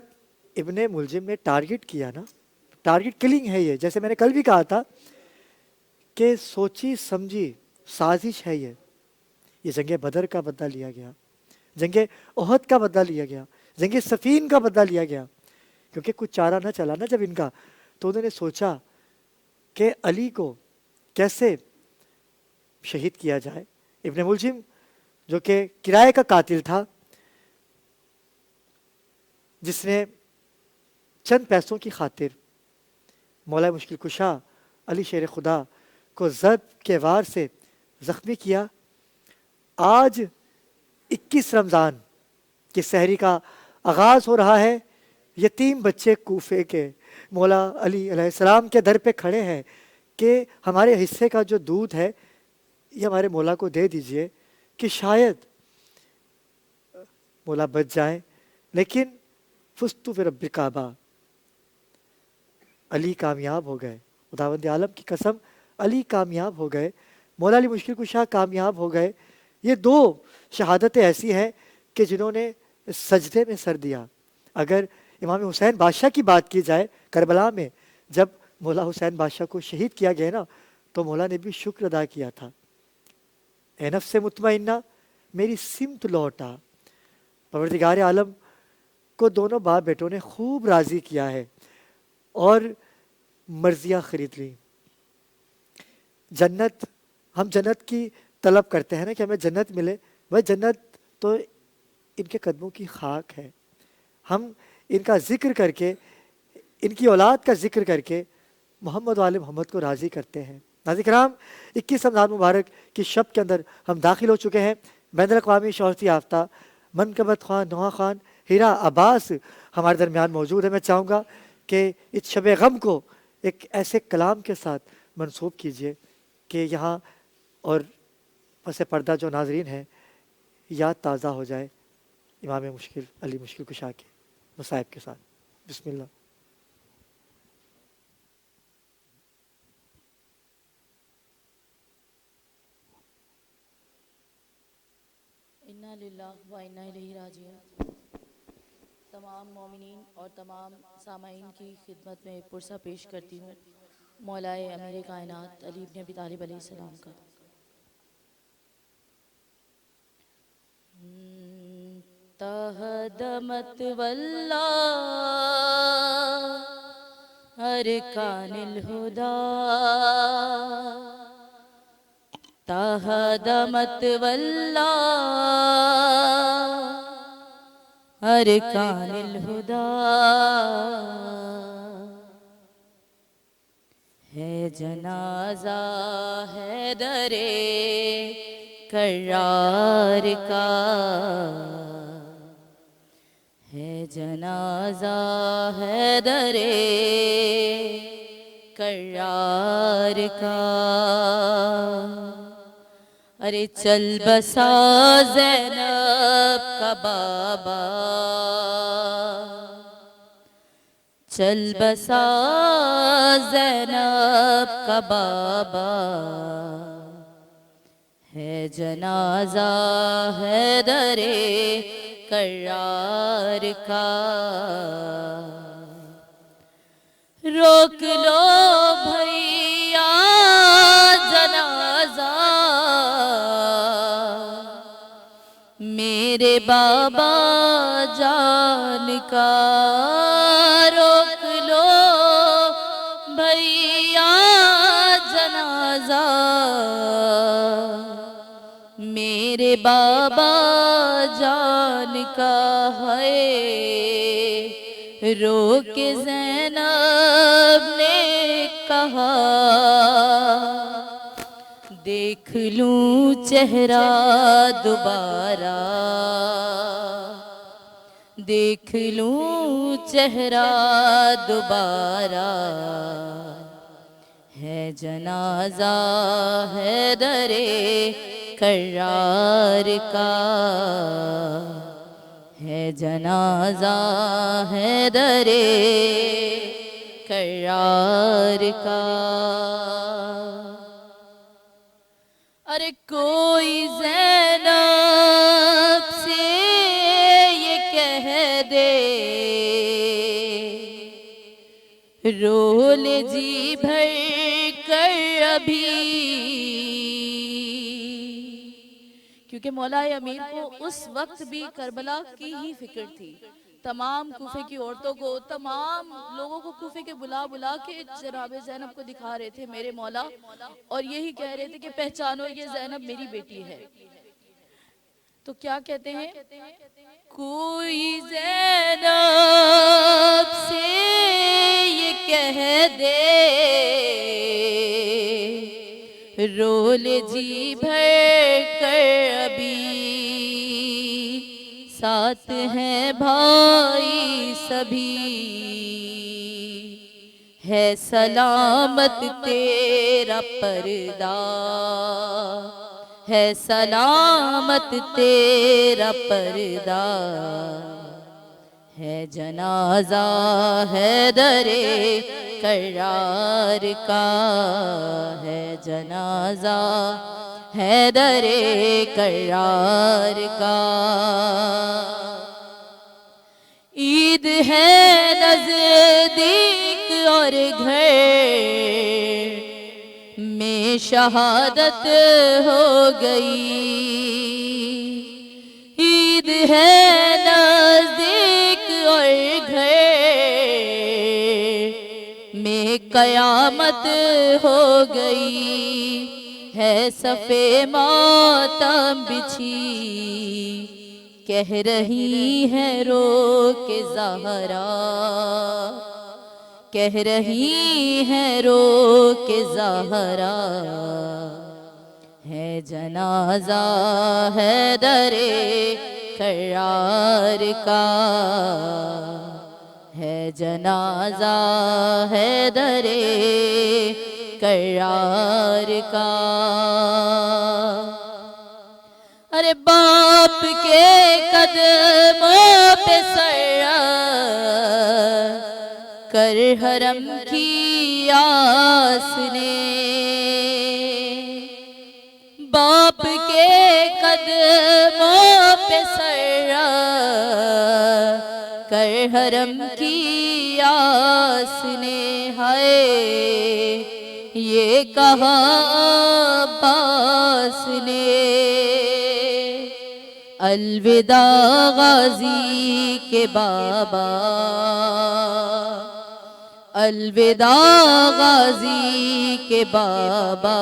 ابن ملجم نے ٹارگٹ کیا نا، ٹارگٹ کلنگ ہے یہ، جیسے میں نے کل بھی کہا تھا کہ سوچی سمجھی سازش ہے یہ جنگ بدر کا بدلہ لیا گیا، جنگ احد کا بدلہ لیا گیا، جنگ صفین کا بدلہ لیا گیا، کیونکہ کچھ چارہ نہ چلا نا جب ان کا، تو انہوں نے سوچا کہ علی کو کیسے شہید کیا جائے۔ ابن ملجم جو کہ کرائے کا قاتل تھا، جس نے چند پیسوں کی خاطر مولا مشکل کشا علی شیر خدا کو ضرب کے وار سے زخمی کیا، آج 21 رمضان کی سحری کا آغاز ہو رہا ہے۔ یتیم بچے کوفے کے مولا علی علیہ السلام کے در پہ کھڑے ہیں کہ ہمارے حصے کا جو دودھ ہے یہ ہمارے مولا کو دے دیجئے کہ شاید مولا بچ جائیں، لیکن فزت برب کعبہ، علی کامیاب ہو گئے، خداوند عالم کی قسم علی کامیاب ہو گئے، مولا علی مشکل کشا کامیاب ہو گئے۔ یہ دو شہادتیں ایسی ہیں کہ جنہوں نے سجدے میں سر دیا۔ اگر امام حسین بادشاہ کی بات کی جائے، کربلا میں جب مولا حسین بادشاہ کو شہید کیا گیا نا، تو مولا نے بھی شکر ادا کیا تھا، اے نفس مطمئنہ میری سمت لوٹا۔ پروردگار عالم کو دونوں باپ بیٹوں نے خوب راضی کیا ہے اور مرضیاں خرید لی۔ جنت، ہم جنت کی طلب کرتے ہیں نا کہ ہمیں جنت ملے، وہ جنت تو ان کے قدموں کی خاک ہے۔ ہم ان کا ذکر کر کے، ان کی اولاد کا ذکر کر کے محمد وآل محمد کو راضی کرتے ہیں۔ ناظرین کرام، 21 رمضان مبارک کی شب کے اندر ہم داخل ہو چکے ہیں۔ بین الاقوامی شہرت یافتہ منقبت خان نوحہ خان ہیرا عباس ہمارے درمیان موجود ہے۔ میں چاہوں گا کہ اس شب غم کو ایک ایسے کلام کے ساتھ منسوب کیجئے کہ یہاں اور پس پردہ جو ناظرین ہیں یاد تازہ ہو جائے امام مشکل علی مشکل کشا کے مصائب کے ساتھ۔ بسم اللہ۔ انا للہ و انا الیہ راجعون۔ تمام مومنین اور تمام سامعین کی خدمت میں پرسہ پیش کرتی ہوں مولائے امیر کائنات علی بن ابی طالب علیہ السلام کا۔ تہدمت واللہ ارکان الہدا، تہدمت واللہ ارکان الہدا، ہے جنازہ حیدر کرار کا، ہے جنازہ حیدر کرار کا، ارے چل بسا زینب کا بابا، چل بسا زینب کا بابا، ہے جنازہ حیدر کرار کا، روک لو بھیا جنازہ میرے بابا جان کا، روک لو بھیا جنازہ میرے بابا جان کا ہے، رو کے زینب نے کہا دیکھ لوں چہرہ دوبارہ، دیکھ لوں چہرہ دوبارہ، ہے جنازہ حیدر کرار کا، ہے جنازہ حیدر کرار کا۔ ارے کوئی زینب سے یہ کہہ دے، رو لے جی بھر کر ابھی، کیونکہ مولا امیر کو اس وقت بھی کربلا کی ہی فکر تھی۔ تمام کوفے کی عورتوں کو، تمام لوگوں کو کوفے کے بلا کے جناب زینب کو دکھا رہے تھے میرے مولا، اور یہی کہہ رہے تھے کہ پہچانو یہ زینب میری بیٹی ہے۔ تو کیا کہتے ہیں؟ کوئی زینب سے یہ کہہ دے، رو لے جی بھر کر ابھی، ساتھ ہیں بھائی سبھی، ہے سلامت تیرا پردہ، ہے سلامت تیرا پردہ، ہے جنازہ حیدر کرار کا، ہے جنازہ حیدر کرار کا۔ عید ہے نزدیک اور گھر میں شہادت ہو گئی، عید ہے نزدیک اور گھر میں قیامت ہو گئی، ہے صفے ماتم بچھی، کہہ رہی ہے رو کے زہرا، کہہ رہی ہے رو کے زہرا، ہے جنازہ حیدر کرار کا، ہے جنازہ حیدر کرار کا۔ ارے باپ کے قدموں پہ سر کر حرم کی آس نے، باپ کے قدموں پہ سر کر حرم کی آس نے، ہائے یہ کہا عباس نے، الوداع غازی کے بابا، الوداع غازی کے بابا،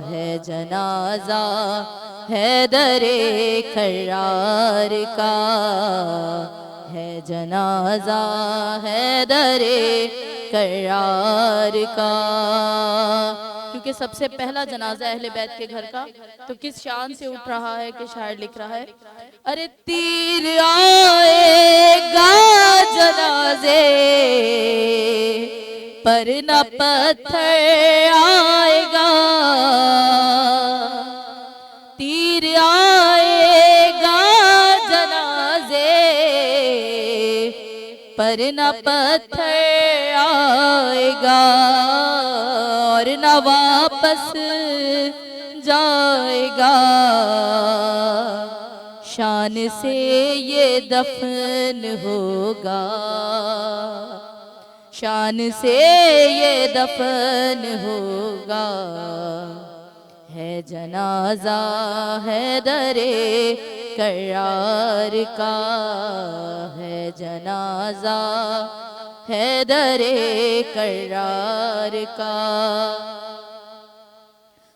ہے جنازہ حیدر کرار کا، ہے جنازہ حیدر کرار کا۔ کیونکہ سب سے پہلا جنازہ اہل بیت کے گھر کا، تو کس شان سے اٹھ رہا ہے کہ شاعر لکھ رہا ہے، ارے تیر آئے گا جنازے پر نہ پتھر آئے گا، پر نہ پتھر آئے گا اور نہ واپس جائے گا، شان سے یہ دفن ہوگا، شان سے یہ دفن ہوگا، ہے جنازہ حیدر کرار کا، ہے جنازہ حیدر کرار کا۔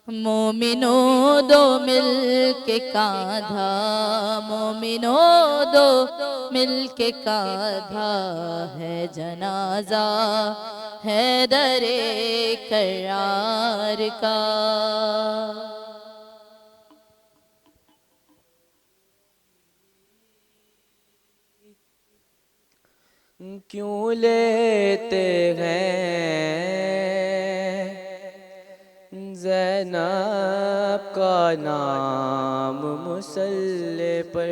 مومنوں دو مل کے کاندھا، مومنوں دو مل کے کاندھا، ہے جنازہ حیدر کرار کا۔ کیوں لیتے ہیں زینب کا نام مصلی پر،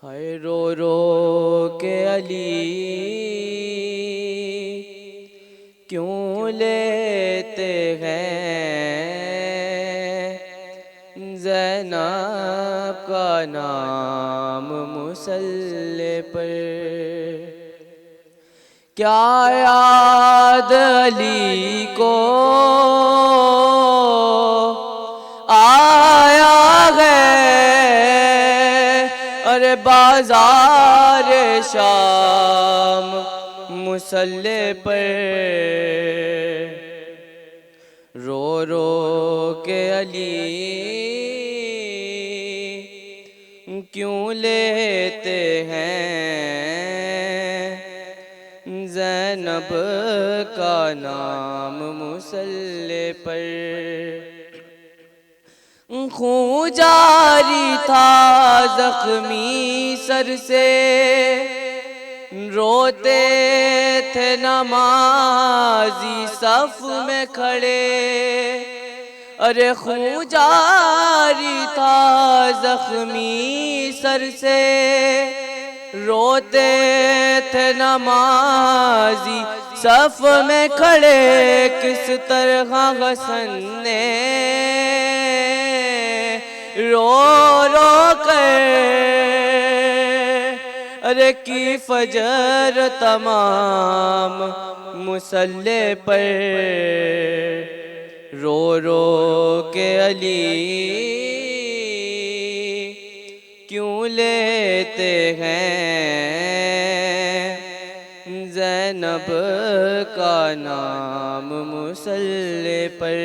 ہائے رو رو کے علی کیوں لیتے ہیں زینب کا نام مصلی پر؟ کیا یاد علی کو آیا ہے، ارے بازار شام مصلی پر، رو رو کے علی کیوں لیتے ہیں زینب کا نام مصلی پر؟ خون جاری تھا زخمی سر سے، روتے تھے نمازی صف میں کھڑے، ارے خون جاری تھا زخمی سر سے، روتے تھے نمازی صف میں کھڑے، کس طرح حسن نے رو رو کر ارے کی فجر تمام مصلی پر، رو رو کے علی کیوں لیتے ہیں زینب کا نام مصلی پر؟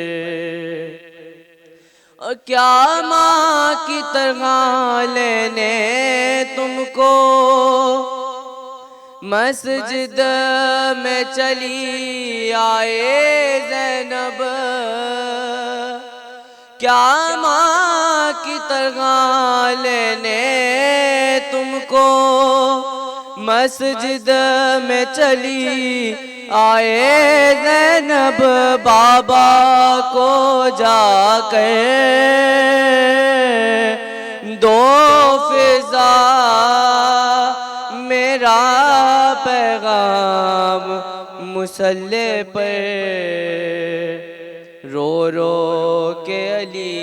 اور کیا ماں کی طرح لینے تم کو مسجد میں چلی آئے زینب؟ کیا ماں کی طرح لینے تم کو مسجد میں چلی آئے زینب؟ بابا کو جا کر دو فضا میرا پیغام مصلی پر، رو رو کے علی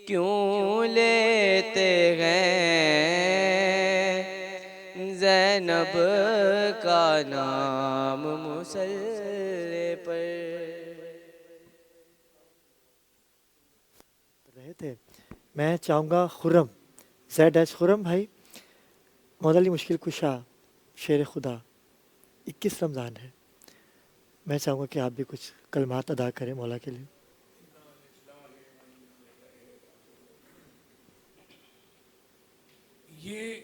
کیوں لیتے ہیں زینب کا نام مصلی پر؟ رہے تھے میں چاہوں گا خرم زیڈ ایچ خرم بھائی، مولا علی مشکل کشا شیر خدا 21 رمضان ہے، میں چاہوں گا کہ آپ بھی کچھ کلمات ادا کریں مولا کے لیے۔ یہ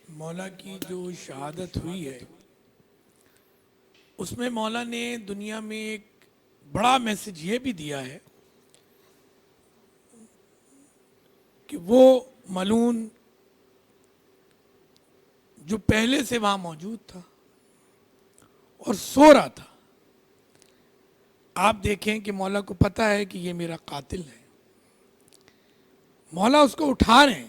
مولا کی جو شہادت ہوئی ہے اس میں مولا نے دنیا میں ایک بڑا میسج یہ بھی دیا ہے کہ وہ ملعون جو پہلے سے وہاں موجود تھا اور سو رہا تھا، آپ دیکھیں کہ مولا کو پتہ ہے کہ یہ میرا قاتل ہے، مولا اس کو اٹھا رہے ہیں،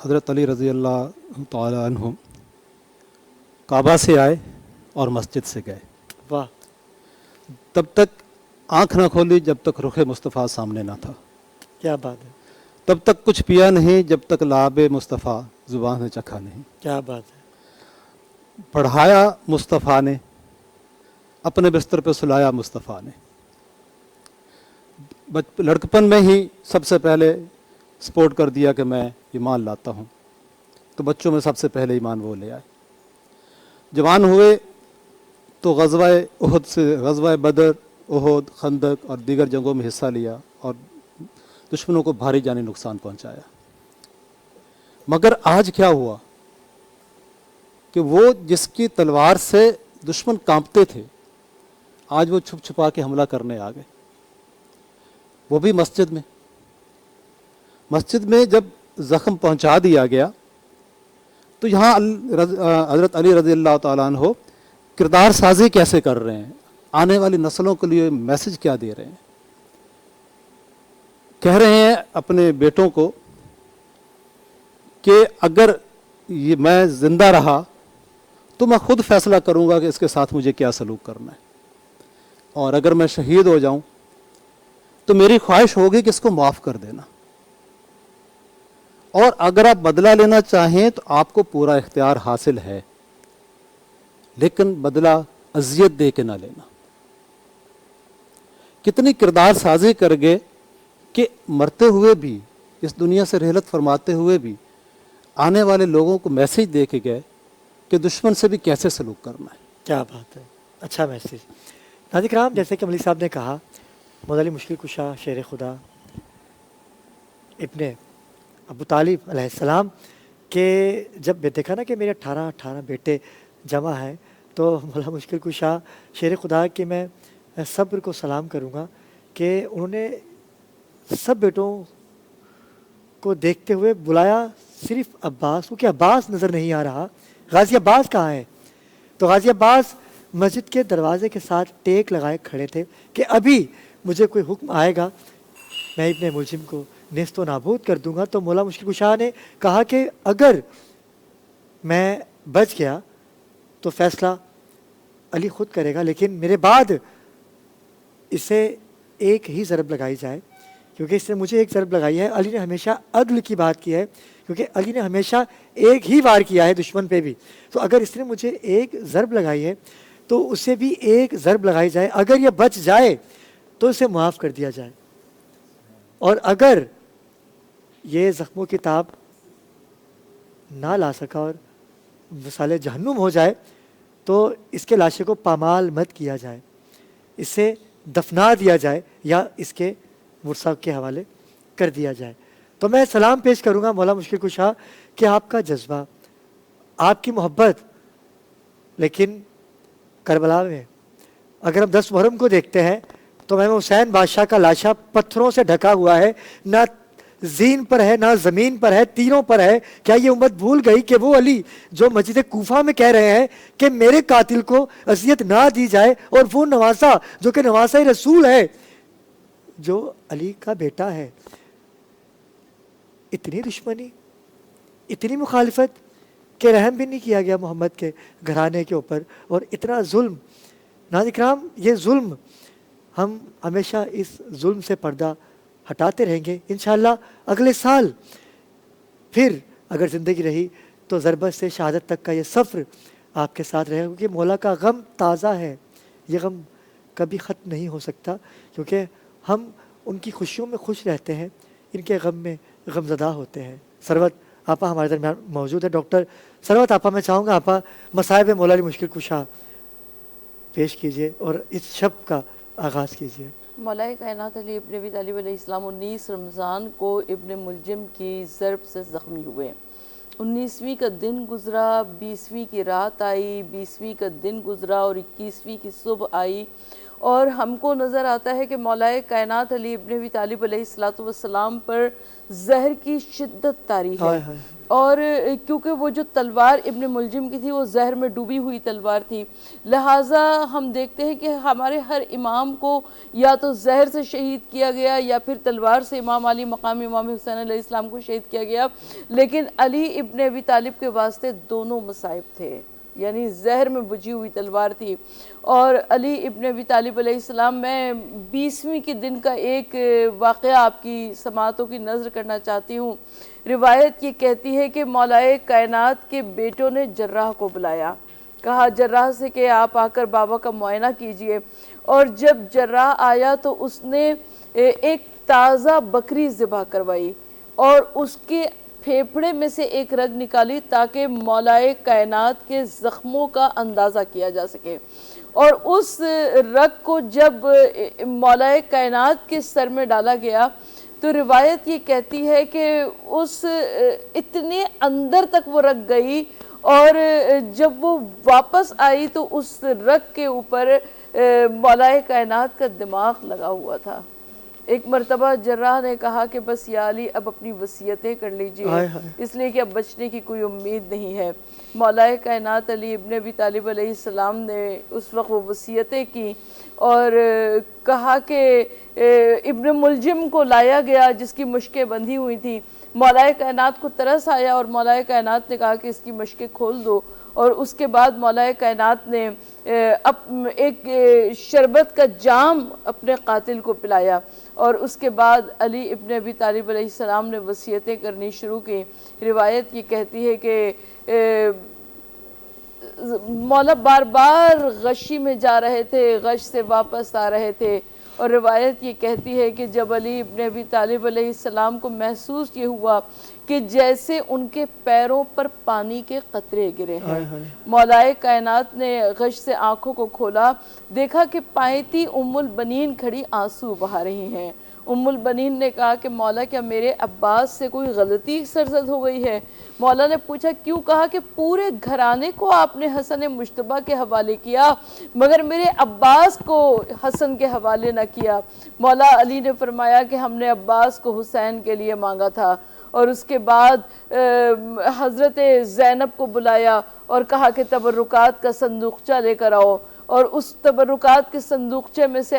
حضرت علی رضی اللہ تعالی عنہ کعبہ سے آئے اور مسجد سے گئے. واہ. تب تک آنکھ نہ کھولی جب تک رخ مصطفیٰ سامنے نہ تھا. کیا بات ہے. تب تک کچھ پیا نہیں جب تک لعاب مصطفیٰ زبان نے چکھا نہیں. کیا بات ہے. پڑھایا مصطفیٰ نے، اپنے بستر پہ سلایا مصطفیٰ نے. لڑکپن میں ہی سب سے پہلے سپورٹ کر دیا کہ میں ایمان لاتا ہوں، تو بچوں میں سب سے پہلے ایمان وہ لے آئے. جوان ہوئے تو غزوہ احد سے، غزوہ بدر، احد، خندق اور دیگر جنگوں میں حصہ لیا اور دشمنوں کو بھاری جانی نقصان پہنچایا. مگر آج کیا ہوا کہ وہ جس کی تلوار سے دشمن کانپتے تھے، آج وہ چھپ چھپا کے حملہ کرنے آ گئے، وہ بھی مسجد میں. مسجد میں جب زخم پہنچا دیا گیا تو یہاں حضرت علی رضی اللہ تعالیٰ عنہ کردار سازی کیسے کر رہے ہیں، آنے والی نسلوں کے لیے میسج کیا دے رہے ہیں. کہہ رہے ہیں اپنے بیٹوں کو کہ اگر یہ میں زندہ رہا تو میں خود فیصلہ کروں گا کہ اس کے ساتھ مجھے کیا سلوک کرنا ہے، اور اگر میں شہید ہو جاؤں تو میری خواہش ہوگی کہ اس کو معاف کر دینا، اور اگر آپ بدلہ لینا چاہیں تو آپ کو پورا اختیار حاصل ہے، لیکن بدلہ اذیت دے کے نہ لینا. کتنی کردار سازی کر گئے کہ مرتے ہوئے بھی، اس دنیا سے رحلت فرماتے ہوئے بھی آنے والے لوگوں کو میسج دے کے گئے کہ دشمن سے بھی کیسے سلوک کرنا ہے. کیا بات ہے. اچھا میسج. ناظرین کرام، جیسے کہ مولوی صاحب نے کہا، مولا علی مشکل کشا شیر خدا ابن ابو طالب علیہ السلام کہ جب دیکھا نا کہ میرے 18 بیٹے جمع ہیں، تو مولا مشکل کشا شیر خدا کہ میں صبر کو سلام کروں گا کہ انہوں نے سب بیٹوں کو دیکھتے ہوئے بلایا صرف عباس، کیونکہ عباس نظر نہیں آ رہا. غازی عباس کہاں ہے؟ تو غازی عباس مسجد کے دروازے کے ساتھ ٹیک لگائے کھڑے تھے کہ ابھی مجھے کوئی حکم آئے گا، میں ابن ملجم کو نیست و نابود کر دوں گا. تو مولا مشکل کشا نے کہا کہ اگر میں بچ گیا تو فیصلہ علی خود کرے گا، لیکن میرے بعد اسے ایک ہی ضرب لگائی جائے، کیونکہ اس نے مجھے ایک ضرب لگائی ہے. علی نے ہمیشہ عدل کی بات کی ہے، کیونکہ علی نے ہمیشہ ایک ہی وار کیا ہے دشمن پہ بھی. تو اگر اس نے مجھے ایک ضرب لگائی ہے تو اسے بھی ایک ضرب لگائی جائے. اگر یہ بچ جائے تو اسے معاف کر دیا جائے، اور اگر یہ زخموں کی تاب نہ لا سکا اور مثال جہنم ہو جائے تو اس کے لاشے کو پامال مت کیا جائے، اسے دفنا دیا جائے یا اس کے ورثہ کے حوالے کر دیا جائے. تو میں سلام پیش کروں گا مولا مشکل کشا کہ آپ کا جذبہ، آپ کی محبت، لیکن کربلا میں اگر ہم 10 محرم کو دیکھتے ہیں تو امام حسین بادشاہ کا لاشا پتھروں سے ڈھکا ہوا ہے، نہ زین پر ہے، نہ زمین پر ہے، تینوں پر ہے. کیا یہ امت بھول گئی کہ وہ علی جو مسجد کوفہ میں کہہ رہے ہیں کہ میرے قاتل کو اذیت نہ دی جائے، اور وہ نواسہ جو کہ نواسہ رسول ہے، جو علی کا بیٹا ہے، اتنی دشمنی، اتنی مخالفت کہ رحم بھی نہیں کیا گیا محمد کے گھرانے کے اوپر، اور اتنا ظلم. ناظرین کرام، یہ ظلم ہم ہمیشہ اس ظلم سے پردہ ہٹاتے رہیں گے انشاءاللہ. اگلے سال پھر اگر زندگی رہی تو ضربت سے شہادت تک کا یہ سفر آپ کے ساتھ رہے گا، کیونکہ مولا کا غم تازہ ہے، یہ غم کبھی ختم نہیں ہو سکتا، کیونکہ ہم ان کی خوشیوں میں خوش رہتے ہیں، ان کے غم میں غمزدہ ہوتے ہیں. سروت آپا ہمارے درمیان موجود ہے. ڈاکٹر سروت آپا، میں چاہوں گا آپا مصائب مولا علی مشکل کشا پیش کیجئے اور اس شب کا آغاز کیجئے. مولا کائنات علی ابن ابی طالب علیہ السلام 19 رمضان کو ابن ملجم کی ضرب سے زخمی ہوئے. 19ویں کا دن گزرا، 20ویں کی رات آئی، 20ویں کا دن گزرا اور 21ویں کی صبح آئی، اور ہم کو نظر آتا ہے کہ مولا کائنات علی ابن ابی طالب علیہ السلام پر زہر کی شدت طاری ہے، اور کیونکہ وہ جو تلوار ابن ملجم کی تھی وہ زہر میں ڈوبی ہوئی تلوار تھی، لہٰذا ہم دیکھتے ہیں کہ ہمارے ہر امام کو یا تو زہر سے شہید کیا گیا یا پھر تلوار سے امام علی مقام امام حسین علیہ السلام کو شہید کیا گیا، لیکن علی ابن ابی طالب کے واسطے دونوں مصائب تھے، یعنی زہر میں بجھی ہوئی تلوار تھی۔ اور علی ابن ابی طالب علیہ السلام، میں 20ویں کے دن کا ایک واقعہ آپ کی سماعتوں کی نظر کرنا چاہتی ہوں۔ روایت یہ کہتی ہے کہ مولا کائنات کے بیٹوں نے جراح کو بلایا، کہا جراح سے کہ آپ آ کر بابا کا معائنہ کیجئے، اور جب جراح آیا تو اس نے ایک تازہ بکری ذبح کروائی اور اس کے پھیپھڑے میں سے ایک رگ نکالی تاکہ مولا کائنات کے زخموں کا اندازہ کیا جا سکے، اور اس رگ کو جب مولا کائنات کے سر میں ڈالا گیا تو روایت یہ کہتی ہے کہ اس اتنے اندر تک وہ رگ گئی، اور جب وہ واپس آئی تو اس رگ کے اوپر مولا کائنات کا دماغ لگا ہوا تھا۔ ایک مرتبہ جراح نے کہا کہ بس یا علی اب اپنی وصیتیں کر لیجئے، اس لیے کہ اب بچنے کی کوئی امید نہیں ہے۔ مولا کائنات علی ابن ابی طالب علیہ السلام نے اس وقت وہ وصیتیں کی اور کہا کہ ابن ملجم کو لایا گیا جس کی مشکیں بندھی ہوئی تھیں، مولا کائنات کو ترس آیا اور مولا کائنات نے کہا کہ اس کی مشکیں کھول دو، اور اس کے بعد مولا کائنات نے ایک شربت کا جام اپنے قاتل کو پلایا، اور اس کے بعد علی ابن ابی طالب علیہ السلام نے وصیتیں کرنی شروع کی۔ روایت یہ کہتی ہے کہ مولا بار بار غشی میں جا رہے تھے، غش سے واپس آ رہے تھے، اور روایت یہ کہتی ہے کہ جب علی ابن ابی طالب علیہ السلام کو محسوس یہ ہوا کہ جیسے ان کے پیروں پر پانی کے قطرے گرے ہیں، مولا کائنات نے غش سے آنکھوں کو کھولا، دیکھا کہ پائیتی ام البنین کھڑی آنسو بہا رہی ہیں۔ ام البنین نے کہا کہ مولا کیا میرے عباس سے کوئی غلطی سرزد ہو گئی ہے؟ مولا نے پوچھا کیوں؟ کہا کہ پورے گھرانے کو آپ نے حسن مجتبیٰ کے حوالے کیا مگر میرے عباس کو حسن کے حوالے نہ کیا۔ مولا علی نے فرمایا کہ ہم نے عباس کو حسین کے لیے مانگا تھا، اور اس کے بعد حضرت زینب کو بلایا اور کہا کہ تبرکات کا صندوقچہ لے کر آؤ، اور اس تبرکات کے صندوقچے میں سے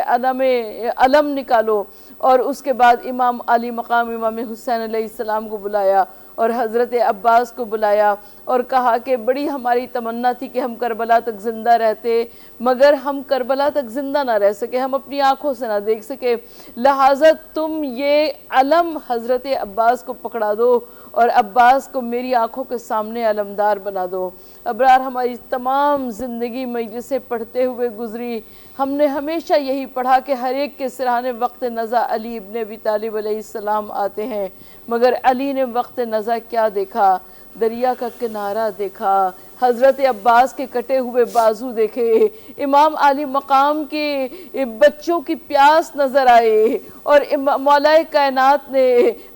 علم نکالو، اور اس کے بعد امام علی مقام امام حسین علیہ السلام کو بلایا اور حضرت عباس کو بلایا، اور کہا کہ بڑی ہماری تمنا تھی کہ ہم کربلا تک زندہ رہتے، مگر ہم کربلا تک زندہ نہ رہ سکے، ہم اپنی آنکھوں سے نہ دیکھ سکے، لہٰذا تم یہ علم حضرت عباس کو پکڑا دو اور عباس کو میری آنکھوں کے سامنے علمدار بنا دو۔ ابرار ہماری تمام زندگی مجلسیں پڑھتے ہوئے گزری، ہم نے ہمیشہ یہی پڑھا کہ ہر ایک کے سرحان وقت نزا علی ابن ابی طالب علیہ السلام آتے ہیں، مگر علی نے وقت نزا کیا دیکھا؟ دریا کا کنارہ دیکھا، حضرت عباس کے کٹے ہوئے بازو دیکھے، امام علی مقام کے بچوں کی پیاس نظر آئے، اور مولا کائنات نے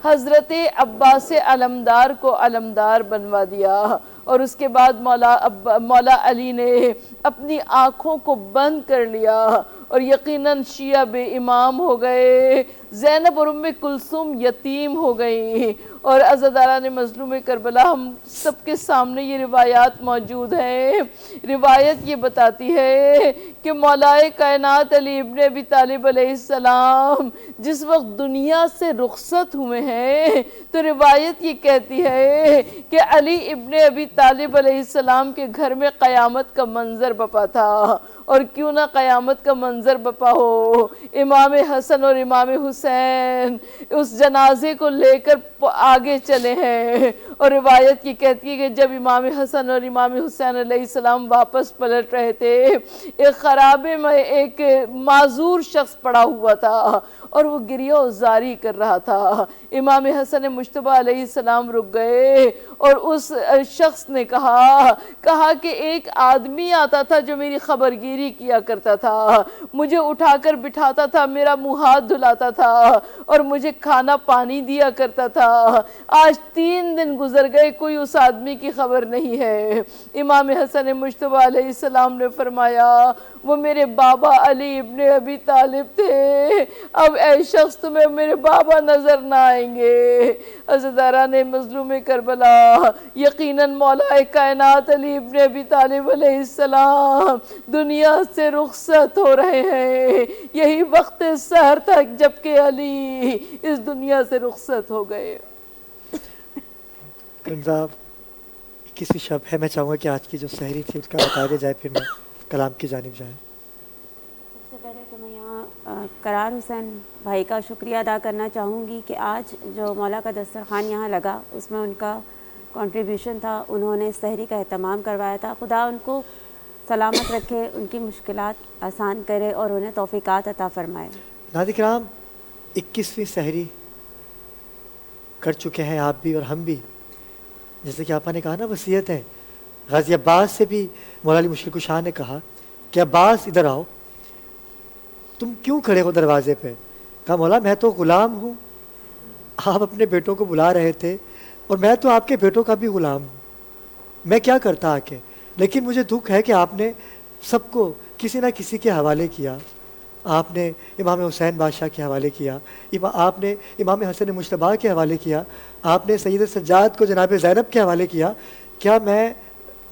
حضرت عباس علمدار کو علمدار بنوا دیا، اور اس کے بعد مولا علی نے اپنی آنکھوں کو بند کر لیا اور یقیناً شیعہ بے امام ہو گئے، زینب اور ام کلثوم یتیم ہو گئی، اور عزاداران مظلوم کربلا ہم سب کے سامنے یہ روایات موجود ہیں۔ روایت یہ بتاتی ہے کہ مولا کائنات علی ابن ابی طالب علیہ السلام جس وقت دنیا سے رخصت ہوئے ہیں تو روایت یہ کہتی ہے کہ علی ابن ابی طالب علیہ السلام کے گھر میں قیامت کا منظر بپا تھا، اور کیوں نہ قیامت کا منظر بپا ہو، امام حسن اور امام حسین اس جنازے کو لے کر آگے چلے ہیں، اور روایت یہ کہتی ہے کہ جب امام حسن اور امام حسین علیہ السلام واپس پلٹ رہے تھے، ایک خرابے میں ایک معذور شخص پڑا ہوا تھا اور وہ گریہ و زاری کر رہا تھا۔ امام حسن مجتبیٰ علیہ السلام رک گئے اور اس شخص نے کہا کہ ایک آدمی آتا تھا جو میری خبرگیری کیا کرتا تھا، مجھے اٹھا کر بٹھاتا تھا، میرا منہ ہاتھ دھلاتا تھا اور مجھے کھانا پانی دیا کرتا تھا۔ آج 3 دن گزر گئے کوئی اس آدمی کی خبر نہیں ہے۔ امام حسن مجتبیٰ علیہ السلام نے فرمایا وہ میرے بابا علی ابن ابی طالب تھے، اب اے شخص تمہیں میرے بابا نظر نہ آئیں گے۔ عزیزاران مظلوم کربلا، یقیناً مولا کائنات علی ابن ابی طالب علیہ السلام دنیا سے رخصت ہو رہے ہیں۔ یہی وقت سحر تک جبکہ علی اس دنیا سے رخصت ہو گئے۔ صاحب 21 شب ہے، میں چاہوں گا کہ آج کی جو سحری تھی اس کا بتا دیا جائے، پھر میں کلام کی جانب جائیں۔ سب سے پہلے تو میں یہاں قرار حسین بھائی کا شکریہ ادا کرنا چاہوں گی کہ آج جو مولا کا دسترخوان یہاں لگا اس میں ان کا کنٹریبیوشن تھا، انہوں نے سحری کا اہتمام کروایا تھا۔ خدا ان کو سلامت رکھے، ان کی مشکلات آسان کرے اور انہیں توفیقات عطا فرمائے۔ ناظرین کرام، 21ویں سحری کر چکے ہیں آپ بھی اور ہم بھی۔ جیسے کہ آپا نے کہا نا وصیت ہے، غازی عباس سے بھی مولا علی مشکل کشا نے کہا کہ عباس ادھر آؤ، تم کیوں کھڑے ہو دروازے پہ؟ کہا مولا میں تو غلام ہوں، آپ اپنے بیٹوں کو بلا رہے تھے اور میں تو آپ کے بیٹوں کا بھی غلام ہوں، میں کیا کرتا آ کے؟ لیکن مجھے دکھ ہے کہ آپ نے سب کو کسی نہ کسی کے حوالے کیا۔ آپ نے امام حسین بادشاہ کے حوالے کیا، آپ نے امام حسن مجتبیٰ کے حوالے کیا، آپ نے سید سجاد کو جناب زینب کے حوالے کیا۔ کیا میں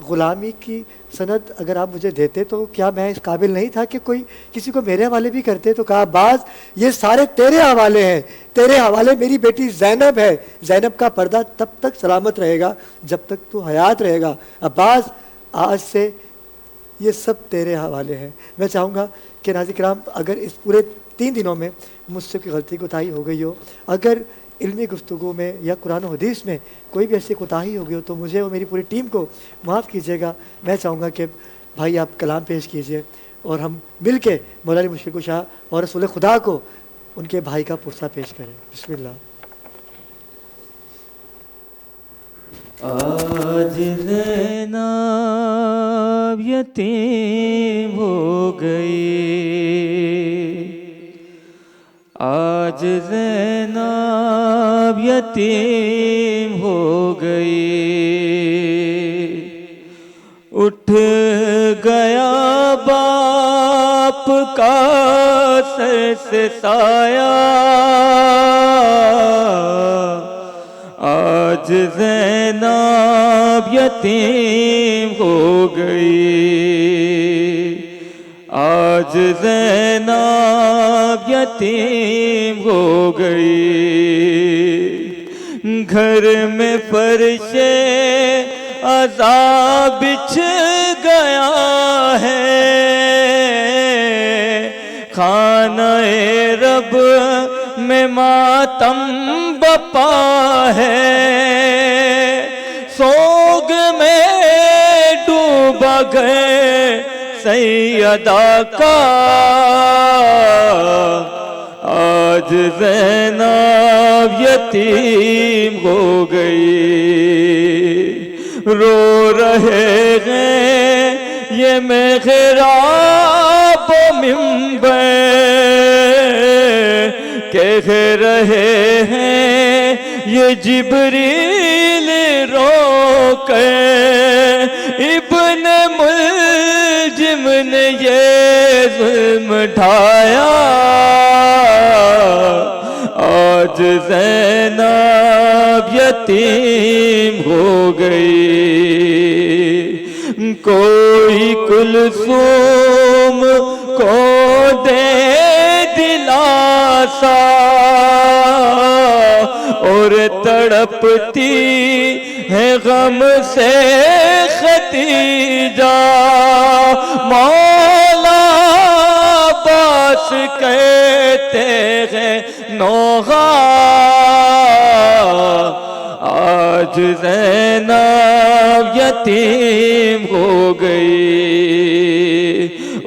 غلامی کی سند اگر آپ مجھے دیتے تو کیا میں اس قابل نہیں تھا کہ کوئی کسی کو میرے حوالے بھی کرتے؟ تو کہا عباس یہ سارے تیرے حوالے ہیں، تیرے حوالے میری بیٹی زینب ہے، زینب کا پردہ تب تک سلامت رہے گا جب تک تو حیات رہے گا۔ عباس آج سے یہ سب تیرے حوالے ہیں۔ میں چاہوں گا کہ ناظرین کرام اگر اس پورے 3 دنوں میں مجھ سے کوئی غلطی کوتاہی ہو گئی ہو، اگر علمی گفتگو میں یا قرآن و حدیث میں کوئی بھی ایسی کوتاہی ہو گئی ہو تو مجھے اور میری پوری ٹیم کو معاف کیجیے گا۔ میں چاہوں گا کہ بھائی آپ کلام پیش کیجئے اور ہم مل کے مولا علی مشکل کشا اور رسول خدا کو ان کے بھائی کا پرسہ پیش کریں۔ بسم اللہ۔ آج زینب یتیم ہو گئی، آج زینب یتیم ہو گئی، اٹھ گیا باپ کا سر سے سایہ، آج زینب یتیم ہو گئی، آج زینب یتیم ہو گئی، گھر میں فرش عذاب بچھ گیا ہے، خانہ رب میں ماتم بپا ہے، سوگ میں ڈوبا گئے سیدہ کا، آج زینب یتیم ہو گئی، رو رہے ہیں یہ محراب و منبر، کہہ رہے ہیں یہ جبریل رو کر، ابن ملجم نے یہ ظلم ڈھایا، آج زینب یتیم ہو گئی، کوئی کلثوم کو دے دلاسا، اور تڑپتی ہے غم سے ختیجہ، مولا عباس کہتے ہیں نوحہ، آج زینب یتیم ہو گئی،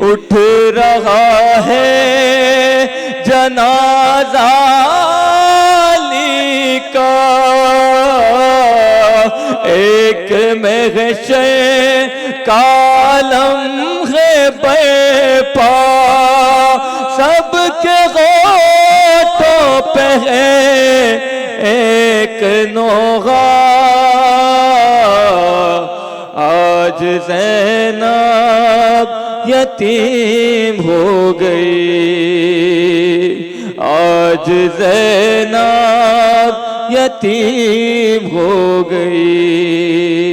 اٹھ رہا ہے جنازہ علی کا، ایک محشر کا لمحے برپا، سب کے ہونٹوں پہ ہے ایک نوحہ، یتیم ہو گئی، آج زینب یتیم ہو گئی۔